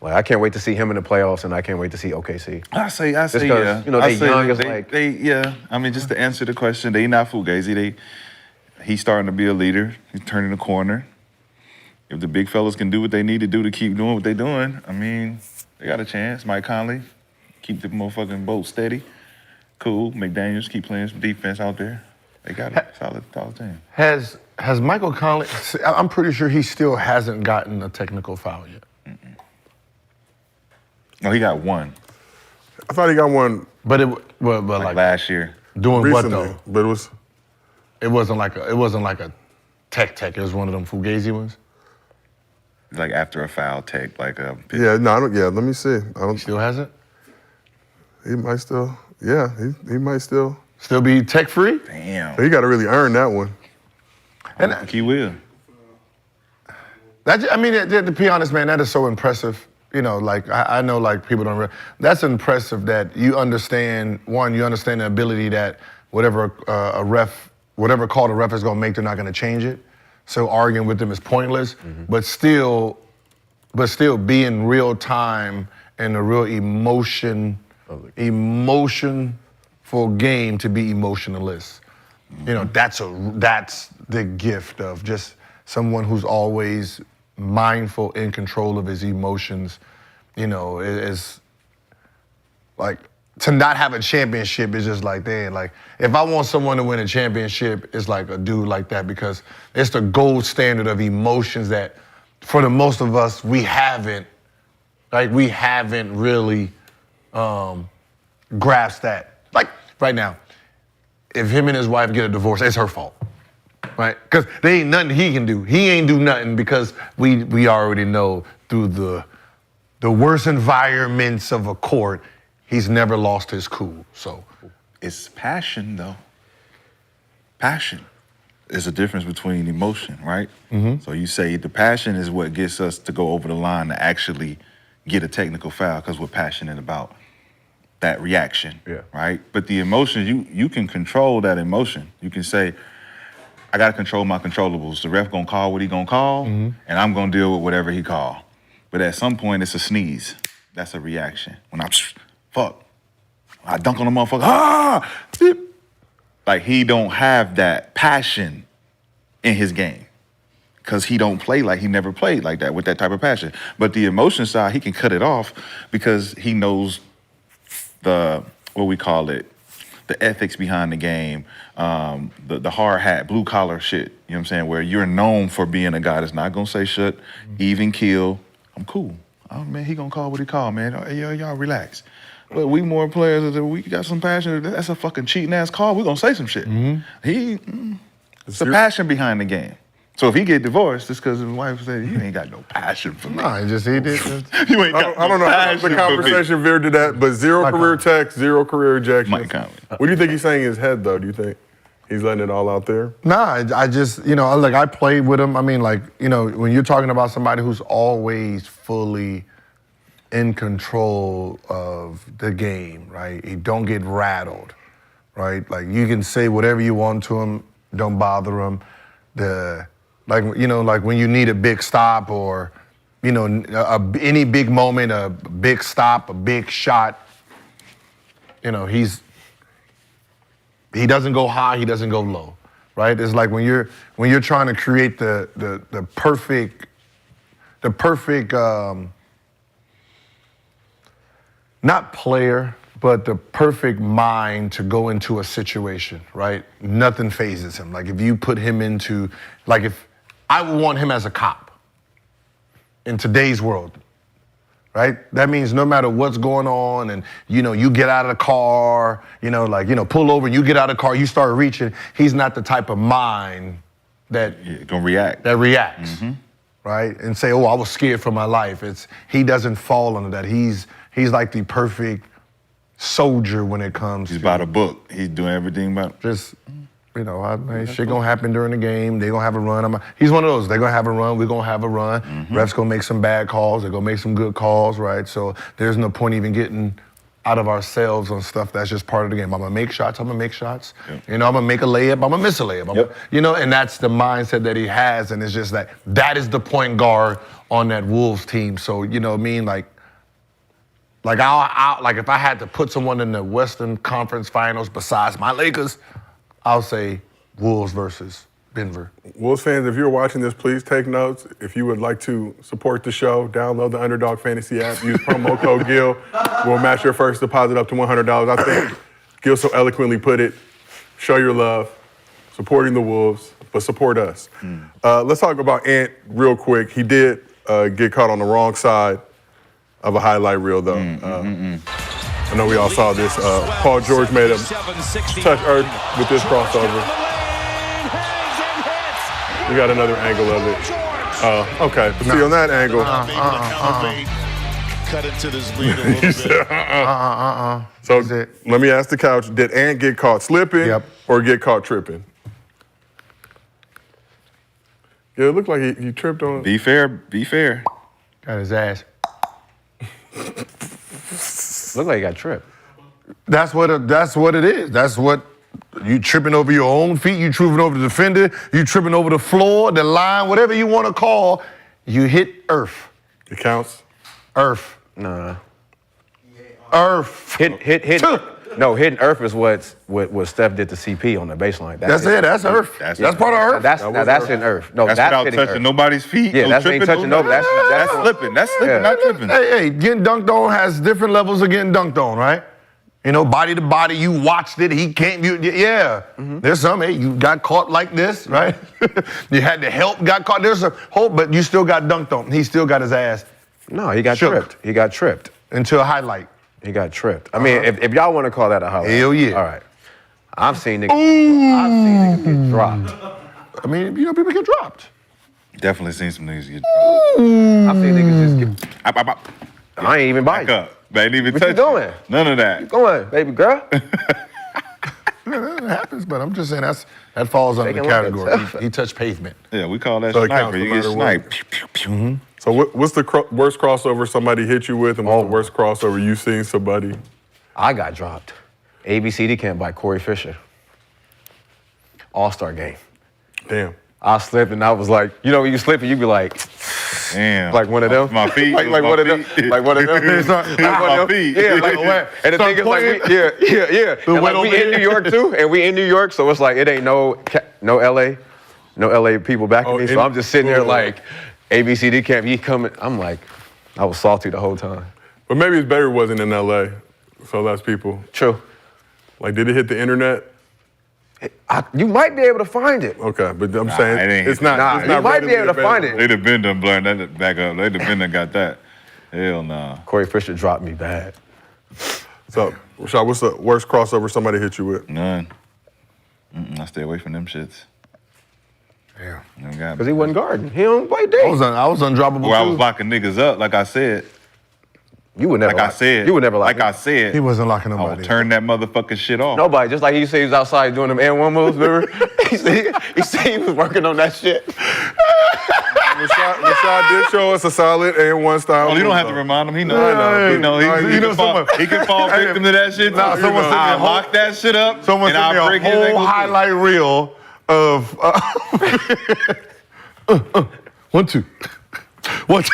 Like I can't wait to see him in the playoffs, and I can't wait to see OKC. I say, yeah. You know, they young as like. I mean, just to answer the question, they not Fugazi. He's starting to be a leader. He's turning the corner. If the big fellas can do what they need to do to keep doing what they're doing, I mean, they got a chance. Mike Conley, keep the motherfucking boat steady. Cool. McDaniels, keep playing some defense out there. They got a solid team. Has Michael Conley? I'm pretty sure he still hasn't gotten a technical foul yet. No, he got one. I thought he got one. But like last year. Doing recently, what though? But it wasn't like a tech. It was one of them Fugazi ones. Like after a foul take, like a. Yeah, no, I don't. Yeah, let me see. I don't. Still has it? He might still. Yeah, he might still. Still be tech free? Damn. He got to really earn that one. And I think he will. To be honest, man, that is so impressive. You know, like I know, like people don't. That's impressive that you understand. One, you understand the ability that whatever whatever call the ref is gonna make, they're not gonna change it. So arguing with them is pointless. But still be in real time and a real emotionful game to be emotionless. You know, that's the gift of just someone who's always mindful, in control of his emotions. You know, is like to not have a championship is just like, damn, like if I want someone to win a championship, it's like a dude like that, because it's the gold standard of emotions that for the most of us, we haven't really grasped that. Like right now, if him and his wife get a divorce, it's her fault, right? Because there ain't nothing he can do. He ain't do nothing because we already know through the worst environments of a court, he's never lost his cool. So it's passion, though. Passion is a difference between emotion, right? So you say the passion is what gets us to go over the line to actually get a technical foul because we're passionate about that reaction, right? But the emotion, you can control that emotion. You can say, I gotta control my controllables. The ref gonna call what he gonna call, and I'm gonna deal with whatever he call. But at some point, it's a sneeze. That's a reaction. When I dunk on the motherfucker, like he don't have that passion in his game. Because he don't play like he never played like that with that type of passion. But the emotion side, he can cut it off because he knows the ethics behind the game, the hard hat, blue collar shit, you know what I'm saying, where you're known for being a guy that's not gonna say shit, even kill. I'm cool. Oh man, he gonna call what he call, man. Y'all relax. But we more players that we got some passion. That's a fucking cheating ass call. We gonna say some shit. It's the passion behind the game. So if he get divorced, it's because his wife said, you ain't got no passion for me. No, he did. You ain't got I don't know how the conversation veered to that, but zero career text, zero career ejections. What do you think he's saying in his head, though? Do you think he's letting it all out there? Nah, I just, like I played with him. I mean, like, when you're talking about somebody who's always fully in control of the game, right? He don't get rattled, right? Like you can say whatever you want to him, don't bother him. Like when you need a big stop or, any big moment, a big stop, a big shot, he doesn't go high, he doesn't go low, right? It's like when you're trying to create the perfect, not player, but the perfect mind to go into a situation, right? Nothing phases him. Like if you put him into, like if I would want him as a cop in today's world, right? That means no matter what's going on and, you get out of the car, pull over and you get out of the car, you start reaching, he's not the type of mind that gonna react. That reacts, right? And say, oh, I was scared for my life. He doesn't fall under that. He's like the perfect soldier when it comes He's by the book. He's doing everything about just, shit gonna happen during the game. They gonna have a run. He's one of those. They gonna have a run. We're gonna have a run. Refs gonna make some bad calls. They're gonna make some good calls, right? So there's no point even getting out of ourselves on stuff that's just part of the game. I'm gonna make shots. I'm gonna make shots. Yep. I'm gonna make a layup. I'm gonna miss a layup. And that's the mindset that he has. And it's just that is the point guard on that Wolves team. So you know what I mean, like if I had to put someone in the Western Conference Finals besides my Lakers, I'll say Wolves versus Denver. Wolves fans, if you're watching this, please take notes. If you would like to support the show, download the Underdog Fantasy app. Use promo code Gil. We'll match your first deposit up to $100. I think Gil so eloquently put it. Show your love, supporting the Wolves, but support us. Let's talk about Ant real quick. He did get caught on the wrong side of a highlight reel, though. I know we all saw this. Paul George made him touch earth with this crossover. We got another angle of it. Okay. But see, on that angle. Cut into this lead a little bit. So let me ask the couch, did Ant get caught slipping or get caught tripping? Yeah, it looked like he tripped on. Be fair. Got his ass. Looked like he got tripped. That's what it is. That's what you tripping over your own feet, you tripping over the defender, you tripping over the floor, the line, whatever you want to call, you hit earth. It counts? Earth. Nah. Earth. Hit. No, hitting earth is what Steph did to CP on the baseline. That's it. That's earth. That's part of earth. That's hitting earth. No, that's without touching earth. Nobody's feet. Yeah, no that's tripping, ain't touching nobody. That's slipping. That's slipping, not tripping. Hey, getting dunked on has different levels of getting dunked on, right? You know, body to body, you watched it, he can't, There's some, you got caught like this, right? You had to help, got caught. There's a whole, but you still got dunked on. He still got his ass. No, he got tripped. He got tripped. Into a highlight. He got tripped. I mean, if y'all want to call that a highlight. Hell yeah. All right. I've seen niggas get dropped. I mean, people get dropped. Definitely seen some niggas get dropped. I've seen niggas just get... I ain't even biting. Back up. They ain't even What touch you doing? None of that. You going, baby girl? That happens, but I'm just saying that falls under the category. He touched pavement. Yeah, we call that So it sniper. counts no You get matter sniped. So what's the worst crossover somebody hit you with, and what's the worst crossover you seen somebody? I got dropped. ABCD camp by Corey Fisher. All-Star game. Damn. I slipped and I was like, you know when you slip and you be like, damn. Like one of them. My feet. like one of them. Like one of them. My feet. Yeah, like and the thing is like, yeah. And like we in New York too, and we in New York, so it's like it ain't no LA people backing me. So I'm just sitting there like, ABCD camp, he coming. I'm like, I was salty the whole time. But maybe it's better it wasn't in LA, so less people. True. Like, did it hit the internet? You might be able to find it. Okay, but I'm saying it's not. Nah, you might be able to find it. They'd have been done blurring that back up. They'd have been done got that. Hell nah. Corey Fisher dropped me bad. So, Rashad, what's the worst crossover somebody hit you with? None. I stay away from them shits. Yeah. Because he wasn't guarding. He don't play D. I was undroppable Well, I was locking niggas up, like I said. You would never. Like I said. You would never lock. Like I said. He wasn't locking I nobody. would turn that motherfucking shit off. Nobody. Just like he said he was outside doing them N1 moves, remember? he said he was working on that shit. Rashad did show us a solid N1 style. Oh, you don't have to remind him. He knows. He can fall victim to that shit. Nah, someone sent me I a whole- lock that shit up. Someone and sent me I'll break a his whole ankle. highlight reel of 1, 2, 1, 2,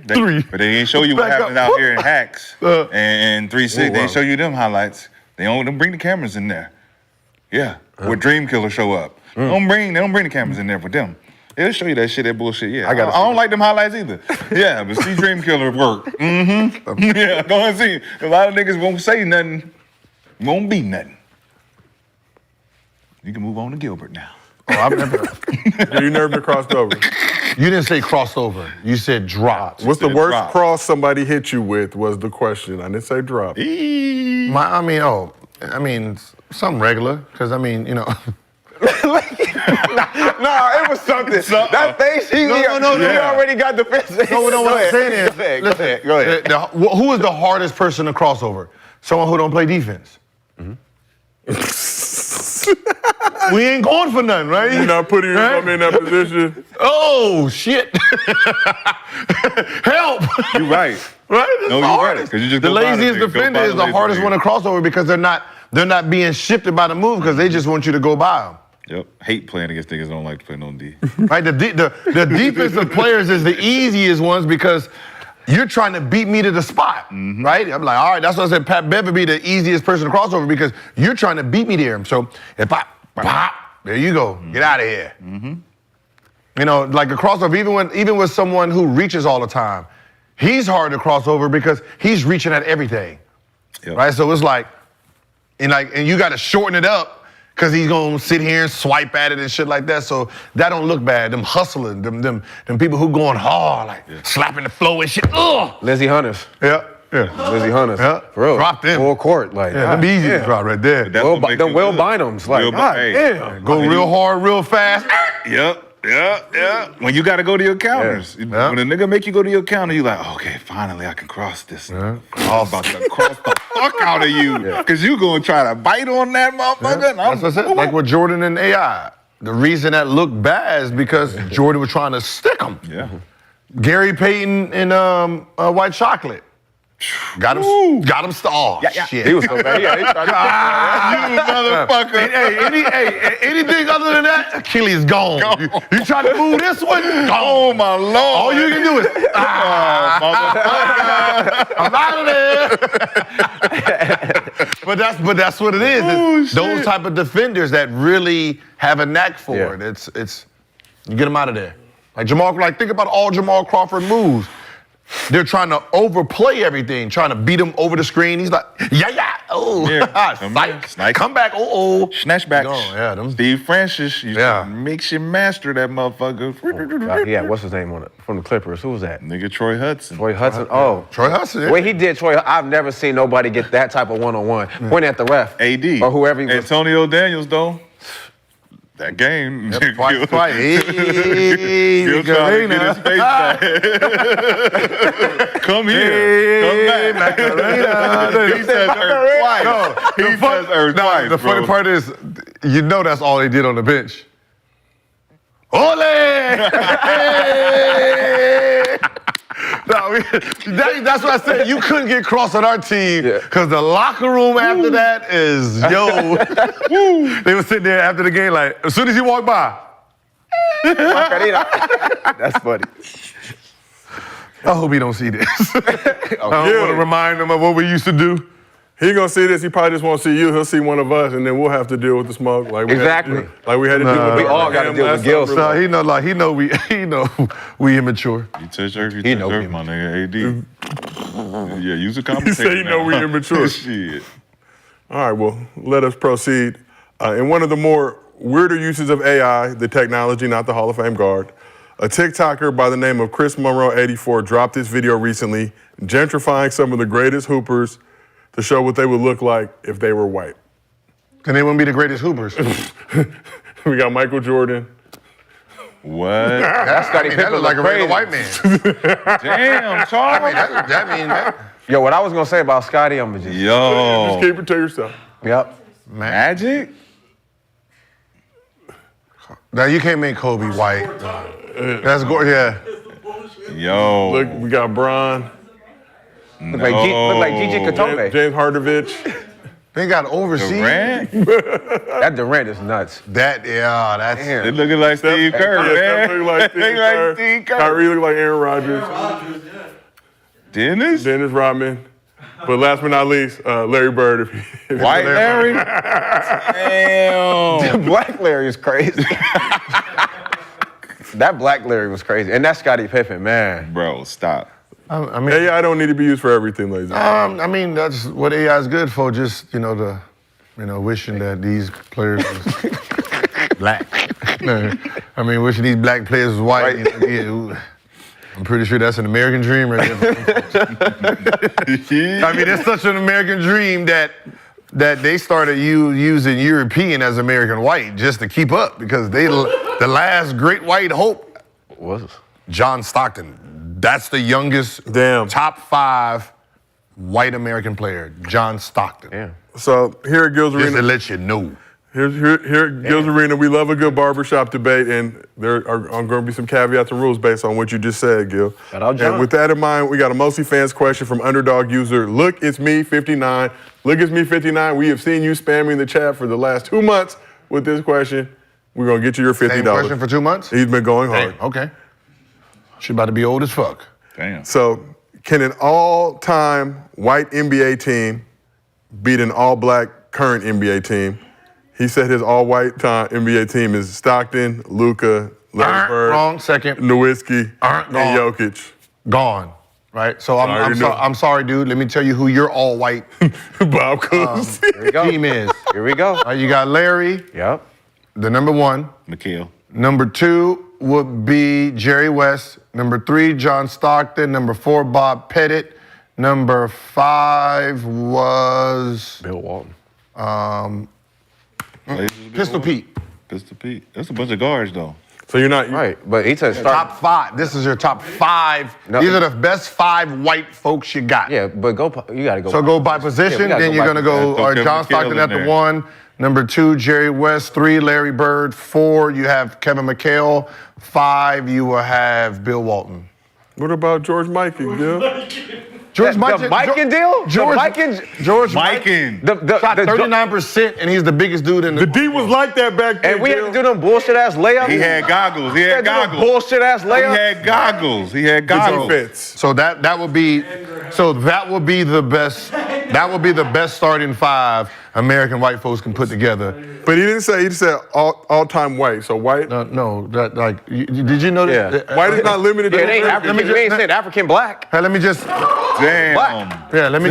3. But they ain't show you what Back happened up. out here in Hacks and 3-6. They ain't show you them highlights. They don't bring the cameras in there. Yeah, where Dream Killer show up. They don't bring the cameras in there for them. They'll show you that shit, that bullshit. Yeah, I don't like them highlights either. Yeah, but see Dream Killer work. Yeah, go and see. A lot of niggas won't say nothing. Won't be nothing. You can move on to Gilbert now. Oh, I've never. You never been crossed over. You didn't say crossover. You said dropped. What's the worst cross somebody hit you with was the question. I didn't say drop. Something regular. Because, Nah, it was something. That face, he already got defensive. No, what I'm saying is, Go ahead. Who is the hardest person to cross over? Someone who don't play defense. We ain't going for nothing, right? You're not putting yourself in that position. Oh, shit. Help. You right. Right? It's No, the you're hardest. right. 'Cause you just The go by the laziest nigga, go defender by is the the lazy hardest nigga. one to cross over because they're not being shifted by the move because they just want you to go by them. Yep. Hate playing against niggas that don't like to play no D. Right? The defensive players is the easiest ones because you're trying to beat me to the spot, right? I'm like, all right, that's why I said Pat Bev would be the easiest person to cross over because you're trying to beat me there. So if there you go, get out of here. You know, like a crossover, even with someone who reaches all the time, he's hard to cross over because he's reaching at everything, right? So it's like, and you got to shorten it up because he's gonna sit here and swipe at it and shit like that. So that don't look bad. Them hustling, them people who going hard, like slapping the floor and shit. Ugh. Lizzie Hunters. Yeah. Lizzie Hunters. Yeah. For real. Drop them. Full court. Like, Yeah, them easy to drop right there. Them Will Bynums. Like, God damn. Go real hard, real fast. Yep. Yeah. When you got to go to your counters. When a nigga make you go to your counter, you like, okay, finally I can cross this. I'm about to cross the fuck out of you. Because you going to try to bite on that motherfucker. That's what I said. Like with Jordan and AI. The reason that looked bad is because Jordan was trying to stick him. Yeah. Gary Payton and White Chocolate. Got him. Shit. He was so bad. Yeah, he tried to you motherfucker. Anything other than that, Achilles gone. You try to move this one? Gone. Oh my Lord. All you can do is, I'm out of there. but that's what it is. It's those type of defenders that really have a knack for it. It's you get them out of there. Like think about all Jamal Crawford moves. They're trying to overplay everything, trying to beat him over the screen. He's like, Snake. Come back, Snatch back. No, Steve Francis used to mix and master that motherfucker. Yeah, what's his name on it? From the Clippers. Who was that? Nigga Troy Hudson. Troy Hudson. Oh. Troy Hudson. The way he did Troy, I've never seen nobody get that type of one-on-one. Point at the ref. AD. Or whoever he was. Antonio Daniels, though. That game. Twice. Gil trying to get his face back. Come here. Come back. He says earth twice. He says earth twice, The funny part is, you know that's all they did on the bench. Ole! That's what I said. You couldn't get cross on our team because the locker room after that is, they were sitting there after the game like, as soon as you walk by. That's funny. I hope he don't see this. I don't want to remind him of what we used to do. He gonna see this. He probably just won't see you. He'll see one of us, and then we'll have to deal with the smoke. Like we had to do with we all got to deal with Gil. So he know we immature. You touch earth, my nigga. AD. Yeah, use a commentator. He said he know we immature. Shit. All right, well, let us proceed. In one of the more weirder uses of AI, the technology, not the Hall of Fame guard, a TikToker by the name of Chris Monroe84 dropped this video recently, gentrifying some of the greatest hoopers to show what they would look like if they were white. Can they wouldn't be the greatest hoopers? We got Michael Jordan. What? That's Scottie Pippen. That looks like a regular white man. Damn, Charles. Yo, what I was gonna say about Scottie, I'm gonna just keep it to yourself. Yep. Magic? Now you can't make Kobe white. That's gorgeous. Yo. Look, we got Bron. Look like Gigi Katombe. James Hardovich. They got overseas. Durant? That Durant is nuts. That's. It looking like Steve Kerr, man. Steph look like Steve Kerr. Kyrie look like Aaron Rodgers. Dennis Rodman. But last but not least, Larry Bird. White Larry? Damn. Black Larry is crazy. That Black Larry was crazy. And that's Scottie Pippen, man. Bro, stop. I mean, AI don't need to be used for everything, ladies and gentlemen. I mean, that's what AI is good for. Just wishing that these players was black. I mean, wishing these black players was white. I'm pretty sure that's an American dream right there. I mean, it's such an American dream that they started using European as American white just to keep up because the last great white hope was John Stockton. That's the youngest top 5 white American player, John Stockton. Damn. So here at Gil's Arena. Just to let you know. Here at Gil's Arena, we love a good barbershop debate, and there are going to be some caveats and rules based on what you just said, Gil. Shout out, John. And with that in mind, we got a MostlyFans question from underdog user Look It's Me 59. Look It's Me 59. We have seen you spamming the chat for the last 2 months with this question. We're going to get you your $50. Same question for 2 months? He's been going hard. Okay. She about to be old as fuck. Damn. So, can an all-time white NBA team beat an all-black current NBA team? He said his all-white NBA team is Stockton, Luka, Larry Bird, wrong, second. Nowitzki, and Jokic. Gone. Right? So I'm sorry, dude. Let me tell you who your all-white Bob Cousy team is. Here we go. You got Larry. Yep. The number 1. McHale. Number 2 would be Jerry West. Number 3, John Stockton. Number 4, Bob Pettit. Number 5 was Bill Walton. Pistol Pete. Pistol Pete. That's a bunch of guards, though. So you're not right, but he said start top 5. This is your top 5. No. These are the best 5 white folks you got. Yeah, but you got to go. So go by position. Yeah, then you're gonna go Kevin John McHale Stockton in at the there. 1. Number 2, Jerry West. 3, Larry Bird. 4, you have Kevin McHale. 5, you will have Bill Walton. What about George Mikan, Gil? George The Mikan Mikan deal? George The Mikan. shot 39%, and he's the biggest dude in The D was like that back then. And we had Gil. to do them bullshit ass layups. He had goggles. He had goggles. Bullshit ass He layups. had goggles. He had The goggles. defense. So that would be the best. That would be the best starting 5 American white folks can put together. But he didn't say. He just said all-time white. So white. No, that like. Did you notice? Yeah. White is not limited. Yeah, to they ain't African. We ain't saying African black. Hey, let me just. Damn. Black. Yeah, let me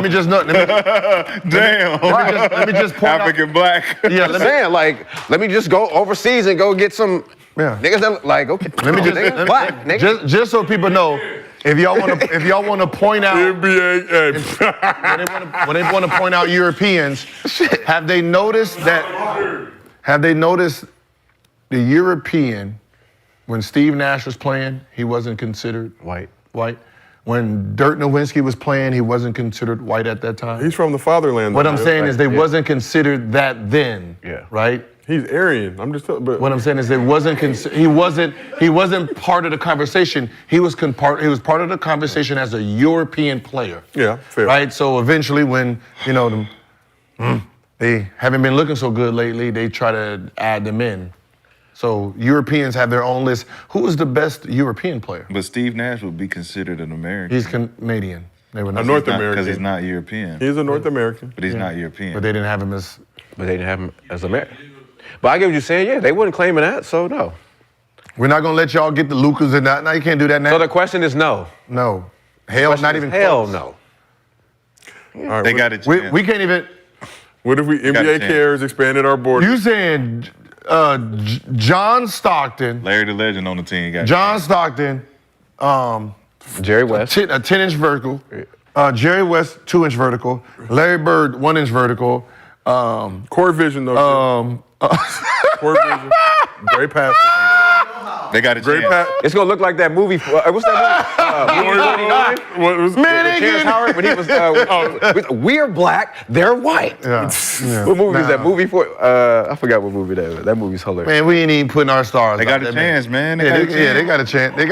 just note. Damn. Let me just point African black. Yeah, I'm saying, like, let me just go overseas and go get some niggas that like, okay. Let me just niggas, black, nigga. just so people know, if y'all want to point out NBA. when they want to point out Europeans, have they noticed the European when Steve Nash was playing, he wasn't considered White. When Dirk Nowitzki was playing, he wasn't considered white at that time. He's from the fatherland. What I'm saying is they wasn't considered that then. Yeah. Right? He's Aryan. I'm just telling. But What I'm saying is he wasn't part of the conversation. He was part of the conversation as a European player. yeah, fair. Right? So eventually when, they haven't been looking so good lately, they try to add them in. So Europeans have their own list. Who is the best European player? But Steve Nash would be considered an American. He's Canadian. They were not. A North American. Because he's not European. He's a North American. But he's not European. But they didn't have him as. But they didn't have him as American. But I get what you're saying. Yeah, they wasn't claiming that, so no. We're not gonna let y'all get the Lukas and that. No, you can't do that now. So the question is no. No. Hell, not even hell close. no. All right, They got it. We can't even. What if we got a NBA chance. cares expanded our border? You saying John Stockton, Larry the Legend on the team. Got John Stockton, Jerry West. a 10-inch vertical, Jerry West 2-inch vertical, Larry Bird 1-inch vertical, Core vision though. Core vision. Great pass. They got a Great chance. pass. It's gonna look like that movie. What's that movie? What was Terrence Howard when he was. We're black, they're white. Yeah. What movie is that movie for? I forgot what movie that was. That movie's hilarious. Man, we ain't even putting our stars. They got out a there, chance, man. They got a chance. They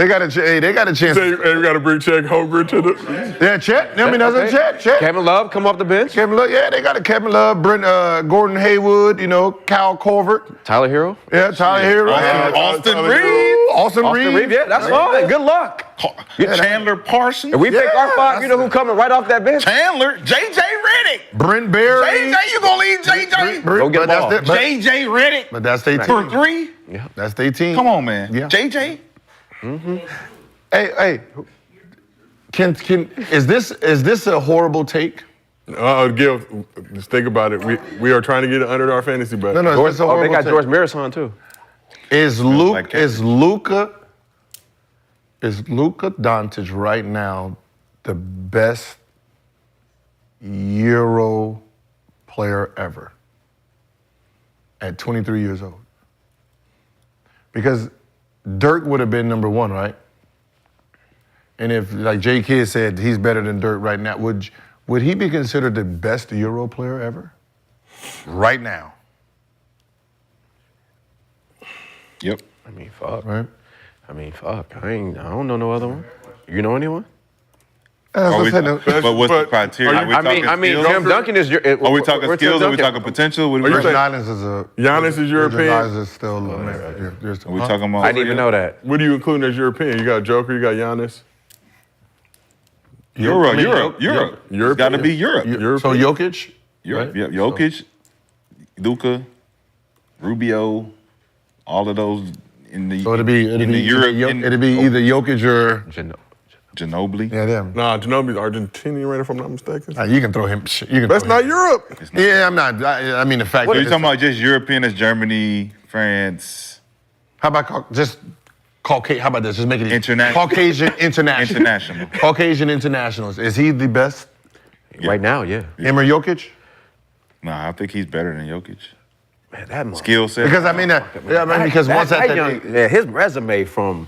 got a chance. Say, hey, we got to bring Shaq Holmgren to the. Yeah, Chet. I mean, that's a Chet. Kevin Love come off the bench. Kevin Love. Yeah, they got a Kevin Love, Gordon Hayward. Kyle Corvert. Tyler Hero. Yeah, Tyler Hero. Austin Tyler Reeves. Austin Reeves. Yeah, that's fine. Good luck. Chandler Parsons. If we pick our 5, you know who coming right off that bench? Chandler. JJ Redick. Brent Berry. JJ, you gonna leave JJ? Go get But ball. that's it. JJ Redick. But that's their For team. 3? Yeah. That's their team. Come on, man. Yeah. JJ. Hey. Is this a horrible take? Gil, just think about it. We are trying to get it under our fantasy budget. No, it's a horrible They got take. George Marathon too. Is like Luka Doncic right now the best Euro player ever at 23 years old? Because Dirk would have been number 1, right? And if, like J. Kidd said, he's better than Dirk right now, would he be considered the best Euro player ever? Right now. Yep. I mean, fuck. Right? I don't know no other one. You know anyone? But what's the criteria? I mean, Tim Duncan is your. Are we talking skills? Are we talking potential? What are we Giannis is European. Giannis is still American. Are we talking about? I didn't even know that. What are you including as European? You got Joker, you got Giannis. Europe. Europe. It's got to be Europe. So Jokic? Europe. Yep. Jokic, Luka, Rubio, all of those in the. So it'd be either Jokic or Ginobili. Yeah, them. Nah, Ginobili's Argentinian, if I'm not mistaken. You can throw him. That's not Europe. Yeah, I'm not. I mean, the fact. What are you talking about? Just European as Germany, France. How about just Caucasian? How about this? Just make it international. Caucasian international. International. Caucasian internationals. Is he the best? Right now, yeah. Him or Jokic? Nah, I think he's better than Jokic. Man, that skill set. Because I mean, because once that at young, yeah, his resume from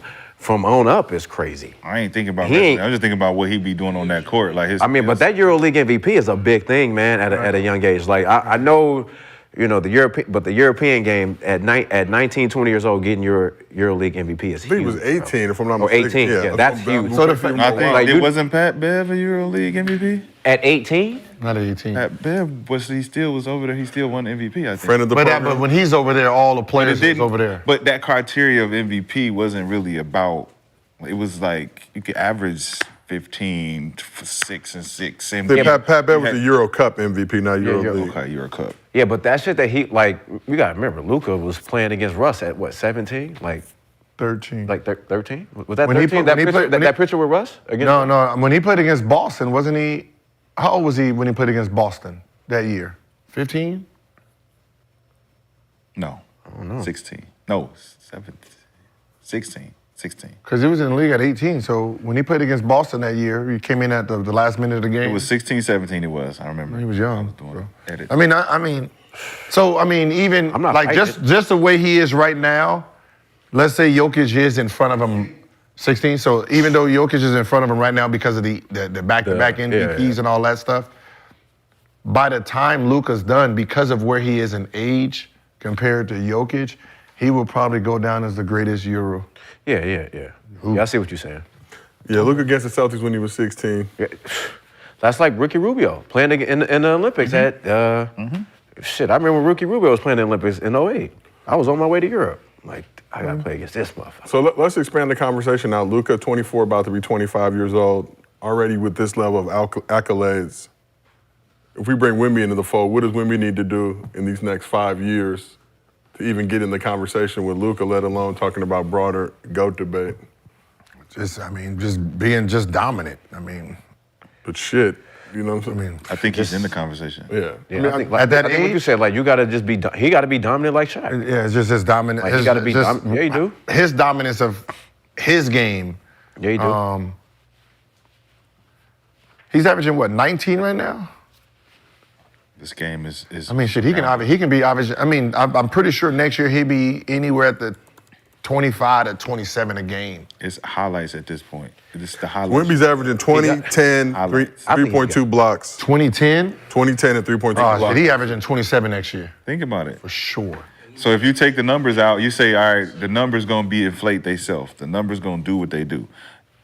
on up is crazy. I ain't thinking about He that. ain't- I'm just thinking about what he be doing on that court. Like his. I mean, but that EuroLeague MVP is a big thing, man. At a young age, like I know, you know, the European game at 19, 20 years old, getting your EuroLeague MVP is huge. I think it was 18, if I'm not or mistaken. 18. Yeah, that's huge. So I think like, it wasn't Pat Bev a EuroLeague MVP at 18. Not at 18. Pat Bev he still was over there. He still won MVP. I think. Friend of the But when he's over there, all the players is over there. But that criteria of MVP wasn't really about. It was like you could average 15, 6 and 6. And Pat Bev was the Euro Cup MVP, not EuroLeague. Okay, Euro Cup. Yeah, but that shit that he like, you gotta remember, Luka was playing against Russ at what, 17? Like 13. Like 13? Was that When he 13? played- That picture with Russ? No. When he played against Boston, wasn't he? How old was he when he played against Boston that year? 15? No. I don't know. 16. No, 17. 16. 16. Because he was in the league at 18. So when he played against Boston that year, he came in at the last minute of the game. It was 16, 17 it was. I remember. He was young. Edit. I mean, even I'm not like fighting. just the way he is right now. Let's say Jokic is in front of him 16. So even though Jokic is in front of him right now because of the back-to-back MVPs and all that stuff, by the time Luka's done, because of where he is in age compared to Jokic, he will probably go down as the greatest Euro. Yeah, I see what you're saying. Yeah, Luka against the Celtics when he was 16. Yeah. That's like Ricky Rubio playing in the Olympics at, shit, I remember Ricky Rubio was playing in the Olympics in 08. I was on my way to Europe. Like, I gotta play against this motherfucker. So let's expand the conversation now. Luka, 24, about to be 25 years old, already with this level of accolades. If we bring Wemby into the fold, what does Wemby need to do in these next 5 years to even get in the conversation with Luka, let alone talking about broader GOAT debate? Just being dominant. But shit, you know what I'm saying? I think he's in the conversation. Yeah. I think, like, at that I think what age- you said, like, you gotta just be, he gotta be dominant like Shaq. Yeah, it's just his dominant. Like, he gotta be dominant. Yeah, you do. His dominance of his game. Yeah, you do. He's averaging what, 19 right now? This game is. I mean, shit, he can be average. I mean, I'm pretty sure next year he'll be anywhere at the 25 to 27 a game. It's highlights at this point. It's the highlights. Wemby's averaging 20, 10, Highlights. 3.2 blocks. 2010? 2010 and 3.2 Oh, blocks. shit, he averaging 27 next year. Think about it. For sure. So if you take the numbers out, you say, all right, the numbers gonna be inflate theyself. The numbers gonna do what they do.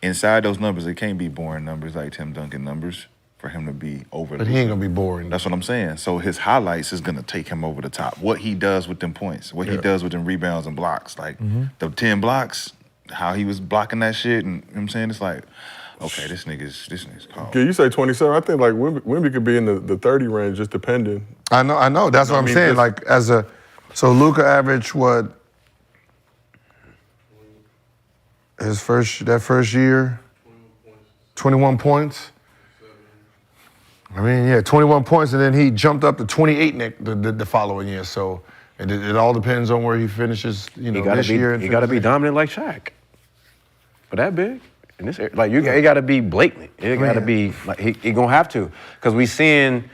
Inside those numbers, it can't be boring numbers like Tim Duncan numbers for him to be over. But he ain't gonna be boring. That's what I'm saying. So his highlights is gonna take him over the top. What he does with them points, what he does with them rebounds and blocks, like the 10 blocks, how he was blocking that shit, and you know what I'm saying, it's like, okay, this nigga's called. Yeah, you say 27. I think like Wemby could be in the 30 range, just depending. I know. That's what I'm saying. Like so Luka averaged what? That first year, 21 points. I mean, yeah, 21 points, and then he jumped up to 28 the following year. So it all depends on where he finishes. You know, this year. He gotta be dominant like Shaq. For that big. In this area, like you gotta be blatant. It gotta be like he gonna have to, because we seeing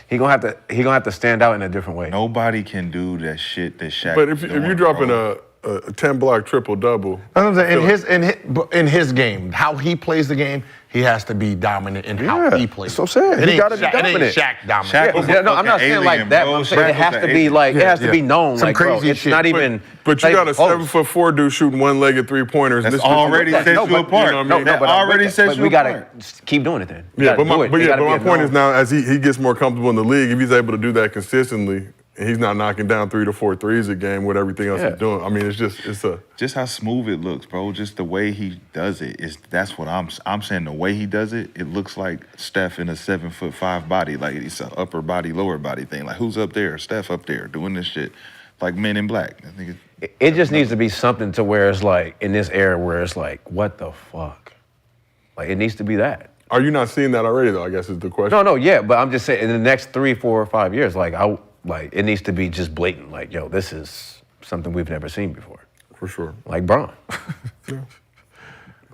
he gonna have to stand out in a different way. Nobody can do that shit that Shaq. But if you dropping a 10-block triple-double. I'm saying in his game, how he plays the game, he has to be dominant in how he plays. That's what I'm saying. He gotta be dominant. It ain't Shaq dominant. No, I'm not saying like that. But I'm saying it has to be like it has to be known. Some like, bro, crazy it's shit. not even. But you got a 7'4" dude shooting one-legged three-pointers. That's This already bitch- set you apart. You know what I mean? That already sets you We apart. gotta keep doing it then. Yeah, but my point is now, as he gets more comfortable in the league, if he's able to do that consistently, and he's not knocking down 3 to 4 threes a game with everything else he's doing. I mean, Just how smooth it looks, bro. Just the way he does it that's what I'm saying. The way he does it, it looks like Steph in a 7'5" body, like it's an upper body, lower body thing. Like who's up there? Steph up there doing this shit, like Men in Black. I think it just needs to be something to where it's like in this era where it's like, what the fuck? Like it needs to be that. Are you not seeing that already though? I guess is the question. No, yeah, but I'm just saying in the next 3, 4, or 5 years, like it needs to be just blatant. Like, yo, this is something we've never seen before. For sure. Like Bron. You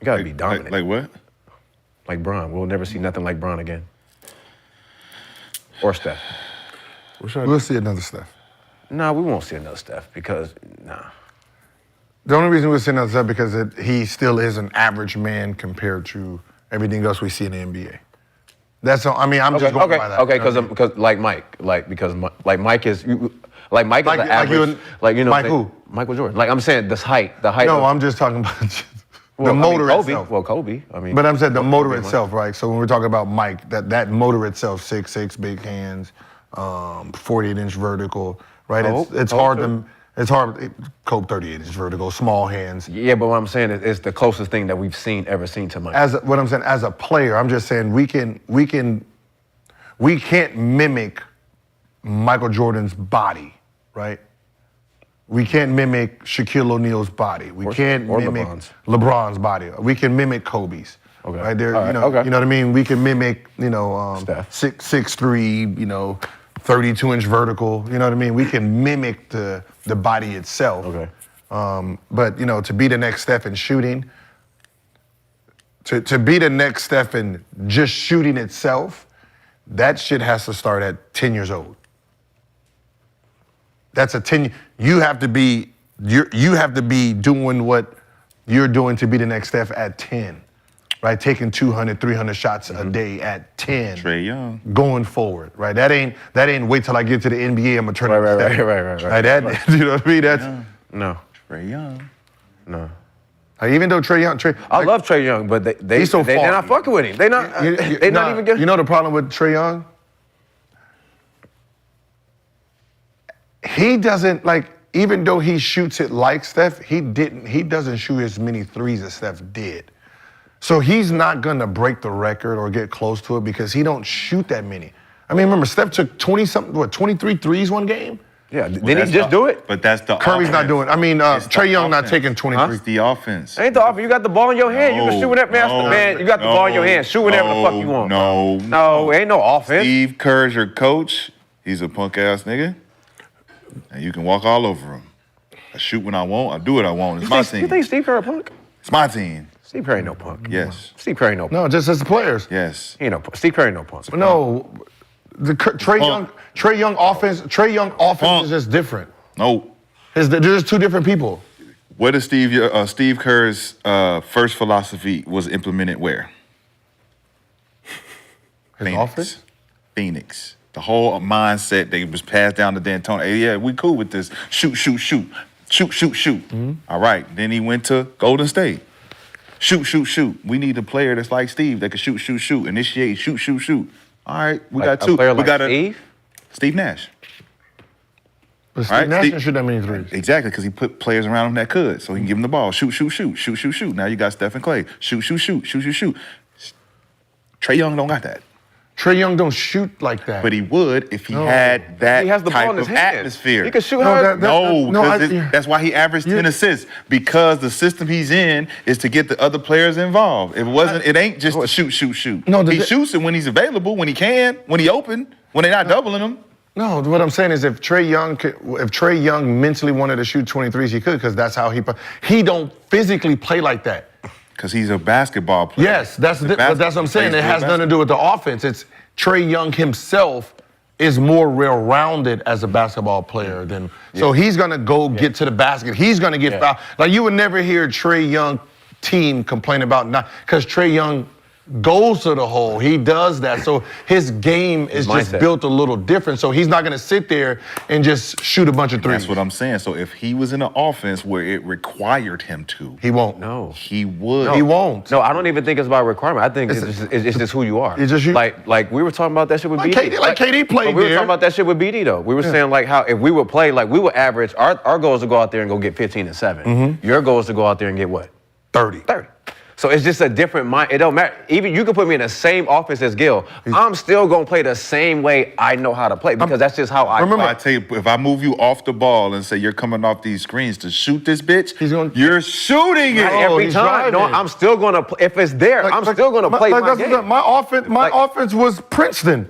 gotta be dominant. Like what? Like Bron. We'll never see nothing like Bron again. Or Steph. We'll see another Steph. No, we won't see another Steph because, nah. The only reason we're seeing that is because he still is an average man compared to everything else we see in the NBA. That's all. I mean, I'm just going by that. Okay, because like Mike, Mike is an average, Mike who? Michael Jordan. Like I'm saying, the height. No, I'm just talking about the motor Kobe. itself. Well, Kobe. I mean, but I'm saying the motor Kobe, itself, right? So when we're talking about Mike, that motor itself, 6'6", big hands, 48-inch vertical, right? It's hard to. It's hard. Cope 38-inch vertical, small hands. Yeah, but what I'm saying is it's the closest thing that we've ever seen to Mike. What I'm saying, as a player, I'm just saying we can't mimic Michael Jordan's body, right? We can't mimic Shaquille O'Neal's body. We can't mimic LeBron's body. We can mimic Kobe's. Okay. Right there, you know what I mean? We can mimic, 6'3", 32-inch vertical. You know what I mean? We can mimic the body itself. Okay. But to be the next Steph in shooting, to be the next Steph in just shooting itself, that shit has to start at 10 years old. That's a 10. You have to be doing what you're doing to be the next Steph at 10. Right, taking 200, 300 shots a day at 10. Trae Young. Going forward, right? That ain't wait till I get to the NBA, I'm gonna turn right. That, you know what I mean? That's no. Trae Young. No. Even though Trae Young, I love Trae Young, but they're not fucking with him. They're not even getting. You know the problem with Trae Young? He doesn't even though he shoots it like Steph, he doesn't shoot as many threes as Steph did. So he's not gonna break the record or get close to it because he don't shoot that many. I mean, remember Steph took 23 threes one game? Yeah, did he just do it? But that's the Curry's offense. not doing it. I mean, Trae Young not taking 23. It's the offense. Ain't the offense. You got the ball in your hand. You can shoot whatever, man. You got the ball in your hand. Shoot whatever the fuck you want. No, ain't no offense. Steve Kerr's your coach. He's a punk ass nigga. And you can walk all over him. I shoot when I want. I do what I want. It's my team. You think Steve Kerr a punk? It's my team. Steve Kerr ain't no punk. Yes. Steve Kerr ain't no punk. No, just as the players. Yes. He ain't no punk. Steve Kerr ain't no punk. No, the Trae Young offense is just different. No. There's two different people. What is Steve Kerr's first philosophy was implemented where? His offense? Phoenix. The whole mindset that was passed down to D'Antoni. Hey, yeah, we cool with this. Shoot. Shoot. Mm-hmm. All right. Then he went to Golden State. Shoot. We need a player that's like Steve that can shoot. Initiate, shoot. All right, we got two. We got Steve Nash. But Steve Nash didn't shoot that many threes. Exactly, because he put players around him that could. So he can give him the ball. Shoot. Now you got Steph and Clay. Shoot. Trae Young don't got that. Trae Young don't shoot like that. But he would if he had that he has the type ball in his of hand. atmosphere. He can shoot that's why he averaged 10 assists. Because the system he's in is to get the other players involved. It ain't just to shoot. No, he shoots it when he's available, when he can, when he open, when they're not doubling him. No, what I'm saying is if Trae Young mentally wanted to shoot 23s, he could, because that's how he don't physically play like that. Because he's a basketball player. Yes, that's what I'm saying. It has nothing to do with the offense. It's Trae Young himself is more well-rounded as a basketball player than. So he's gonna go get to the basket. He's gonna get fouled. Like you would never hear Trae Young team complain about not, because Trae Young goes to the hole. He does that. So his game is just built a little different. So he's not going to sit there and just shoot a bunch of threes. That's what I'm saying. So if he was in an offense where it required him to. He won't. No. He would. No, he won't. No, I don't even think it's about requirement. I think it's just who you are. It's just you. Like we were talking about that shit with BD. KD played We were talking about that shit with BD though. We were saying like how if we would play, like we would average, our goal is to go out there and go get 15 and 7. Mm-hmm. Your goal is to go out there and get what? 30. So it's just a different mind. It don't matter. Even you can put me in the same offense as Gil. I'm still gonna play the same way I know how to play because that's just how I remember. play. I tell you, if I move you off the ball and say you're coming off these screens to shoot this bitch, you're shooting it every time. No, I'm still gonna. If it's there, I'm still gonna play my game. My offense was Princeton.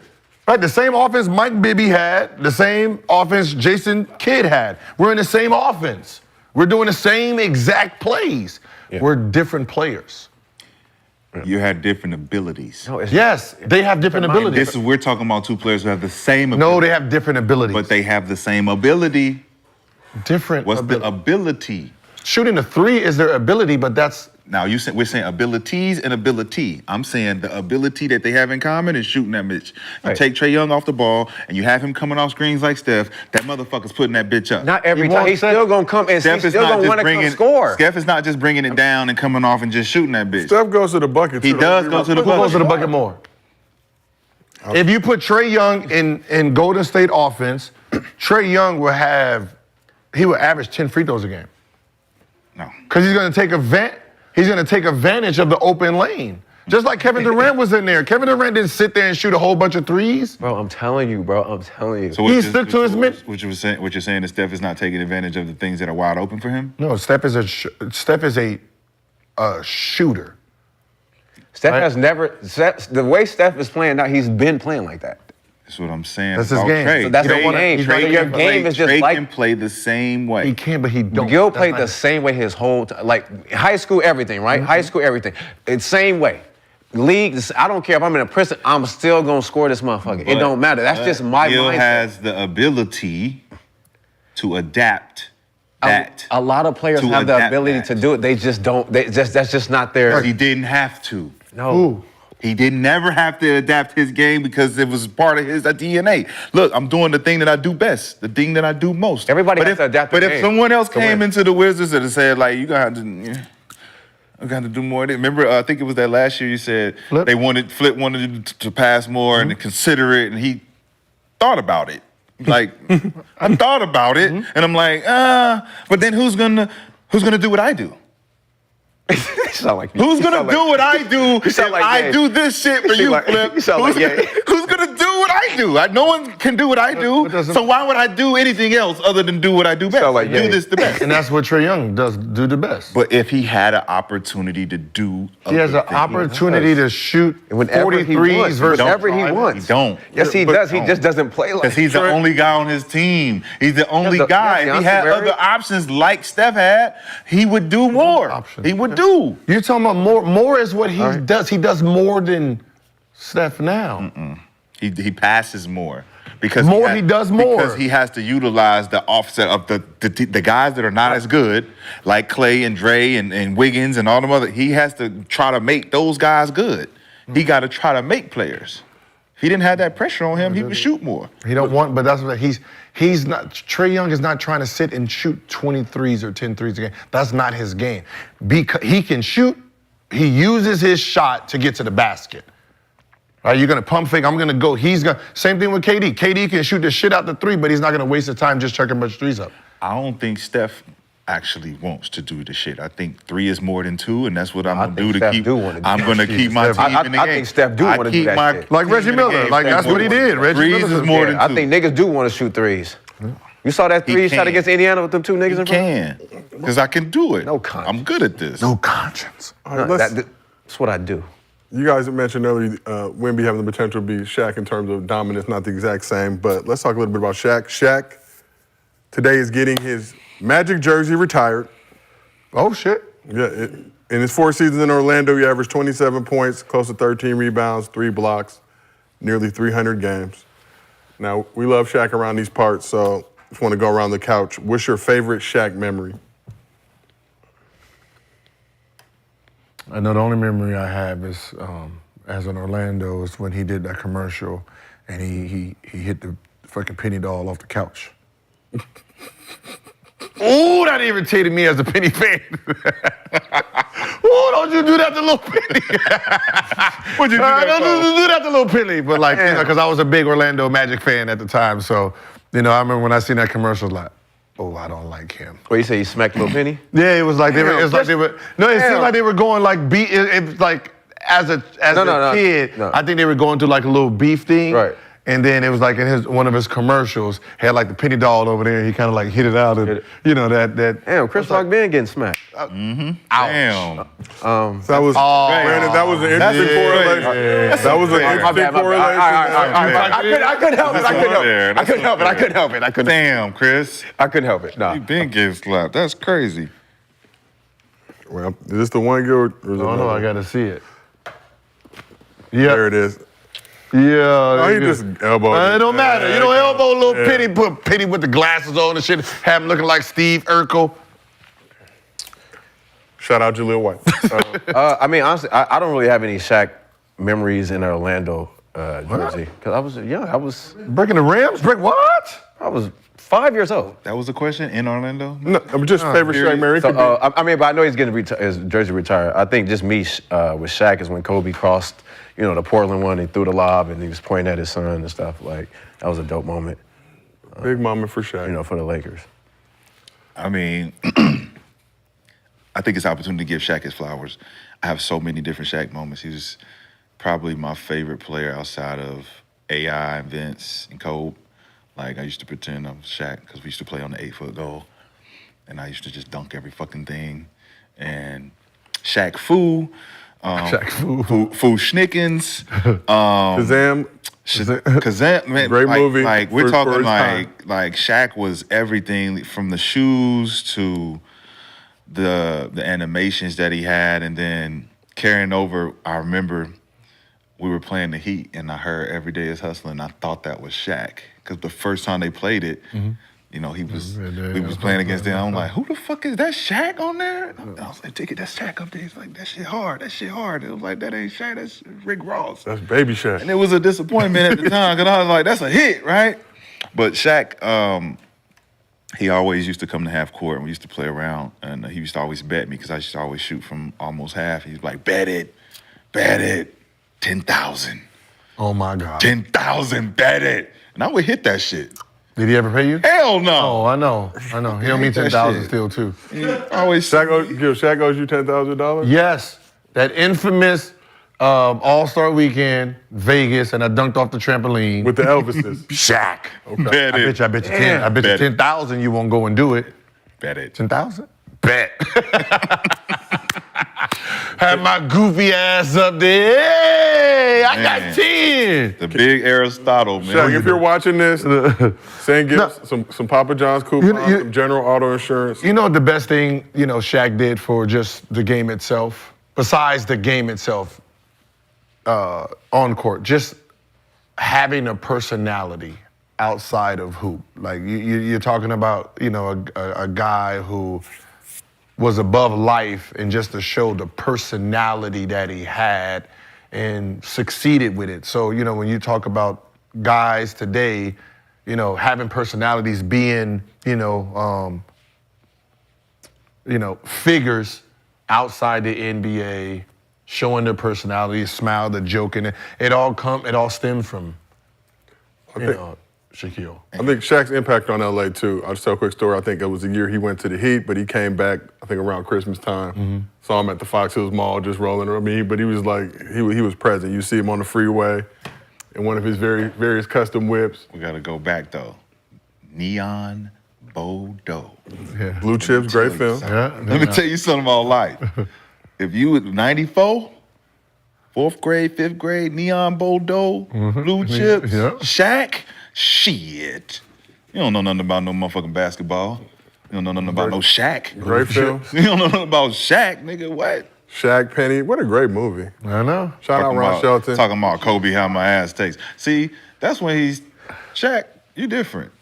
Right, the same offense Mike Bibby had, the same offense Jason Kidd had. We're in the same offense. We're doing the same exact plays. Yeah. We're different players. You had different abilities. No, Yes, they have different abilities. We're talking about two players who have the same ability. No, they have different abilities. But they have the same ability. Different. What's the ability? Shooting a three is their ability, but that's... Now, we're saying abilities and ability. I'm saying the ability that they have in common is shooting that bitch. You take Trae Young off the ball, and you have him coming off screens like Steph, that motherfucker's putting that bitch up. Not every time. He's still going to come and he's still going to want to come score. Steph is not just bringing it down and coming off and just shooting that bitch. Steph goes to the bucket, too. He does go to the bucket. Who goes to the bucket more? If you put Trae Young in Golden State offense, Trae Young will average 10 free throws a game. No. Because he's going to take advantage of the open lane. Just like Kevin Durant was in there. Kevin Durant didn't sit there and shoot a whole bunch of threes. Bro, I'm telling you, bro. I'm telling you. So he stuck to his mid. What you're saying is Steph is not taking advantage of the things that are wide open for him? No, Steph is a shooter. Steph has never. The way Steph is playing now, he's been playing like that. That's what I'm saying. That's his game. Trey. So that's your game. Your game is just Trey like. can play the same way. He can, but he don't. Gil played the same way his whole time. Like high school, everything, right? High school, everything. It's same way. League, I don't care if I'm in a prison, I'm still gonna score this motherfucker. It don't matter. That's just my Gil mindset. has the ability to adapt that. A lot of players have the ability to do it. They just don't. That's just not their. He didn't have to. No. Ooh. He didn't never have to adapt his game because it was part of his DNA. Look, I'm doing the thing that I do best, the thing that I do most. Everybody has to adapt their But if game someone else to came win. into the Wizards and said, like, you got to do more of it. Remember, I think it was that last year you said Flip wanted to pass more and to consider it, and he thought about it. Like, I thought about it, and I'm like, but then who's gonna do what I do? Like who's gonna do what I do if like I do this shit for you, Flip? You sound like Who's gonna do what I do? No one can do what I do, so why would I do anything else other than do what I do best? Like do this the best. And that's what Trae Young does do the best. But if he had an opportunity to do, He has an opportunity to shoot 43s versus whenever he wants. He don't. Yes, he does. He just doesn't play like. Because he's the only guy on his team. He's the only guy. If he had other options like Steph had, he would do more. He would do. You're talking about more. More is what he does. He does more than Steph now. He passes more. Because he does more. Because he has to utilize the offset of the guys that are not as good, like Clay and Dre and Wiggins and all them other. He has to try to make those guys good. He got to try to make players. If he didn't have that pressure on him, he would shoot more. He don't want, but that's what he's not. Trae Young is not trying to sit and shoot 23s or 10 threes a game. That's not his game. Because he can shoot. He uses his shot to get to the basket. Right, you're gonna pump fake. I'm gonna go. Same thing with KD. KD can shoot the shit out the three, but he's not gonna waste his time just chucking a bunch of threes up. I don't think Steph actually wants to do the shit. I think 3 is more than 2, and that's what I'm gonna do to keep. I'm gonna keep my team in the game. I think Steph do want to do that shit. Like Reggie Miller. Like that's what he did. Reggie 3s Miller is more than 2. I think niggas do want to shoot threes. You saw that 3 shot against Indiana with them 2 niggas in front? Can, because I can do it. No conscience. I'm good at this. No conscience. All right, that's what I do. You guys mentioned earlier Wemby having the potential to be Shaq in terms of dominance, not the exact same, but let's talk a little bit about Shaq. Shaq today is getting his Magic jersey retired. Oh, shit. Yeah, in his 4 seasons in Orlando, he averaged 27 points, close to 13 rebounds, 3 blocks, nearly 300 games. Now, we love Shaq around these parts, so just want to go around the couch. What's your favorite Shaq memory? I know the only memory I have is as in Orlando is when he did that commercial and he hit the fucking penny doll off the couch. Ooh, that irritated me as a Penny fan. Ooh, don't you do that to Little Penny. What'd you do that Don't do that to Little Penny. But like, because I was a big Orlando Magic fan at the time. So, I remember when I seen that commercial, like, oh, I don't like him. What, you say you smacked Little Penny? Yeah, it was like they were, it seemed like they were going like as a kid, I think they were going through like a little beef thing. Right. And then it was like in one of his commercials, had like the penny doll over there. He kind of like hit it out, and that. Damn, Chris Rock been getting smacked. Damn. That was granted, that was an interesting correlation. That was an interesting correlation. I couldn't help it. Damn, Chris. I couldn't help it. Nah. You been getting slapped. That's crazy. Well, is this the one, Gil? No, I got to see it. There it is. Yeah. Oh, he just elbowed It don't matter. You know, elbow little Yeah. Penny, put Penny with the glasses on and shit, have him looking like Steve Urkel. Shout out Jaleel White. I mean, honestly, I don't really have any Shaq memories in Orlando jersey because I was young. I was breaking the rims. Break what? I was 5 years old. That was the question in Orlando? No, I'm just favorite Shaq memory. So, I mean, but I know he's getting his jersey retired. I think just me with Shaq is when Kobe crossed, the Portland one. He threw the lob and he was pointing at his son and stuff. Like that was a dope moment. Big moment for Shaq. For the Lakers. I mean, I think it's an opportunity to give Shaq his flowers. I have so many different Shaq moments. He was probably my favorite player outside of AI and Vince and Kobe. Like, I used to pretend I was Shaq because we used to play on the 8-foot goal. And I used to just dunk every fucking thing. And Shaq Fu. Shaq Fu. Fu Schnickens. Kazam. Kazam, man. Great movie Like, we're for talking his time. like Shaq was everything from the shoes to the animations that he had, and then carrying over. I remember we were playing the Heat, and I heard "Every Day Is Hustling." I thought that was Shaq because the first time they played it, we was playing against them. I'm like, who the fuck is that Shaq on there? And I was like, take it, that's Shaq up there. He's like, that shit hard. It was like, that ain't Shaq. That's Rick Ross. That's baby Shaq. And it was a disappointment at the time because I was like, that's a hit, right? But Shaq, he always used to come to half court and we used to play around, and he used to always bet me because I used to always shoot from almost half. He's like, bet it, 10,000. Oh my God. 10,000, bet it. And I would hit that shit. Did he ever pay you? Hell no. Oh, I know. He don't mean 10,000 still too. Always Shaq owes you $10,000? Yes, that infamous All-Star Weekend, Vegas, and I dunked off the trampoline With the Elvises. Shaq. Okay. I bet you 10,000 you won't go and do it. Bet it. 10,000? Bet. Had my goofy ass up there. Hey, I got 10. The big Aristotle, man. Shaq, if you're watching this, send gifts, some Papa John's coupons, some General Auto Insurance. You know the best thing, Shaq did for just the game itself, besides the game itself, on court, just having a personality outside of hoop. Like you're talking about, a guy who was above life, and just to show the personality that he had and succeeded with it. So, when you talk about guys today, having personalities, being, figures outside the NBA, showing their personality, smile, the joke, and it all stemmed from, Shaquille. I think Shaq's impact on LA too. I'll just tell a quick story. I think it was the year he went to the Heat, but he came back, I think around Christmas time. Saw him at the Fox Hills Mall just rolling around. But he was like, he was present. You see him on the freeway in one of his various custom whips. We gotta go back though. Neon Bordeaux. Yeah. Blue Chips, great film. Let me tell you something about life. If you was 94, 4th grade, 5th grade, Neon Bordeaux, Blue Chips, Shaq, shit. You don't know nothing about no motherfucking basketball. You don't know nothing about no Shaq. Great film. You don't know nothing about Shaq, nigga. What? Shaq, Penny, what a great movie. I know. Shout out Ron Shelton. Talking about Kobe, how my ass takes. See, that's when Shaq, you different.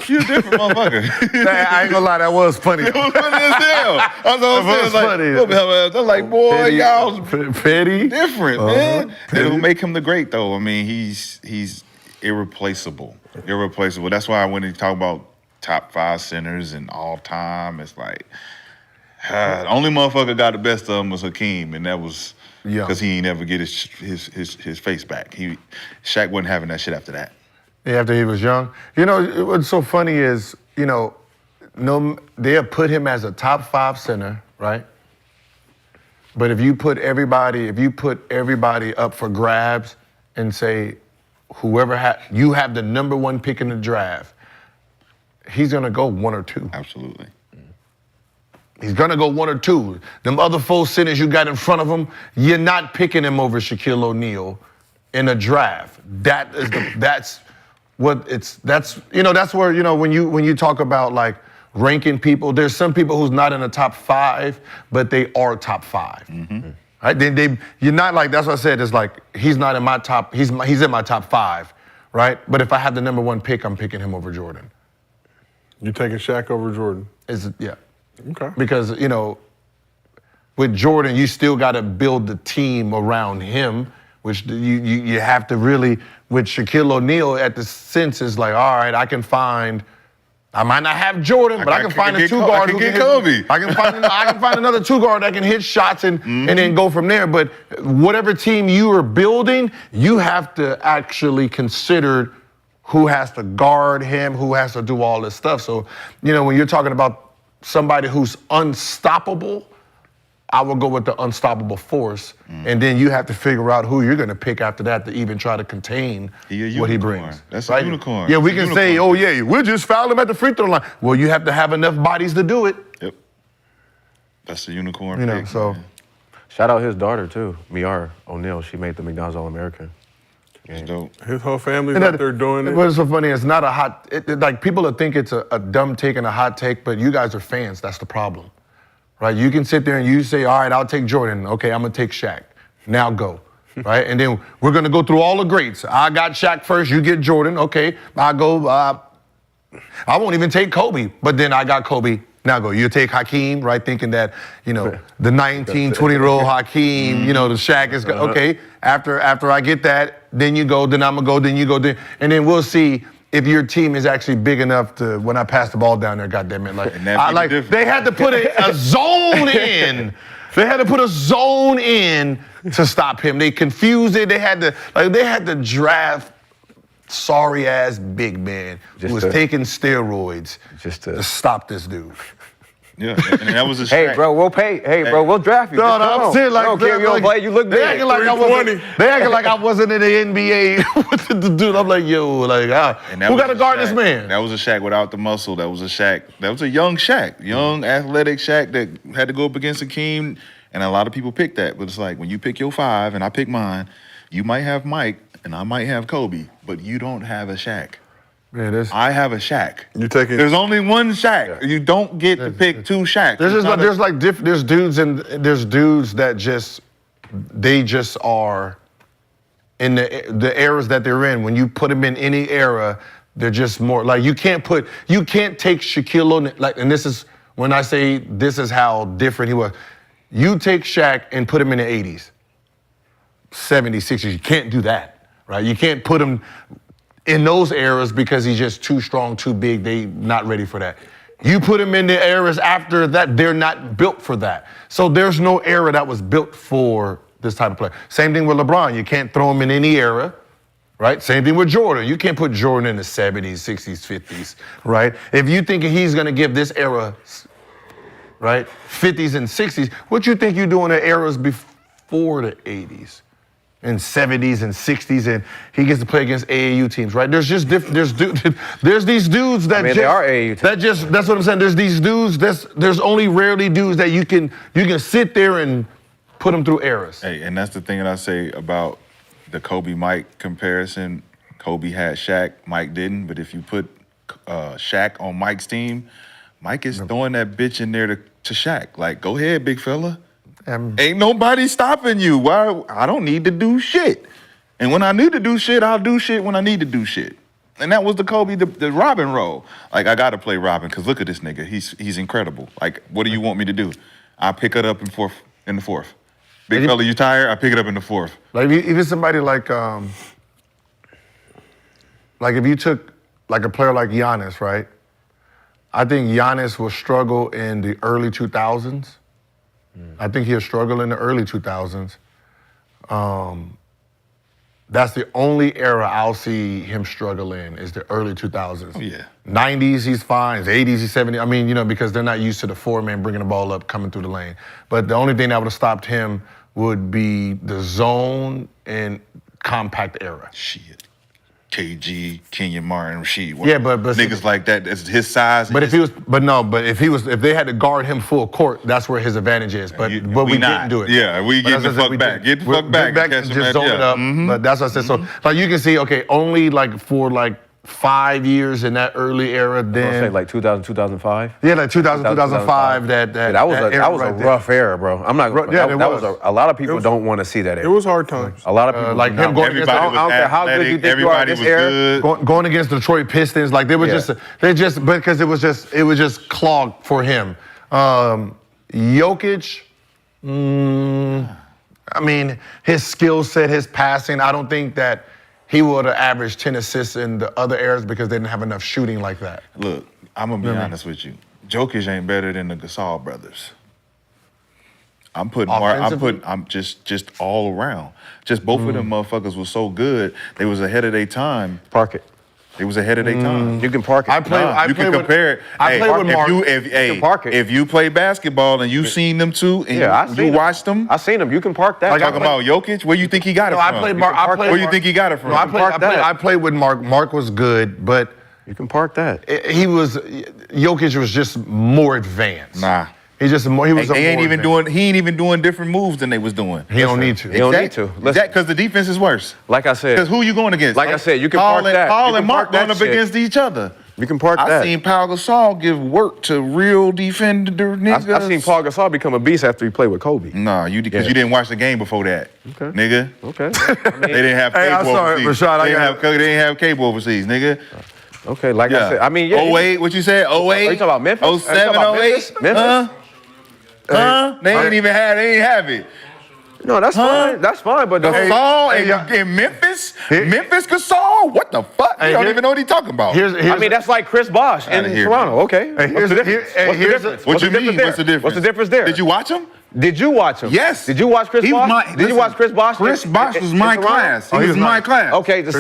You a different motherfucker. I ain't gonna lie, that was funny. It was funny as hell. That's what I'm saying. It's funny. I'm like, boy, Petty, y'all petty. different, man. It'll make him the great, though. I mean, he's irreplaceable. Irreplaceable. That's why when you talk about top 5 centers and all time, it's like, the only motherfucker got the best of him was Hakeem, and that was because he ain't ever get his face back. Shaq wasn't having that shit after that. Yeah, after he was young. What's so funny is, they'll put him as a top 5 center, right? But if you put everybody up for grabs and say, you have the number 1 pick in the draft, he's gonna go 1 or 2. Absolutely. He's gonna go 1 or 2. Them other 4 centers you got in front of him, you're not picking him over Shaquille O'Neal in a draft. That's where, when you talk about like ranking people, there's some people who's not in the top 5, but they are top 5. Right? Then you're not like, that's what I said, it's like, he's not in my top, he's in my top 5, right? But if I have the number 1 pick, I'm picking him over Jordan. You taking Shaq over Jordan? Yeah. Okay. Because, with Jordan, you still got to build the team around him, which you have to really, with Shaquille O'Neal at the sense is like, all right, I might not have Jordan, but I can find a 2 guard who can hit Kobe. I can find another 2 guard that can hit shots and then go from there. But whatever team you are building, you have to actually consider who has to guard him, who has to do all this stuff. So, when you're talking about somebody who's unstoppable, I will go with the unstoppable force, and then you have to figure out who you're going to pick after that to even try to contain what he brings. That's right? a unicorn. Yeah, we can say, oh yeah, we'll just foul him at the free throw line. Well, you have to have enough bodies to do it. Yep. That's a unicorn pick. So. Shout out his daughter too, Miara O'Neal. She made the McDonald's All-American. That's dope. His whole family's out there doing it. What's so funny, it's not a hot, like people will think it's a dumb take and a hot take, but you guys are fans, that's the problem. Right, you can sit there and you say, all right, I'll take Jordan. Okay, I'm gonna take Shaq. Now go, right? And then we're gonna go through all the greats. I got Shaq first, you get Jordan. Okay, I go, I won't even take Kobe, but then I got Kobe. Now go, you take Hakeem, right? Thinking that, the 19, 20-year-old Hakeem, the Shaq is, okay, after I get that, then you go, then I'm gonna go, then you go, and then we'll see if your team is actually big enough to, when I pass the ball down there, goddamn it, they had to put a zone in. They had to put a zone in to stop him. They confused it. They had to draft sorry ass big man who was taking steroids just to stop this dude. Yeah, and that was a Hey, bro, we'll pay. Hey, bro, we'll draft you. No, I'm saying like, I don't care if you don't play. You look they good. acting like I wasn't in the NBA with the dude. I'm like, yo, who got to guard this man? That was a Shaq without the muscle. That was a Shaq. That was a young Shaq, young athletic Shaq that had to go up against Hakeem. And a lot of people pick that, but it's like when you pick your 5 and I pick mine, you might have Mike and I might have Kobe, but you don't have a Shaq. Yeah, I have a Shaq. You taking? There's only one Shaq. You don't get to pick 2 Shaqs. There's dudes that they just are in the eras that they're in. When you put them in any era, they're just more like you can't take Shaquille O'Neal, and this is when I say this is how different he was. You take Shaq and put him in the 80s, 70s, 60s. You can't do that, right? You can't put him in those eras because he's just too strong, too big. They not ready for that. You put him in the eras after that, they're not built for that. So there's no era that was built for this type of player. Same thing with LeBron. You can't throw him in any era, right? Same thing with Jordan. You can't put Jordan in the 70s, 60s, 50s, right? If you think he's gonna give this era, right, 50s and 60s, what you think you doing in eras before the 80s? In 70s and 60s, and he gets to play against AAU teams, right? There's just there's these dudes that they are AAU teams. That's what I'm saying. There's these dudes. There's only rarely dudes that you can sit there and put them through eras. Hey, and that's the thing that I say about the Kobe-Mike comparison. Kobe had Shaq, Mike didn't. But if you put Shaq on Mike's team, Mike is throwing that bitch in there to Shaq. Like, go ahead, big fella. Ain't nobody stopping you. Why? I don't need to do shit. And when I need to do shit, I'll do shit when I need to do shit. And that was the Kobe, the Robin role. Like, I got to play Robin because look at this nigga. He's incredible. Like, what do you want me to do? I pick it up in the fourth. Big fella, you tired? I pick it up in the 4th. Like, even somebody like if you took like a player like Giannis, right? I think Giannis will struggle in the early 2000s. I think he'll struggle in the early 2000s. That's the only era I'll see him struggle in is the early 2000s. Oh, yeah. 90s, he's fine. 80s, he's 70s. I mean, because they're not used to the 4-man bringing the ball up, coming through the lane. But the only thing that would have stopped him would be the zone and compact era. Shit. KG, Kenyon Martin, Rasheed. Yeah, but niggas like that, that's his size. But if they had to guard him full court, that's where his advantage is. But we didn't do it. Yeah, we get the fuck back. Get the fuck back. Just zone it up. But that's what I said. So like you can see, okay, only like for like 5 years in that early era. Then Say like 2000, 2005. Yeah, like 2000, 2005. That was a rough era, bro. I'm not. Yeah, that was a lot of people don't want to see that era. It was hard times. A lot of people like him going against. I don't care how good you think you are in this era. Going against Detroit Pistons, like they were just because it was just clogged for him. Jokic. I mean, his skill set, his passing. I don't think that he would have averaged 10 assists in the other eras because they didn't have enough shooting like that. Look, I'm gonna be honest with you. Jokic ain't better than the Gasol brothers. I'm just all around. Just both of them motherfuckers was so good. They was ahead of their time. Park it. They was ahead of their time. You can park it. You can compare it. I played with Mark. If you play basketball and you seen them too, and you watched them, I seen them. You can park that. Like talking about Jokic, where you think he got it from? I played Mark. Where you think he got it from? No, I played with Mark. Mark was good, but you can park that. Jokic was just more advanced. Nah. He ain't even doing different moves than they was doing. He don't need to. He don't need to. Because the defense is worse. Like I said. Because who you going against? Like I said, you can park that. Paul and Mark going up against each other. You can park that. I seen Paul Gasol give work to real defender niggas. I seen Paul Gasol become a beast after he played with Kobe. Nah, because you didn't watch the game before that, nigga. Okay. They didn't have cable overseas. Rashad, they didn't have cable overseas, nigga. Okay, like I said, I mean, 08, what you said? 08? Are you talking about Memphis? 07, 08? Memphis? They ain't have it. No, that's fine. That's fine, but Gasol in Memphis? Memphis Gasol? What the fuck? You don't even know what he's talking about. I mean, that's like Chris Bosh in Toronto. Okay. What's the difference? What you mean? What's the difference? What's the difference there? Did you watch him? Did you watch him? Yes. Did you watch Chris Bosh? Did you watch Chris Bosh? Chris Bosh was my class. He was my class. Okay, they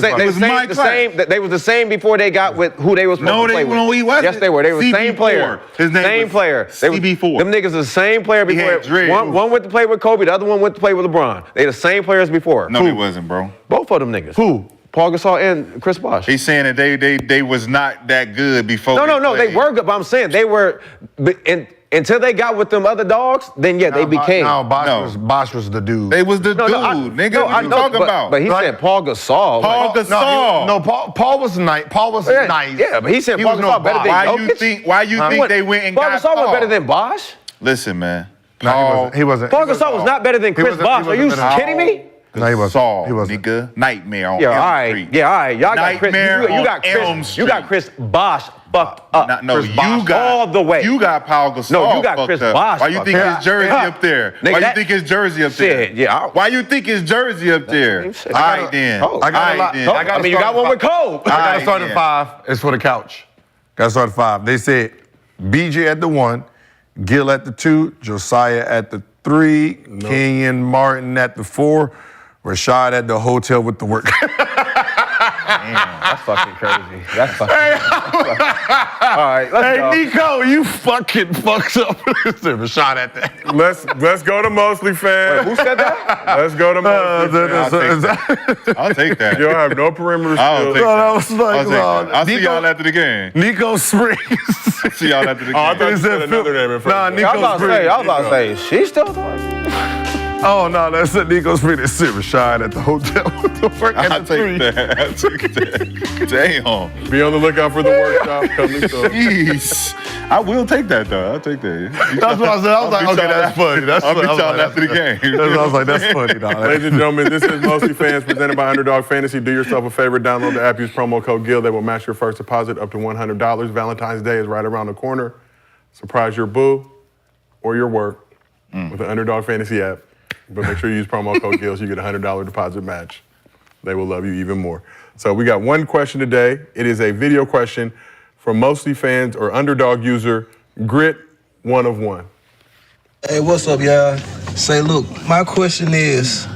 was the same before they got with who they was supposed to play with. No, he wasn't. Yes, they were. They were the same player. His name same player. CB4. Them niggas the same player before. One went to play with Kobe, the other one went to play with LeBron. They the same players before. No, he wasn't, bro. Both of them niggas. Who? Paul Gasol and Chris Bosh. He's saying that they was not that good before. No, they were good, but I'm saying they were, until they got with them other dogs, then they became. Bosh was the dude. They was the dude, nigga. No, what you talking about? But he said Paul Gasol. Paul Gasol. Paul was nice. Paul was nice. Yeah, but he said Paul Gasol better than Jokic. Why you think they went and Paul got Gasol was Paul? better than Bosh? Listen, man. He wasn't. Paul Gasol was not better than Chris Bosh. Are you kidding me? No, he wasn't. He wasn't. Nigga, nightmare on Elm Street. Street. Yeah, all right. Y'all got Chris. You got Chris Bosh fucked up. No, Chris Bosh all the way. You got Paul Gasol. No, you got Chris Bosh. Why you think his jersey up there? Why you think his jersey up there? Yeah. Why you think his jersey up there? All right then. I mean, you got one with Cole. I got to start at 5. It's for the couch. Got to start at 5. They said BJ at the 1, Gil at the 2, Josiah at the 3, Kenyon Martin at the 4, Rashad at the hotel with the work. Damn, that's fucking crazy. That's fucking all right, let's go. Nico, you fucking fucked up. Rashad at that. Let's go to MostlyFans. Who said that? Let's go to MostlyFans. I'll take that. You don't have no perimeter skills. I'll take that. I'll see Nico, y'all after the game. Nico Springs. See y'all after the game. I thought you said another name in front of me. I was about to say, she's still talking. Oh, no, that's it. Nico Springs. Sit Rashad at the hotel with the work at I'll the 3. take that. I'll take that. Damn. Be on the lookout for the workshop coming soon. Jeez. I will take that, though. I'll take that. That's what I said. I was like, okay, that's funny. I'll be y'all after the game. I was like, that's funny, dog. Ladies and gentlemen, this is MostlyFans presented by Underdog Fantasy. Do yourself a favor, download the app, use promo code GIL. They will match your first deposit up to $100. Valentine's Day is right around the corner. Surprise your boo or your work with the Underdog Fantasy app. But make sure you use promo code GIL so you get a $100 deposit match. They will love you even more. So we got one question today. It is a video question from MostlyFans or Underdog user Grit1of1. Hey, what's up, y'all? Say, look, my question is,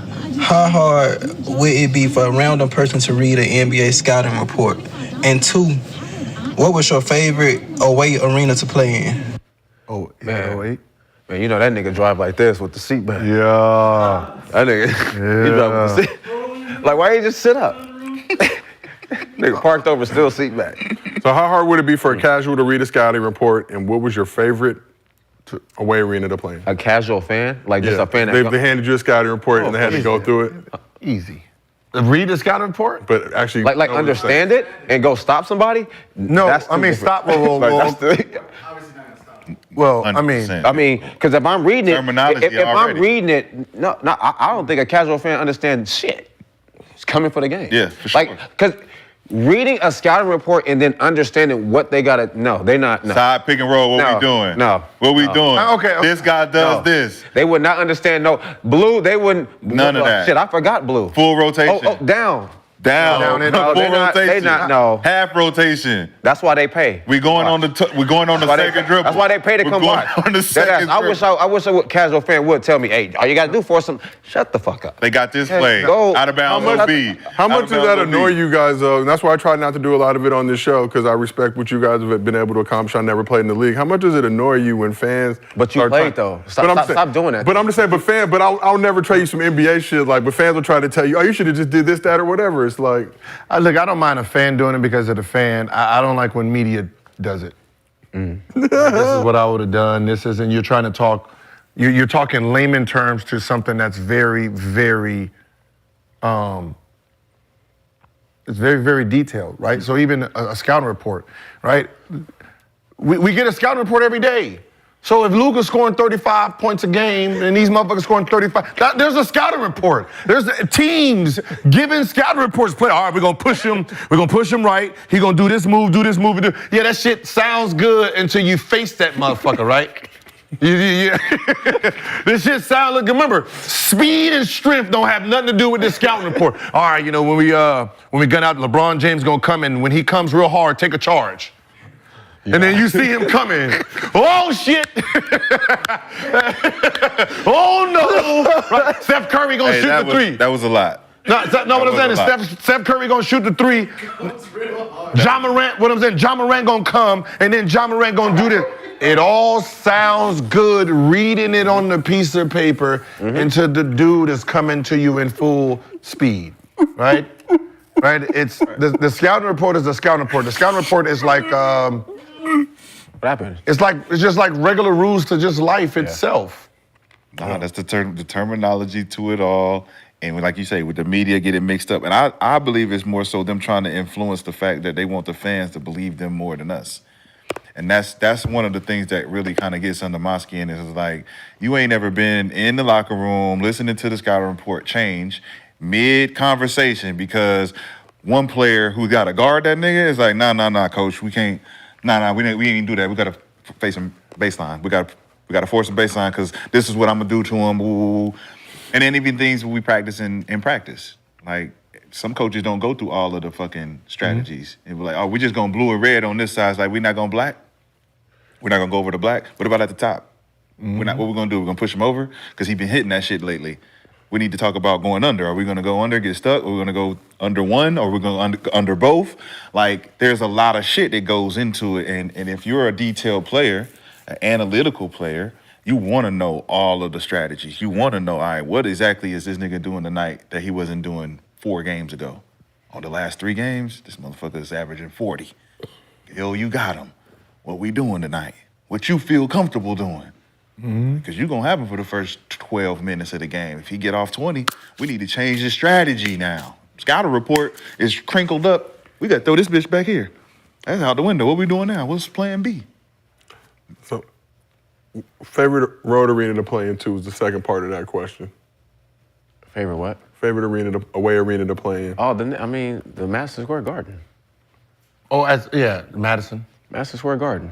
how hard would it be for a random person to read an NBA scouting report? And 2, what was your favorite away arena to play in? Oh, man. Man, you know that nigga drive like this with the seat back. Yeah. That nigga, he drive with the seat. Like, why you just sit up? Nigga parked over, still seat back. So how hard would it be for a casual to read a scouting report, and what was your favorite away arena to play in? A casual fan? Like just a fan that... They handed you a scouting report and they had to go through it? Easy. Read the scouting report? But actually, like understand it and go stop somebody? No, That's I mean, too stop. different. Well, well, I mean, because if I'm reading it, Terminology if I'm already. reading it, no, I don't think a casual fan understands shit. It's coming for the game. Yeah, for sure. Like, because reading a scouting report and then understanding what they gotta, no, they not. No. Side pick and roll, what No, we doing? no, What we no. doing? Okay. This guy does this. They would not understand. No, blue. They wouldn't. None of that. Shit, I forgot blue. Full rotation. Oh, down. Down. No, Full they not. They rotation. not. No. Half rotation. That's why they pay. We going on the second dribble. That's why they pay to come going watch. on the second I wish a casual fan would tell me, hey, all you gotta do for some. Shut the fuck up. They got this play. Go. Out of bounds How much- OB. How much does that annoy you guys, though? And that's why I try not to do a lot of it on this show, because I respect what you guys have been able to accomplish. I never played in the league. How much does it annoy you when fans? But you start played, though. Stop doing that. But I'm just saying, but I'll never trade you some NBA shit. Like, but fans will try to tell you, oh, you should have just did this, that, or whatever. It's like, look, I don't mind a fan doing it because of the fan. I don't like when media does it. This is what I would have done. This is, and you're trying to talk. You're talking layman terms to something that's very, very. It's very, very detailed, right? So even a scouting report, right? We get a scouting report every day. So if Luka's scoring 35 points a game and these motherfuckers scoring 35, there's a scouting report. There's teams giving scouting reports. All right, we're gonna push him. We're gonna push him right. He gonna do this move, do this move. Yeah, that shit sounds good until you face that motherfucker, right? Yeah. This shit sounds like, remember, speed and strength don't have nothing to do with this scouting report. All right, when we gun out, LeBron James gonna come in. When he comes real hard, take a charge. Yeah. And then you see him coming. Oh shit! Oh no! Right. Steph Curry gonna shoot the three. That was a lot. No, what I'm saying is Steph Curry gonna shoot the three. John Morant, what I'm saying, John Morant gonna come, and then John Morant gonna do this. It all sounds good reading it on the piece of paper until the dude is coming to you in full speed, right? Right? It's the scouting report is the scouting report. The scouting report is like what happened? It's just like regular rules to just life itself. Nah, that's the terminology to it all. And like you say, with the media getting mixed up. And I believe it's more so them trying to influence the fact that they want the fans to believe them more than us. And that's one of the things that really kind of gets under my skin is like, you ain't ever been in the locker room listening to the scouting report change mid-conversation because one player who got to guard that nigga is like, nah, coach, we can't, we ain't do that. We got to face him baseline. We got to force him baseline because this is what I'm going to do to him. Ooh. And then even things we practice in practice. Like, some coaches don't go through all of the fucking strategies. And we're like, oh, we're just going blue and red on this side. It's like, we're not going black? We're not going to go over to black? What about at the top? What we're going to do? We're going to push him over? Because he's been hitting that shit lately. We need to talk about going under. Are we going to go under, get stuck? Are we going to go under one? Or are we going to under both? Like, there's a lot of shit that goes into it. And if you're a detailed player, an analytical player, you want to know all of the strategies. You want to know, all right, what exactly is this nigga doing tonight that he wasn't doing 4 games ago? On the last 3 games, this motherfucker is averaging 40. Yo, you got him. What we doing tonight? What you feel comfortable doing? Because you're going to have him for the first 12 minutes of the game. If he get off 20, we need to change the strategy now. Scouting report is crinkled up. We got to throw this bitch back here. That's out the window. What we doing now? What's plan B? So, favorite road arena to play into is the second part of that question. Favorite what? Favorite away arena to play in. Oh, the Madison Square Garden. Oh, Madison. Madison Square Garden.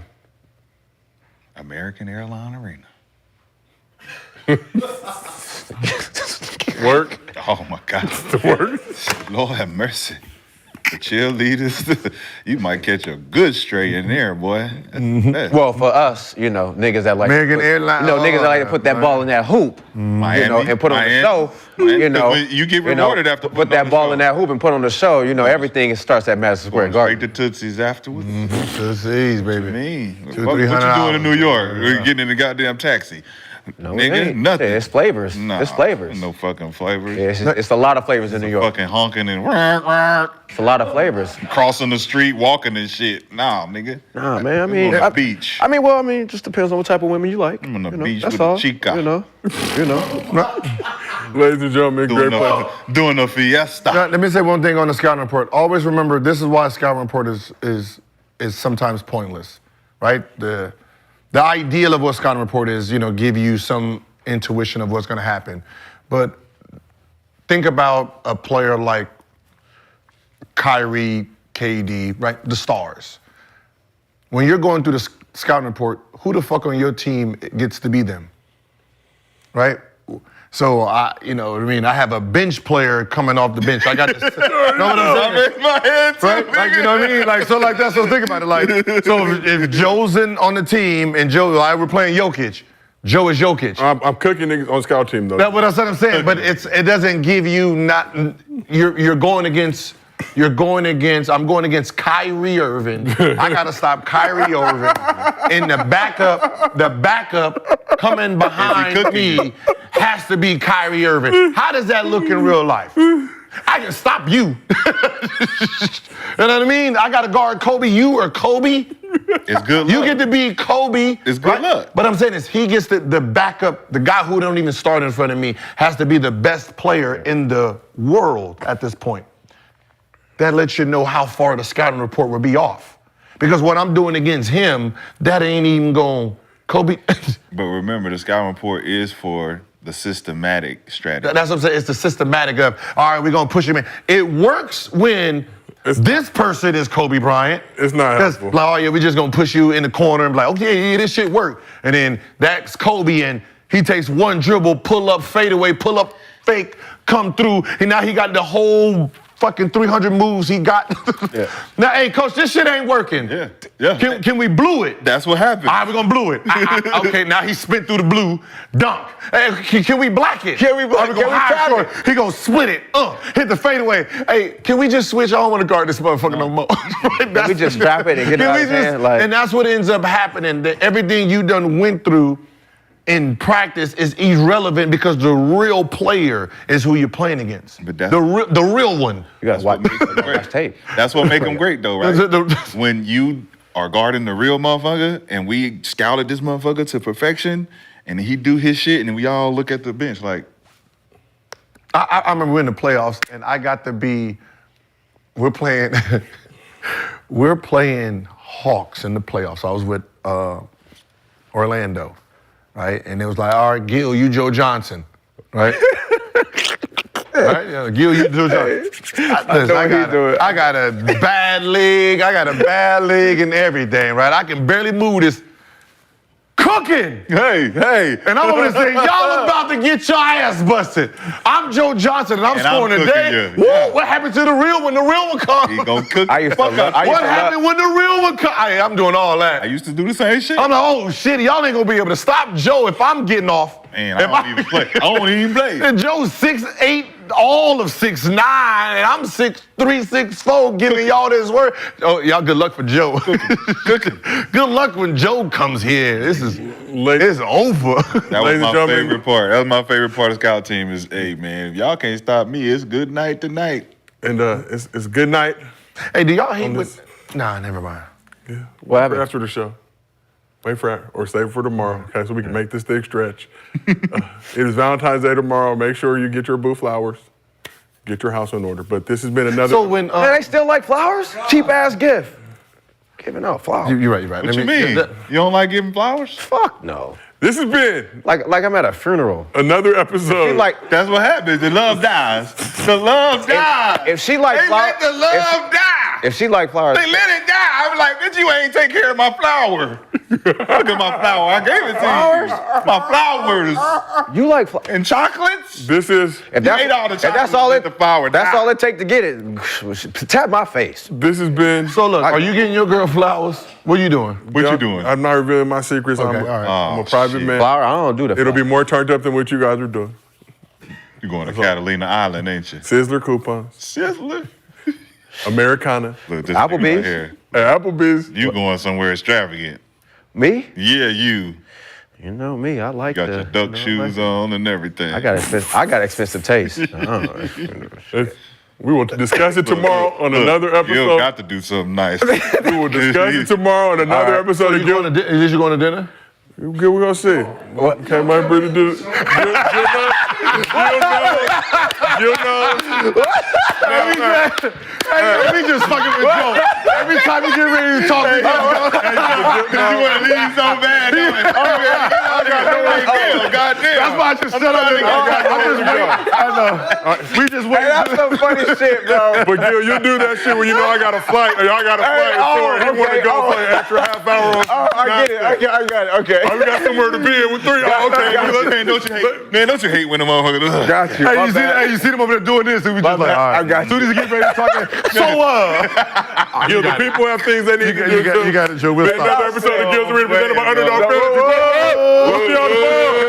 American Airline Arena. Work? Oh my God. The work? Lord have mercy. The cheerleaders, you might catch a good straight in there, boy. Well, for us, niggas that like American Airline, niggas that like to put that ball in that hoop, Miami, and put on the show, you get rewarded after put that ball in that hoop and put on the show. Everything starts at Madison Square Garden. Straight to Tootsie's afterwards. Tootsie's, baby. What you doing in New York? We're getting in the goddamn taxi. No, nigga, nothing. It's flavors. Nah, it's flavors. No fucking flavors. Yeah, it's a lot of flavors in New York. Fucking honking and it's a lot of flavors. Crossing the street, walking and shit. Nah, nigga. Nah, man. I mean, on the beach. Just depends on what type of women you like. I'm on the beach that's with all. a chica. You know. Ladies and gentlemen, great play. Doing a fiesta. Now, let me say one thing on the scouting report. Always remember, this is why a scouting report is sometimes pointless, right? The ideal of what a scouting report is, give you some intuition of what's going to happen. But think about a player like Kyrie, KD, right? The stars. When you're going through the scouting report, who the fuck on your team gets to be them, right? So I have a bench player coming off the bench. I got this. Know what I'm saying? My head too, Right? Like, you know what I mean? Like, so like that. So think about it. Like, so if Joe's on the team and we're playing Jokic, Joe is Jokic. I'm cooking niggas on scout team though. That's what I'm saying. But it doesn't give you you're going against. I'm going against Kyrie Irving. I gotta stop Kyrie Irving. And the backup coming behind me has to be Kyrie Irving. How does that look in real life? I can stop you. You know what I mean? I gotta guard Kobe. You are Kobe. It's good luck. You get to be Kobe. It's good luck. But I'm saying is he gets the backup, the guy who don't even start in front of me has to be the best player in the world at this point. That lets you know how far the scouting report will be off. Because what I'm doing against him, that ain't even going, Kobe. But remember, the scouting report is for the systematic strategy. That's what I'm saying. It's the systematic of, all right, we're going to push him in. It works when this person is Kobe Bryant. It's not helpful. Like, oh, yeah, we're just going to push you in the corner and be like, okay, yeah, this shit worked. And then that's Kobe, and he takes one dribble, pull up, fade away, pull up, fake, come through, and now he got the whole fucking 300 moves he got. Yeah. Now, hey, coach, this shit ain't working. Yeah. Can we blue it? That's what happened. All right, we're gonna blue it. Okay, now he spit through the blue, dunk. Hey, can we black it? Can we black it? Can we He gonna split it, hit the fadeaway. Hey, can we just switch? I don't want to guard this motherfucker no more. Can we just trap it and get it out of his hand? And that's what ends up happening. That everything you done went through in practice is irrelevant because the real player is who you're playing against. But that's the real one. You guys watch tape. That's what make them great, though, right? When you are guarding the real motherfucker, and we scouted this motherfucker to perfection, and he do his shit, and then we all look at the bench like. I remember we're in the playoffs, and I got to be. We're playing Hawks in the playoffs. I was with Orlando. Right? And it was like, all right, Gil, you Joe Johnson, right? Right? Yeah, Gil, you Joe Johnson. I got a bad leg. I got a bad leg and everything, right? I can barely move this. Cooking. Hey. And I'm over there saying, y'all about to get your ass busted. I'm Joe Johnson, and I'm scoring today. Yeah. What happened to the real one? The real one comes. He gonna cook. What happened when the real one comes? I'm doing all that. I used to do the same shit. I'm like, oh shit, y'all ain't gonna be able to stop Joe if I'm getting off. Man, I don't even play. I don't even play. And Joe's 6'8", all of 6'9", and I'm 6'3", 6'4", giving y'all this work. Oh, y'all good luck for Joe. Good luck when Joe comes here. It's over. That was my favorite part. That was my favorite part of Scout Team is, hey, man, if y'all can't stop me, it's good night tonight. And it's good night. Hey, do y'all hate with... Nah, never mind. Yeah. What happened? After the show. Wait for it, or save it for tomorrow, okay, so we can make this thing stretch. It is Valentine's Day tomorrow. Make sure you get your boo flowers. Get your house in order. But this has been another... So when... they still like flowers? Cheap-ass gift. Giving out flowers. You're right. What you mean? You don't like giving flowers? Fuck no. This has been... Like I'm at a funeral. Another episode. That's what happens. The love dies. The love dies. If she like flowers... They let the love die. If she like flowers... They let it die. I was like, bitch, you ain't take care of my flower. Look at my flower. I gave it to you. My flowers. You like flowers. And chocolates? This is... If that's, ate all the if that's all it... the flower That's all it take to get it. Tap my face. This has been... So look, are you getting your girl flowers? What are you doing? What you doing? I'm not revealing my secrets. Okay, I'm all right. I'm a private man. Flower, I don't do that. It'll be more turned up than what you guys are doing. You're going to Catalina Island, ain't you? Sizzler coupons. Sizzler. Americana. Look, this Applebee's. nigga right here. Applebee's. You going somewhere extravagant. Me? Yeah, you. You know me. I like Got your duck shoes on and everything. I got expensive taste. We will discuss it tomorrow on another episode. You got to do something nice. We will discuss it tomorrow on another episode. Is you going to dinner? Good, we're gonna see. Okay, my brother do Gil knows. Let me just fucking with Joe. Every time you get ready to talk, you want to leave so bad. Goddamn. That's why I just shut up. I know. We just wait. That's some funny shit, bro. But Gil, you do that shit when you know I got a flight, or y'all got a flight, and he want to go for an extra half hour on. I get it. I got it. Okay. We got somewhere to be with 3. Okay, Man, don't you hate when the motherfuckers? Got you. Hey, you see them over there doing this, and we just like, all right. I got As soon as you get ready to talk, Gil, the people have things they need to do. You got it, Joe. We'll stop. Another episode of Gil's Arena presented by Underdog Fantasy. We'll see you on the phone.